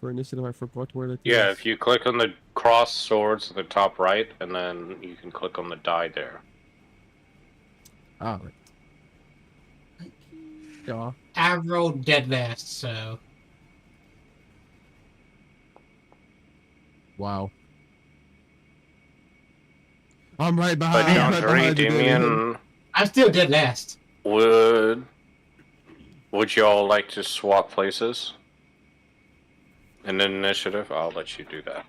for initiative? I forgot where that Yeah, is. if you click on the cross swords at the top right, and then you can click on the die there. Ah, right. Yeah. I rolled dead last, so. Wow. I'm right But behind. down right three, behind you, Damien. Damien, I'm still dead last. would y'all like to swap places? In initiative, I'll let you do that.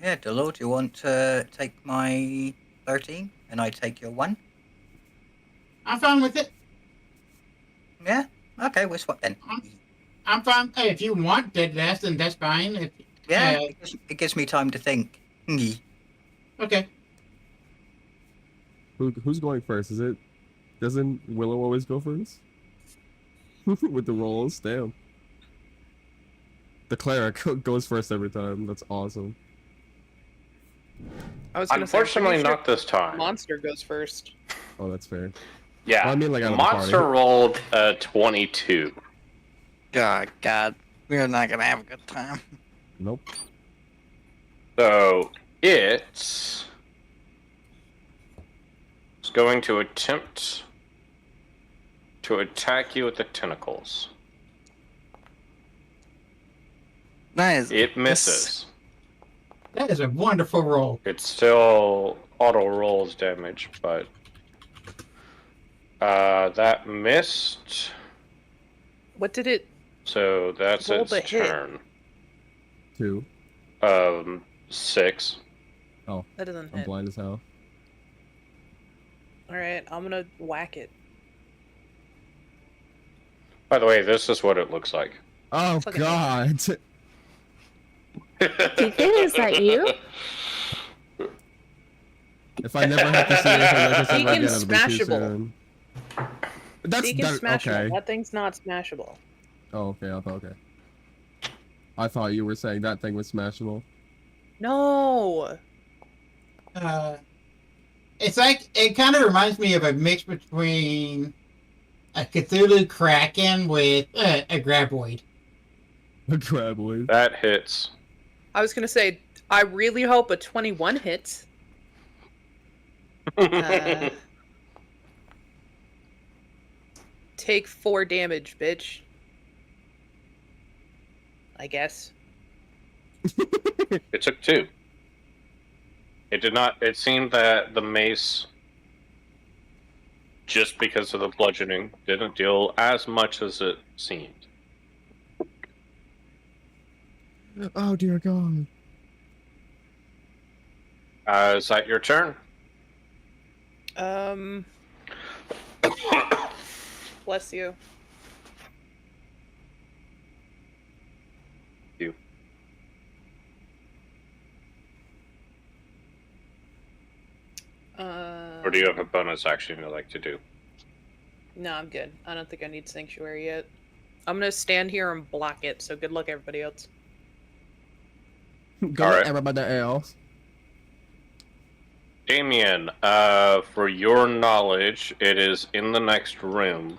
Yeah, Delor, do you want to take my 13 and I take your 1? I'm fine with it. Yeah? Okay, we'll swap then. I'm fine. Hey, if you want dead last, then that's fine. Yeah, it gives me time to think. Okay. Who's going first? Is it? Doesn't Willow always go first? With the rolls, damn. The cleric goes first every time. That's awesome. I was gonna say, I'm Unfortunately, pretty sure not this time. Monster goes first. Oh, that's fair. Yeah, Well, I mean, like, out of the Monster party. rolled a 22. Oh, God. We are not going to have a good time. Nope. So it's going to attempt to attack you with the tentacles. Nice. It misses. That is a wonderful roll. It still auto rolls damage, but that missed. What did it? So that's Roll its the hit. turn. 2. 6. That doesn't I'm hit. blind as hell. All right, I'm gonna whack it. By the way, this is what it looks like. Oh Fucking god. Deacon, is that you? If I never have to see anything like this ever again, Deacon's it'll be too smashable. soon. That's Deacon's that, smashable. okay. That thing's not smashable. Oh, okay. I thought okay. I thought you were saying that thing was smashable. No. It's like it kind of reminds me of a mix between a Cthulhu Kraken with a Graboid. A graboid. That hits. I was gonna say, I really hope a 21 hits. Take 4 damage, bitch. I guess. It took 2. It did not. It seemed that the mace, just because of the bludgeoning, didn't deal as much as it seemed. Oh dear God. Is that your turn? Bless you. You. Or do you have a bonus action you'd like to do? No, I'm good. I don't think I need Sanctuary yet. I'm gonna stand here and block it, so good luck everybody else. Go All right. everybody else. Damien, for your knowledge, it is in the next room.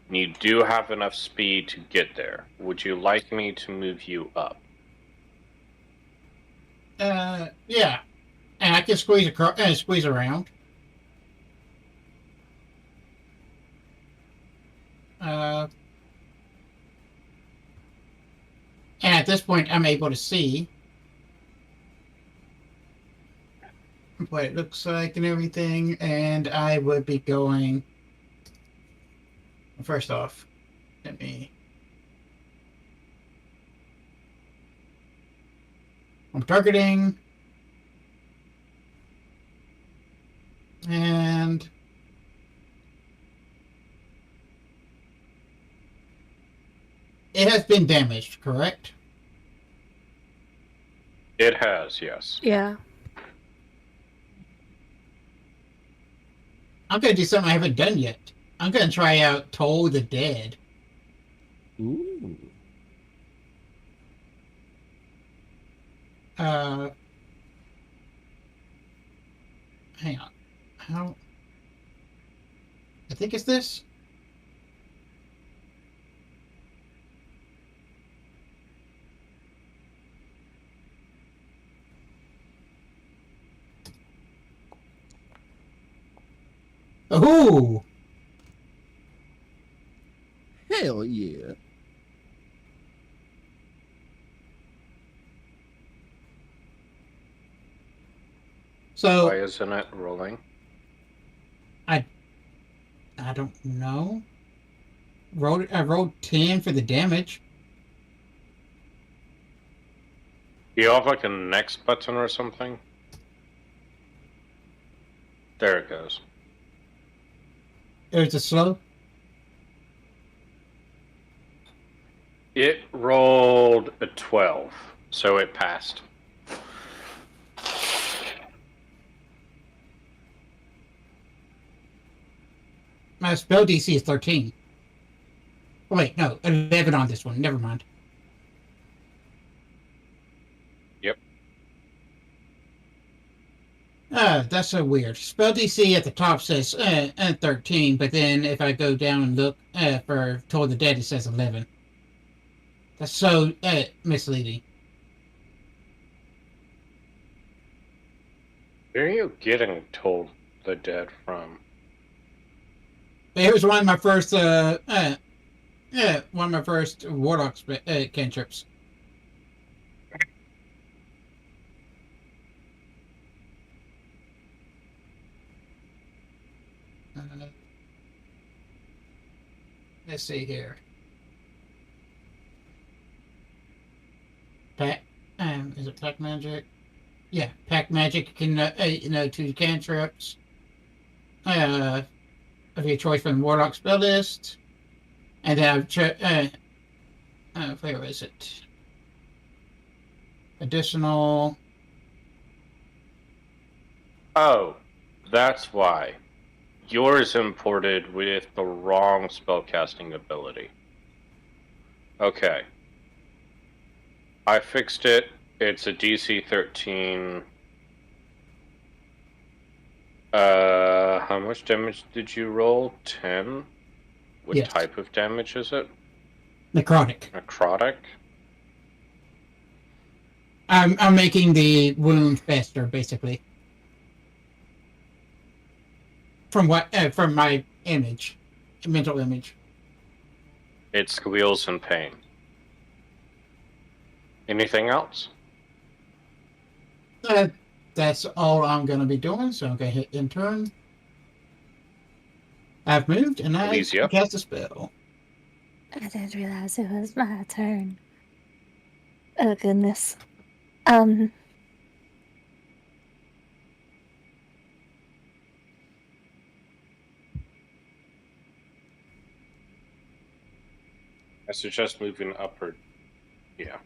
And you do have enough speed to get there. Would you like me to move you up? Yeah, and I can squeeze across, squeeze around. And at this point, I'm able to see what it looks like and everything, and I would be going. First off, let me. I'm targeting, and it has been damaged, correct? It has, yes. Yeah. I'm gonna do something I haven't done yet. I'm gonna try out Toll the Dead. Ooh. Hang on. How? I think it's this. Oh! Hell yeah. So Why isn't it rolling? I don't know. I rolled 10 for the damage. Do you have like a next button or something? There it goes. There's a slow. It rolled a 12, so it passed. My spell DC is 13. Oh, wait, no, 11 on this one. Never mind. Yep. That's so weird. Spell DC at the top says 13, but then if I go down and look for Toll the Dead, it says 11. That's so misleading. Where are you getting Toll the Dead from? It was one of my first Warlock cantrips. Let's see here. Pack, is it Pack Magic? Yeah, Pack Magic can, two cantrips. Of your choice from the Warlock spell list. And then I've where is it? Additional. Oh, that's why. Yours imported with the wrong spellcasting ability. Okay. I fixed it. It's a DC 13. How much damage did you roll? 10? What Yes. type of damage is it? Necrotic. Necrotic? I'm making the wound faster, basically. From my image, mental image. It squeals in pain. Anything else? That's all I'm gonna be doing. So I'm gonna hit in turn. I've moved and I Elysia? cast a spell. I didn't realize it was my turn. Oh goodness. I suggest moving upward. Yeah.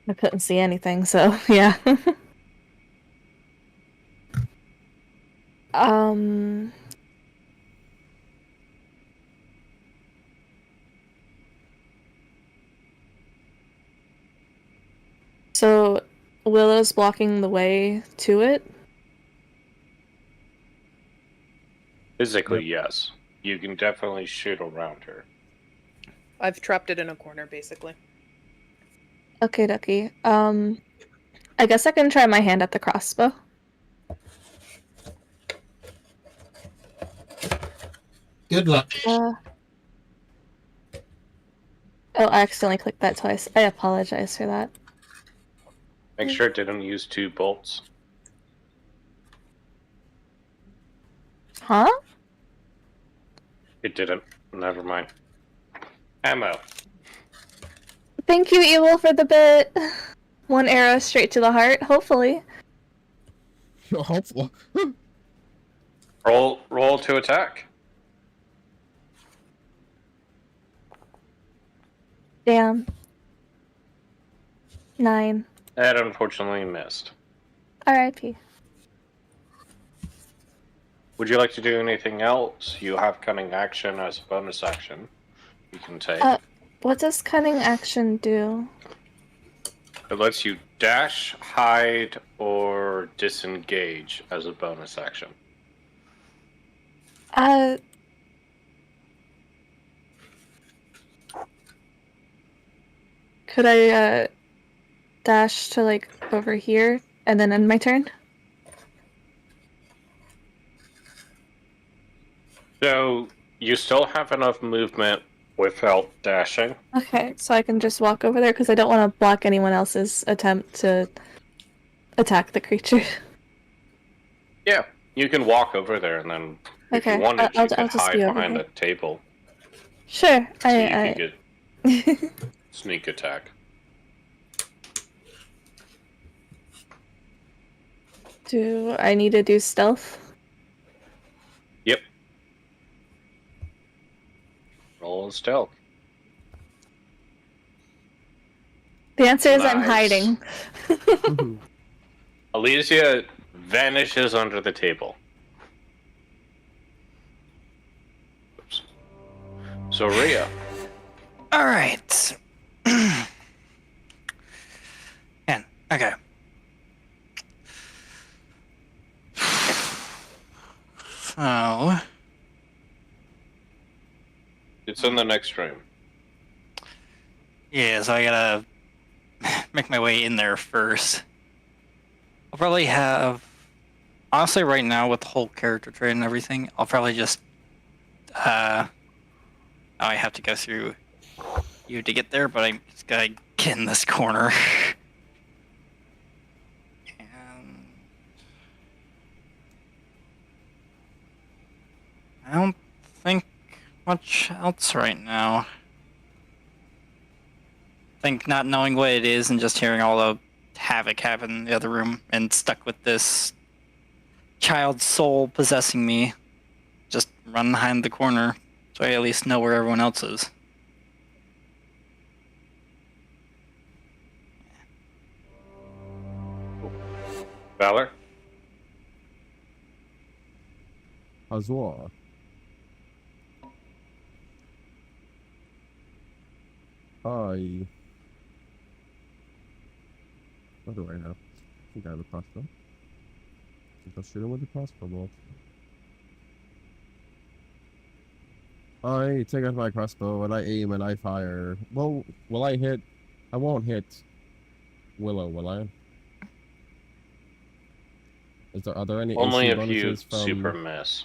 I couldn't see anything, so yeah. um. So Willow's blocking the way to it. Physically, yes. You can definitely shoot around her. I've trapped it in a corner, basically. Okay, ducky. I guess I can try my hand at the crossbow. Good luck. Oh, I accidentally clicked that twice. I apologize for that. Make sure it didn't use 2 bolts. Huh? It didn't. Never mind. Ammo. Thank you, Evil, for the bit. One arrow straight to the heart, hopefully. Hopeful. Roll to attack. Damn. 9. That unfortunately missed. R.I.P. Would you like to do anything else? You have cunning action as a bonus action. You can take. What does cunning action do? It lets you dash, hide, or disengage as a bonus action. Could I, dash to, like, over here and then end my turn? So, you still have enough movement without dashing. Okay, so I can just walk over there because I don't want to block anyone else's attempt to attack the creature. Yeah, you can walk over there and then, if Okay, you wanted, I'll you could just hide be over behind here. the table. Sure, So you could get sneak attack. Do I need to do stealth? Yep. Roll stealth. The answer is I'm Nice. hiding. Elysia vanishes under the table. Oops. So Rhea. All right. Man, okay. So, It's in the next room. yeah, so I gotta make my way in there first. I'll probably have, honestly, right now with the whole character trait and everything, I'll probably just, I have to go through you to get there, but I'm just gonna get in this corner. And I don't think much else right now. I think not knowing what it is and just hearing all the havoc happen in the other room and stuck with this child's soul possessing me, just run behind the corner so I at least know where everyone else is. Valor? Azor. I What do I have? I think I have a crossbow. I think I'll shoot him with a crossbow bolt. I take out my crossbow and I aim and I fire. Well, will I hit? I won't hit Willow, will I? Are there any Only AC if you bonuses from? super miss.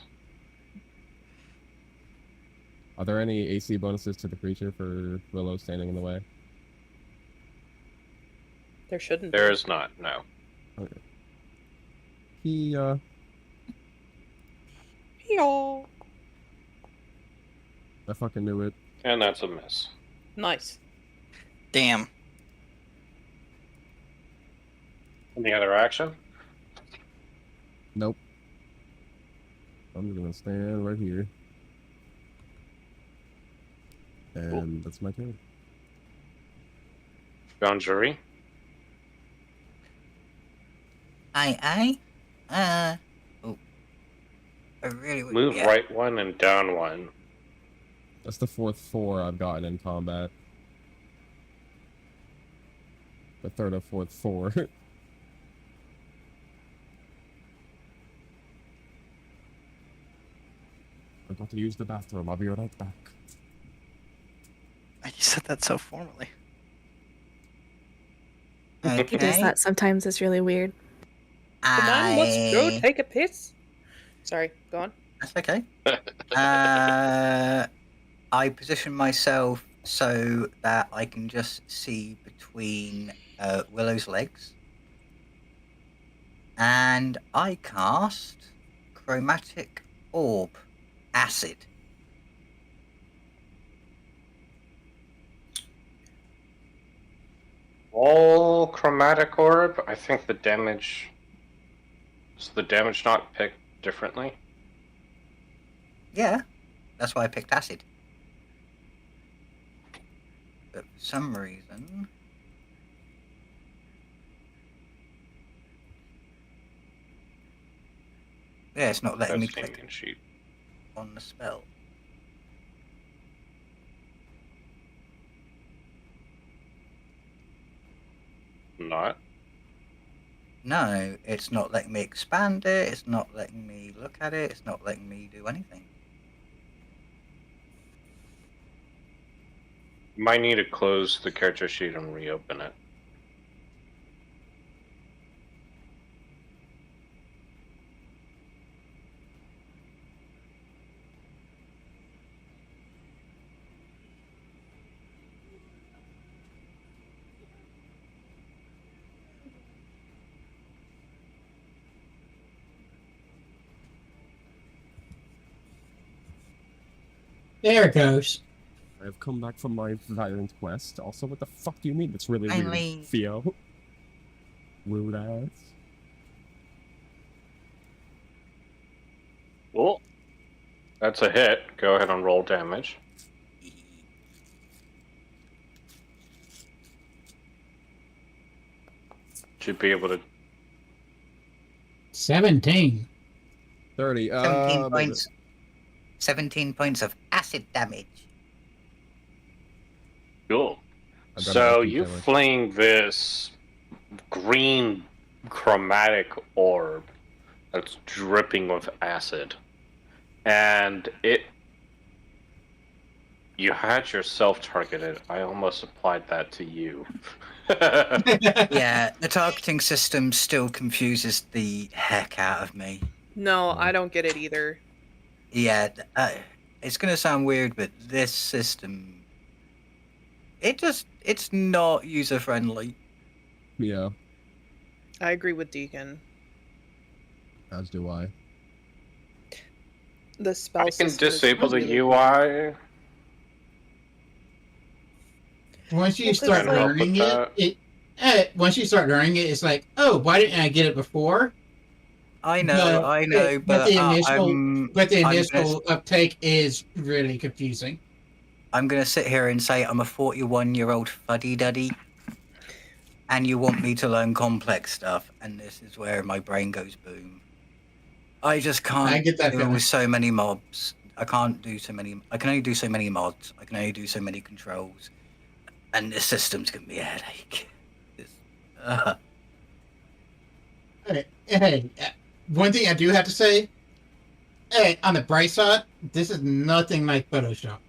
Are there any AC bonuses to the creature for Willow standing in the way? There shouldn't There be. is not, no. Okay. Yo. I fucking knew it. And that's a miss. Nice. Damn. Any other action? Nope. I'm gonna stand right here. And that's my turn. Boundary? Aye. Oh. I really would. Move yeah. right one and down one. That's the fourth 4 I've gotten in combat. The third or fourth 4. I've got to use the bathroom. I'll be right back. You said that so formally. He does Okay. that sometimes. It's really weird. The man wants to go take a piss. Sorry, go on. That's okay. I position myself so that I can just see between Willow's legs. And I cast Chromatic Orb Acid. All chromatic orb. I think the damage. Is the damage not picked differently? Yeah, that's why I picked acid. But for some reason... Yeah, it's not letting me That's click Damien sheet. on the spell. Not. No, it's not letting me expand it, it's not letting me look at it, it's not letting me do anything. Might need to close the character sheet and reopen it. There it goes. I have come back from my violent quest. Also, what the fuck do you mean? It's really Finally. weird, Theo. Rude ass. Well, that's a hit. Go ahead and roll damage. Should be able to. 17. 30. 17 points. 17 points of acid damage. Cool. I've got So an you damage. fling this green chromatic orb that's dripping with acid, and it. You had yourself targeted. I almost applied that to you. Yeah, the targeting system still confuses the heck out of me. No, I don't get it either. Yeah, it's gonna sound weird, but this system, it's not user friendly. Yeah, I agree with Deacon. as do I. The spell I can system is disable the really- UI. Once you Well, 'cause, start like- learning once you start learning it, it's like, oh, why didn't I get it before? I know, But but the initial- I'm But the I'm initial uptake is really confusing. I'm gonna sit here and say I'm a 41-year-old fuddy-duddy, and you want me to learn complex stuff, and this is where my brain goes boom. I just can't I get that deal feeling. with so many mobs. I can't do so many. I can only do so many mods. I can only do so many controls, and this system's gonna be a headache. Hey, one thing I do have to say, hey, on the bright side, this is nothing like Photoshop.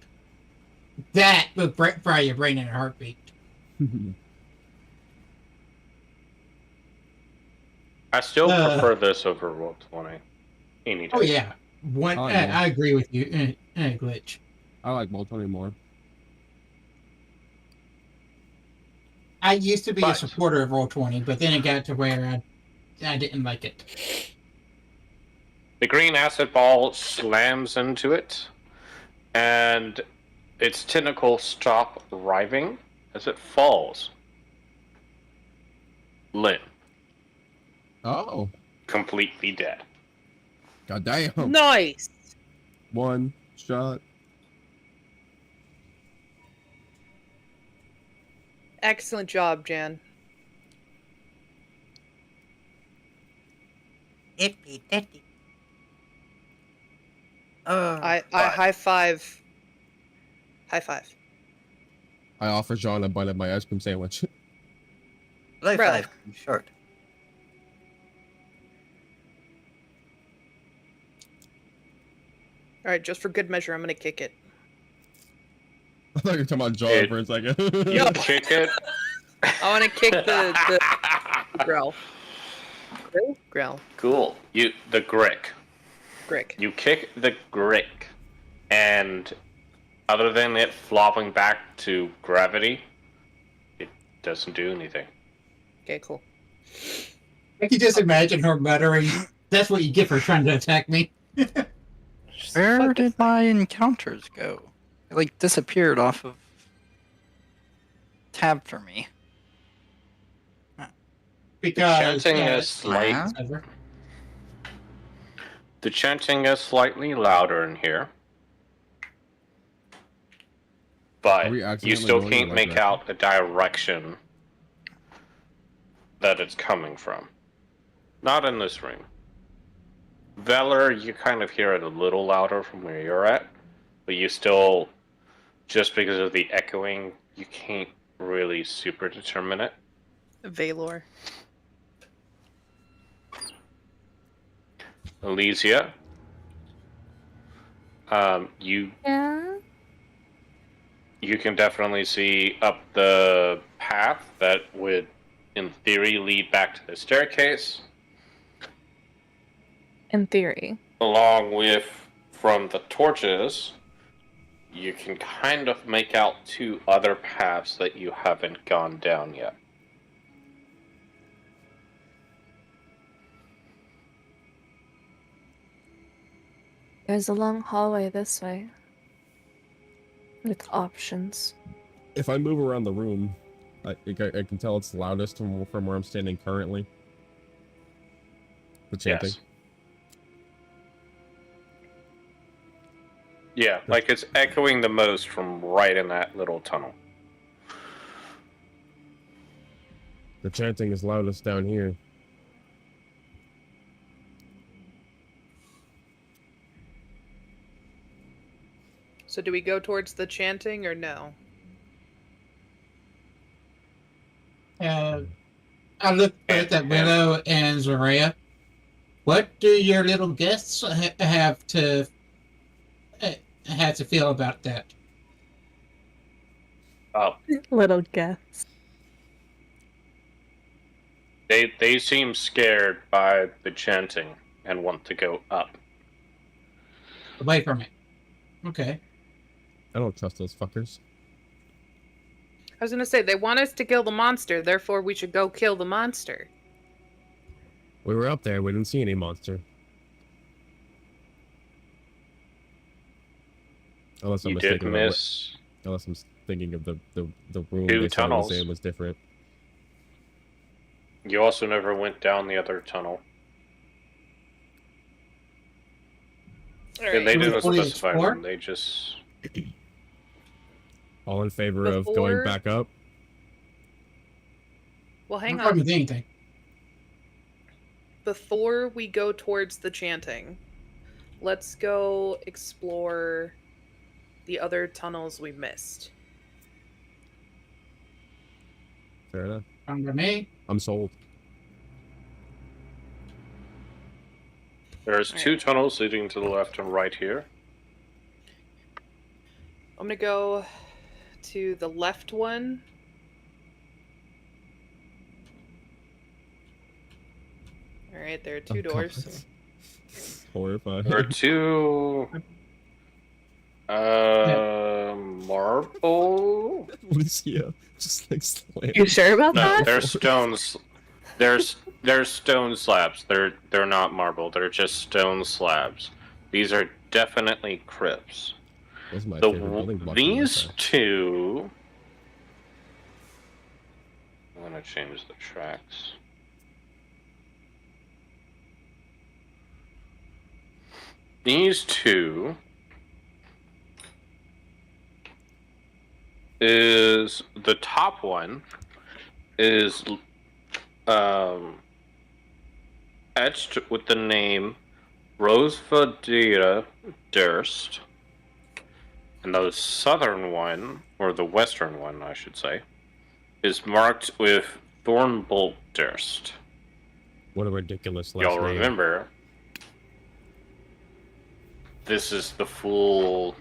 That will fry your brain in a heartbeat. I still prefer this over Roll20 any day. Oh yeah, I agree with you, Glitch. I like Roll20 more. I used to be a But- supporter of Roll20, but then it got to where I didn't like it. The green acid ball slams into it, and its tentacles stop writhing as it falls. Limp, Oh, completely dead. goddamn! Nice. One shot. Excellent job, Jan. Ippy ditty. Oh, I But- high five. High five. I offer John a bite of my ice cream sandwich. low Really? five comes short. All right, just for good measure, I'm gonna kick it. I thought you were talking about John for a second. You kick it. I want to kick the growl. Growl. Cool. The grick. Grick. You kick the grick, and other than it flopping back to gravity, it doesn't do anything. Okay, cool. I can just imagine her muttering, "That's what you get for trying to attack me." Where did my encounters go? They like disappeared off of tab for me. Because Chanting is slight. whatever. The chanting is slightly louder in here, but Are we you accidentally still going can't like make that? out the direction that it's coming from. Not in this room. Valor, you kind of hear it a little louder from where you're at, but you still, just because of the echoing, you can't really super determine it. Valor. Elysia, you Yeah. you can definitely see up the path that would, in theory, lead back to the staircase, In theory. along with, from the torches, you can kind of make out two other paths that you haven't gone down yet. There's a long hallway this way. With options. If I move around the room, I can tell it's loudest from where I'm standing currently. The chanting. Yes. Yeah, like it's echoing the most from right in that little tunnel. The chanting is loudest down here. So do we go towards the chanting or no? I look both at Willow and Zaraya. What do your little guests have to feel about that? Little guess. They seem scared by the chanting and want to go up. Away from it. Okay. I don't trust those fuckers. I was gonna say they want us to kill the monster, therefore we should go kill the monster. We were up there. We didn't see any monster. Unless I'm You did mistaken. about miss. Unless I'm thinking of the room Two they started tunnels. saying was different. You also never went down the other tunnel. And they Alright. didn't Only specify explore? one. They just All in favor of Before- going back up. Well, hang No problem on. with anything. Before we go towards the chanting, let's go explore the other tunnels we missed. Fair enough. Fine by me. I'm sold. There's two tunnels leading to the left and right here. I'm gonna go to the left one. Alright, there are two doors. Horrifying. There are two... marble? What is here? Just like slam. You sure about No, that? they're stones. There's stone slabs. They're not marble. They're just stone slabs. These are definitely crypts. That's my favorite building block. These two. I'm gonna change the tracks. These two is the top one is etched with the name Rosevadira Durst, and the southern one, or the western one, I should say, is marked with Thornbolt Durst. What a ridiculous last Y'all name. remember, this is the full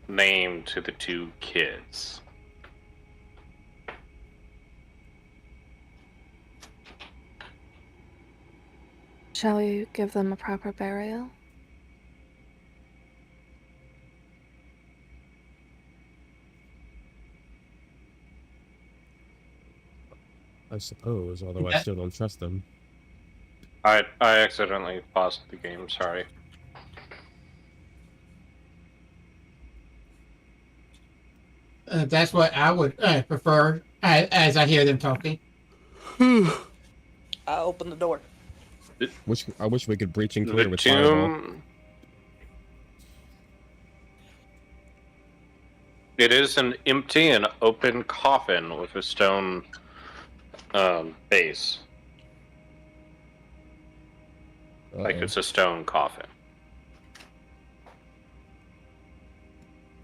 name to the two kids. Shall we give them a proper burial? I suppose, although I still don't trust them. I accidentally paused the game, sorry. That's what I would prefer as I hear them talking. I open the door. I wish we could breach and clear The with fireball. tomb... It is an empty and open coffin with a stone base. Like it's a stone coffin.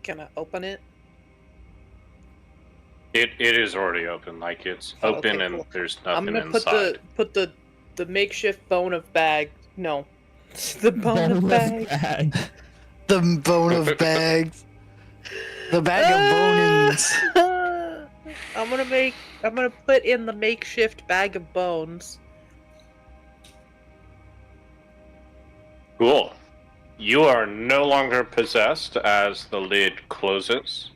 Can I open it? It is already open, like it's open and cool. there's I'm nothing gonna inside. put the makeshift bone of bag. No, the bone of bag. The bone of bags. The bag of bones. I'm gonna put in the makeshift bag of bones. Cool. You are no longer possessed as the lid closes,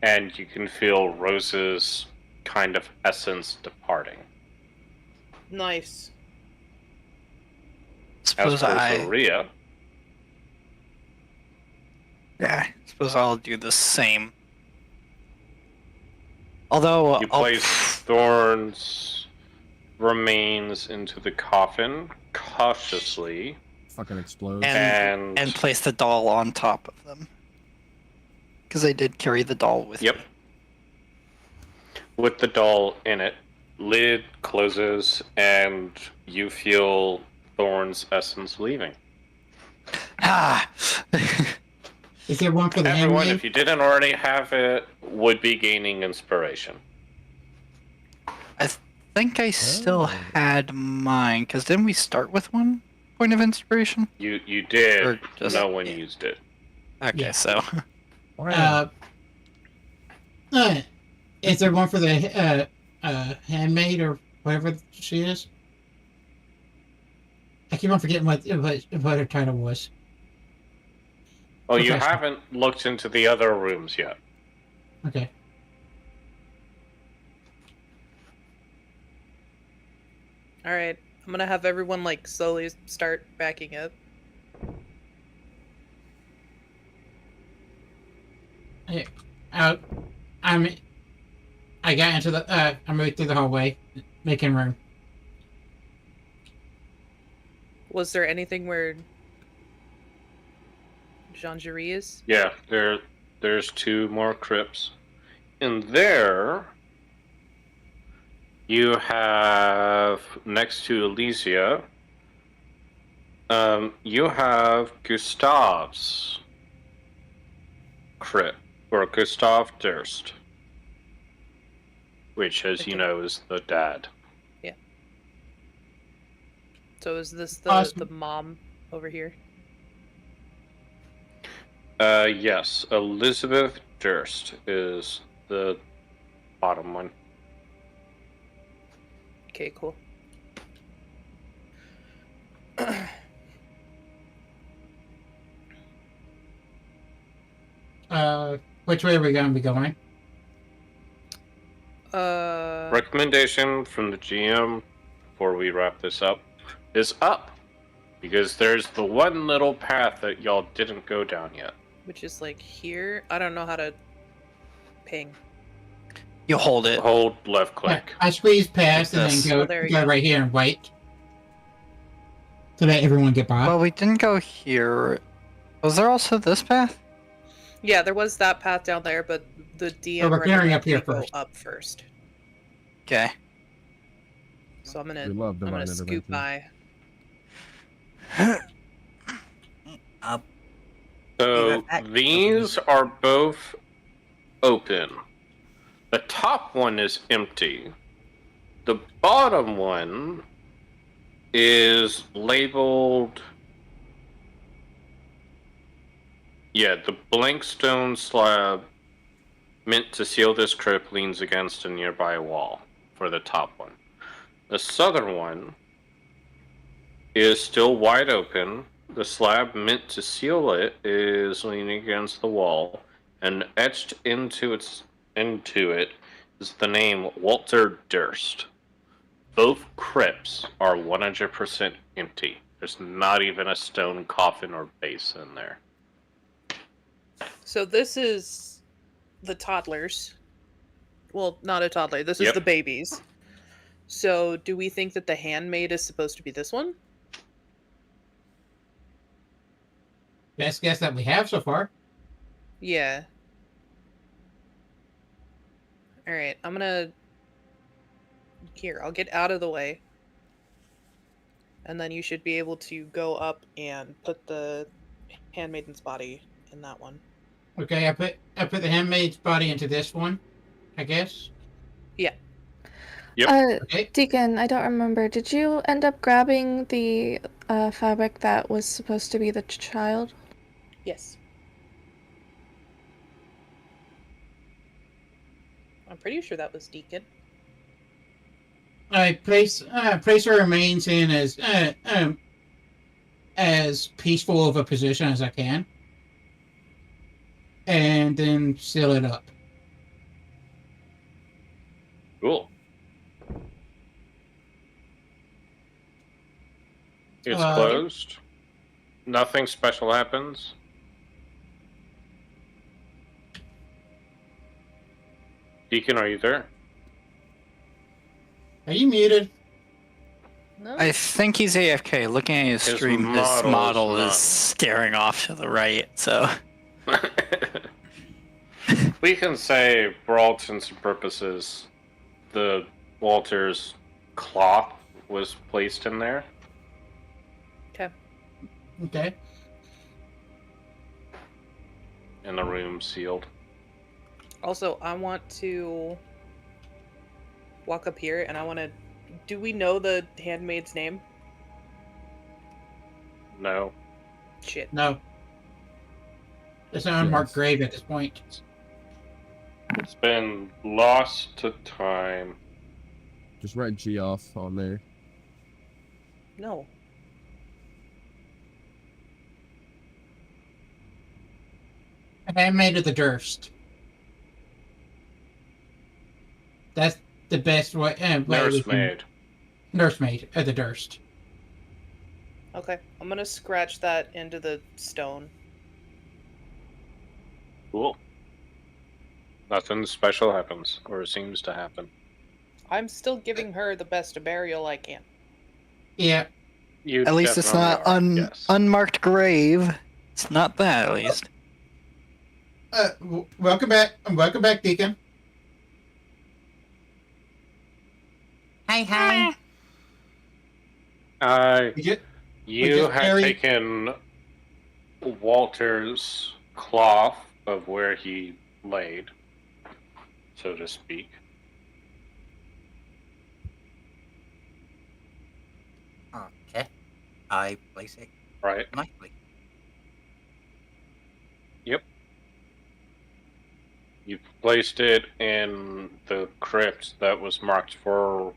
and you can feel Rose's kind of essence departing. Nice. Suppose As for Rhea, Yeah, suppose I'll do the same. Although you I'll place Thorn's remains into the coffin cautiously, Fucking explodes. and place the doll on top of them. Because I did carry the doll with me. with the doll in it, lid closes, and you feel Thorn's essence leaving. Ah! Is there one for the Everyone, handmaid? if you didn't already have it, would be gaining inspiration. I think I still had mine, because didn't we start with one point of inspiration? You did. Or just- No one used it. Okay, Yeah. so... Is there one for the handmaid or whatever she is? I keep on forgetting what her title was. Oh, you Professional. haven't looked into the other rooms yet. Okay. All right, I'm gonna have everyone like slowly start backing up. I got into the. I moved through the hallway, making room. Was there anything where Jean-Jury is? Yeah, there's two more crypts. In there, you have, next to Elysia, you have Gustav's crypt, or Gustav Durst, which, as you know, is the dad. So is this Awesome. the mom over here? Yes, Elizabeth Durst is the bottom one. Okay, cool. Which way are we going to be going? Recommendation from the GM before we wrap this up is up. Because there's the one little path that y'all didn't go down yet. which is like here. I don't know how to ping. You hold it. Hold left click. I squeeze past Like and this. then Oh, there you go go. right here and wait. To let everyone get by. Well, we didn't go here. Was there also this path? Yeah, there was that path down there, but the DM we're clearing recommended up here we go first. up first. Okay. So I'm We gonna love I'm divine gonna scoot intervention. by. So these are both open. The top one is empty. The bottom one is labeled. Yeah, the blank stone slab meant to seal this crypt leans against a nearby wall for the top one. The southern one is still wide open. The slab meant to seal it is leaning against the wall, and etched into it is the name Walter Durst. Both crypts are 100% empty. There's not even a stone coffin or base in there. So this is the toddlers. Well, not a toddler. This is Yep. the babies. So do we think that the handmaid is supposed to be this one? Best guess that we have so far. Yeah. Alright, I'm gonna... Here, I'll get out of the way. And then you should be able to go up and put the handmaiden's body in that one. Okay, I put the handmaid's body into this one, I guess. Yeah. Yep. Okay. Deacon, I don't remember. Did you end up grabbing the fabric that was supposed to be the child? Yes. I'm pretty sure that was Deacon. I place her remains in as peaceful of a position as I can, and then seal it up. Cool. It's Uh, closed. Nothing special happens. Deacon, are you there? Are you muted? No? I think he's AFK. Looking at his His stream, his model model is is not. staring off to the right, so... We can say, for all intents and purposes, the Walter's cloth was placed in there. Okay. Okay. And the room sealed. Also, I want to walk up here and I want to... Do we know the handmaid's name? No. Shit. No. It's an unmarked Yes. grave at this point. It's been lost to time. Just write G off on there. No. Handmaid of the Durst. That's the best way. way we can- Nursemaid. Nursemaid of the Durst. Okay. I'm going to scratch that into the stone. Cool. Nothing special happens, or seems to happen. I'm still giving her the best burial I can. Yeah. You At least it's not definitely are, yes. unmarked grave. It's not that, at least. Welcome back. Welcome back, Deacon. Hi. We just You had carry- taken Walter's cloth of where he laid, so to speak. Okay. I place it Right. nicely. Yep. You placed it in the crypt that was marked for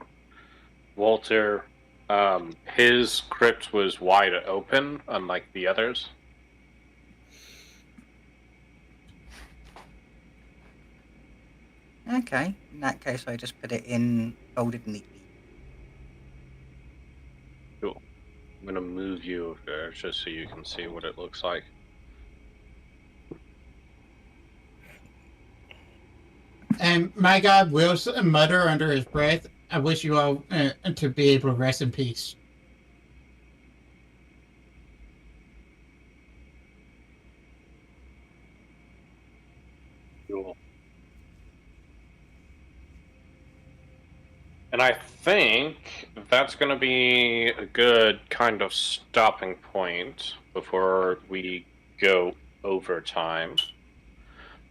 Walter. His crypt was wide open, unlike the others. Okay, in that case, I just put it in folded neatly. Cool. I'm gonna move you over there just so you can see what it looks like. And my God will mutter under his breath, I wish you all to be able to rest in peace. Cool. And I think that's going to be a good kind of stopping point before we go overtime.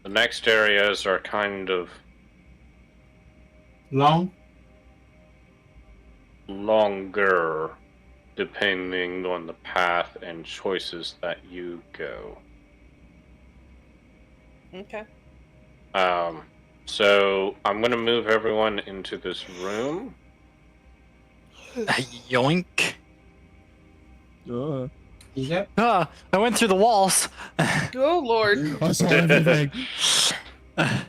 The next areas are kind of Long? longer, depending on the path and choices that you go. Okay. So I'm going to move everyone into this room. Yoink. Yep. Ah, I went through the walls. Oh Lord. I saw everything. I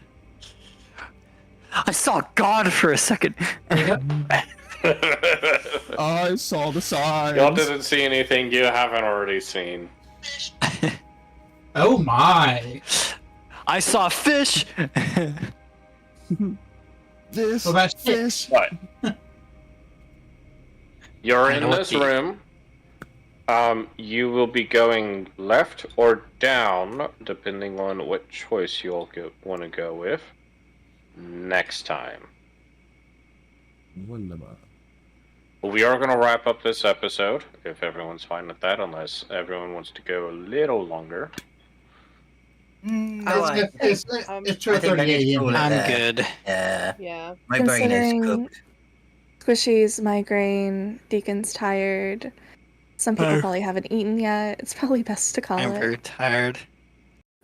saw God for a second. Yep. I saw the signs. Y'all didn't see anything you haven't already seen. Oh my. I saw fish. This What about fish. But you're I in know what this the- room. You will be going left or down, depending on what choice you all want to go with. Next time. Wunderbar. Well, we are going to wrap up this episode, if everyone's fine with that, unless everyone wants to go a little longer. No, It's I think I 12:30 need to a.m. call it I'm there. good. Yeah, Yeah. my brain is Considering cooked. Squishy's migraine, Deacon's tired. Some people Oh. probably haven't eaten yet. It's probably best to call I'm it. very tired.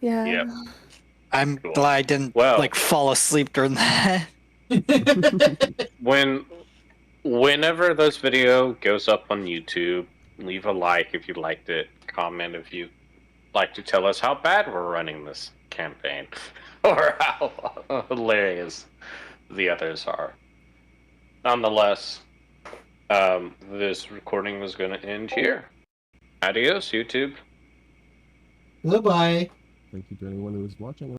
Yeah. Yep. I'm Cool. glad I didn't Well- like fall asleep during that. Whenever this video goes up on YouTube, leave a like if you liked it, comment if you like to tell us how bad we're running this campaign, or how hilarious the others are. Nonetheless, this recording is going to end here. Adios, YouTube. Goodbye. Thank you to anyone who was watching.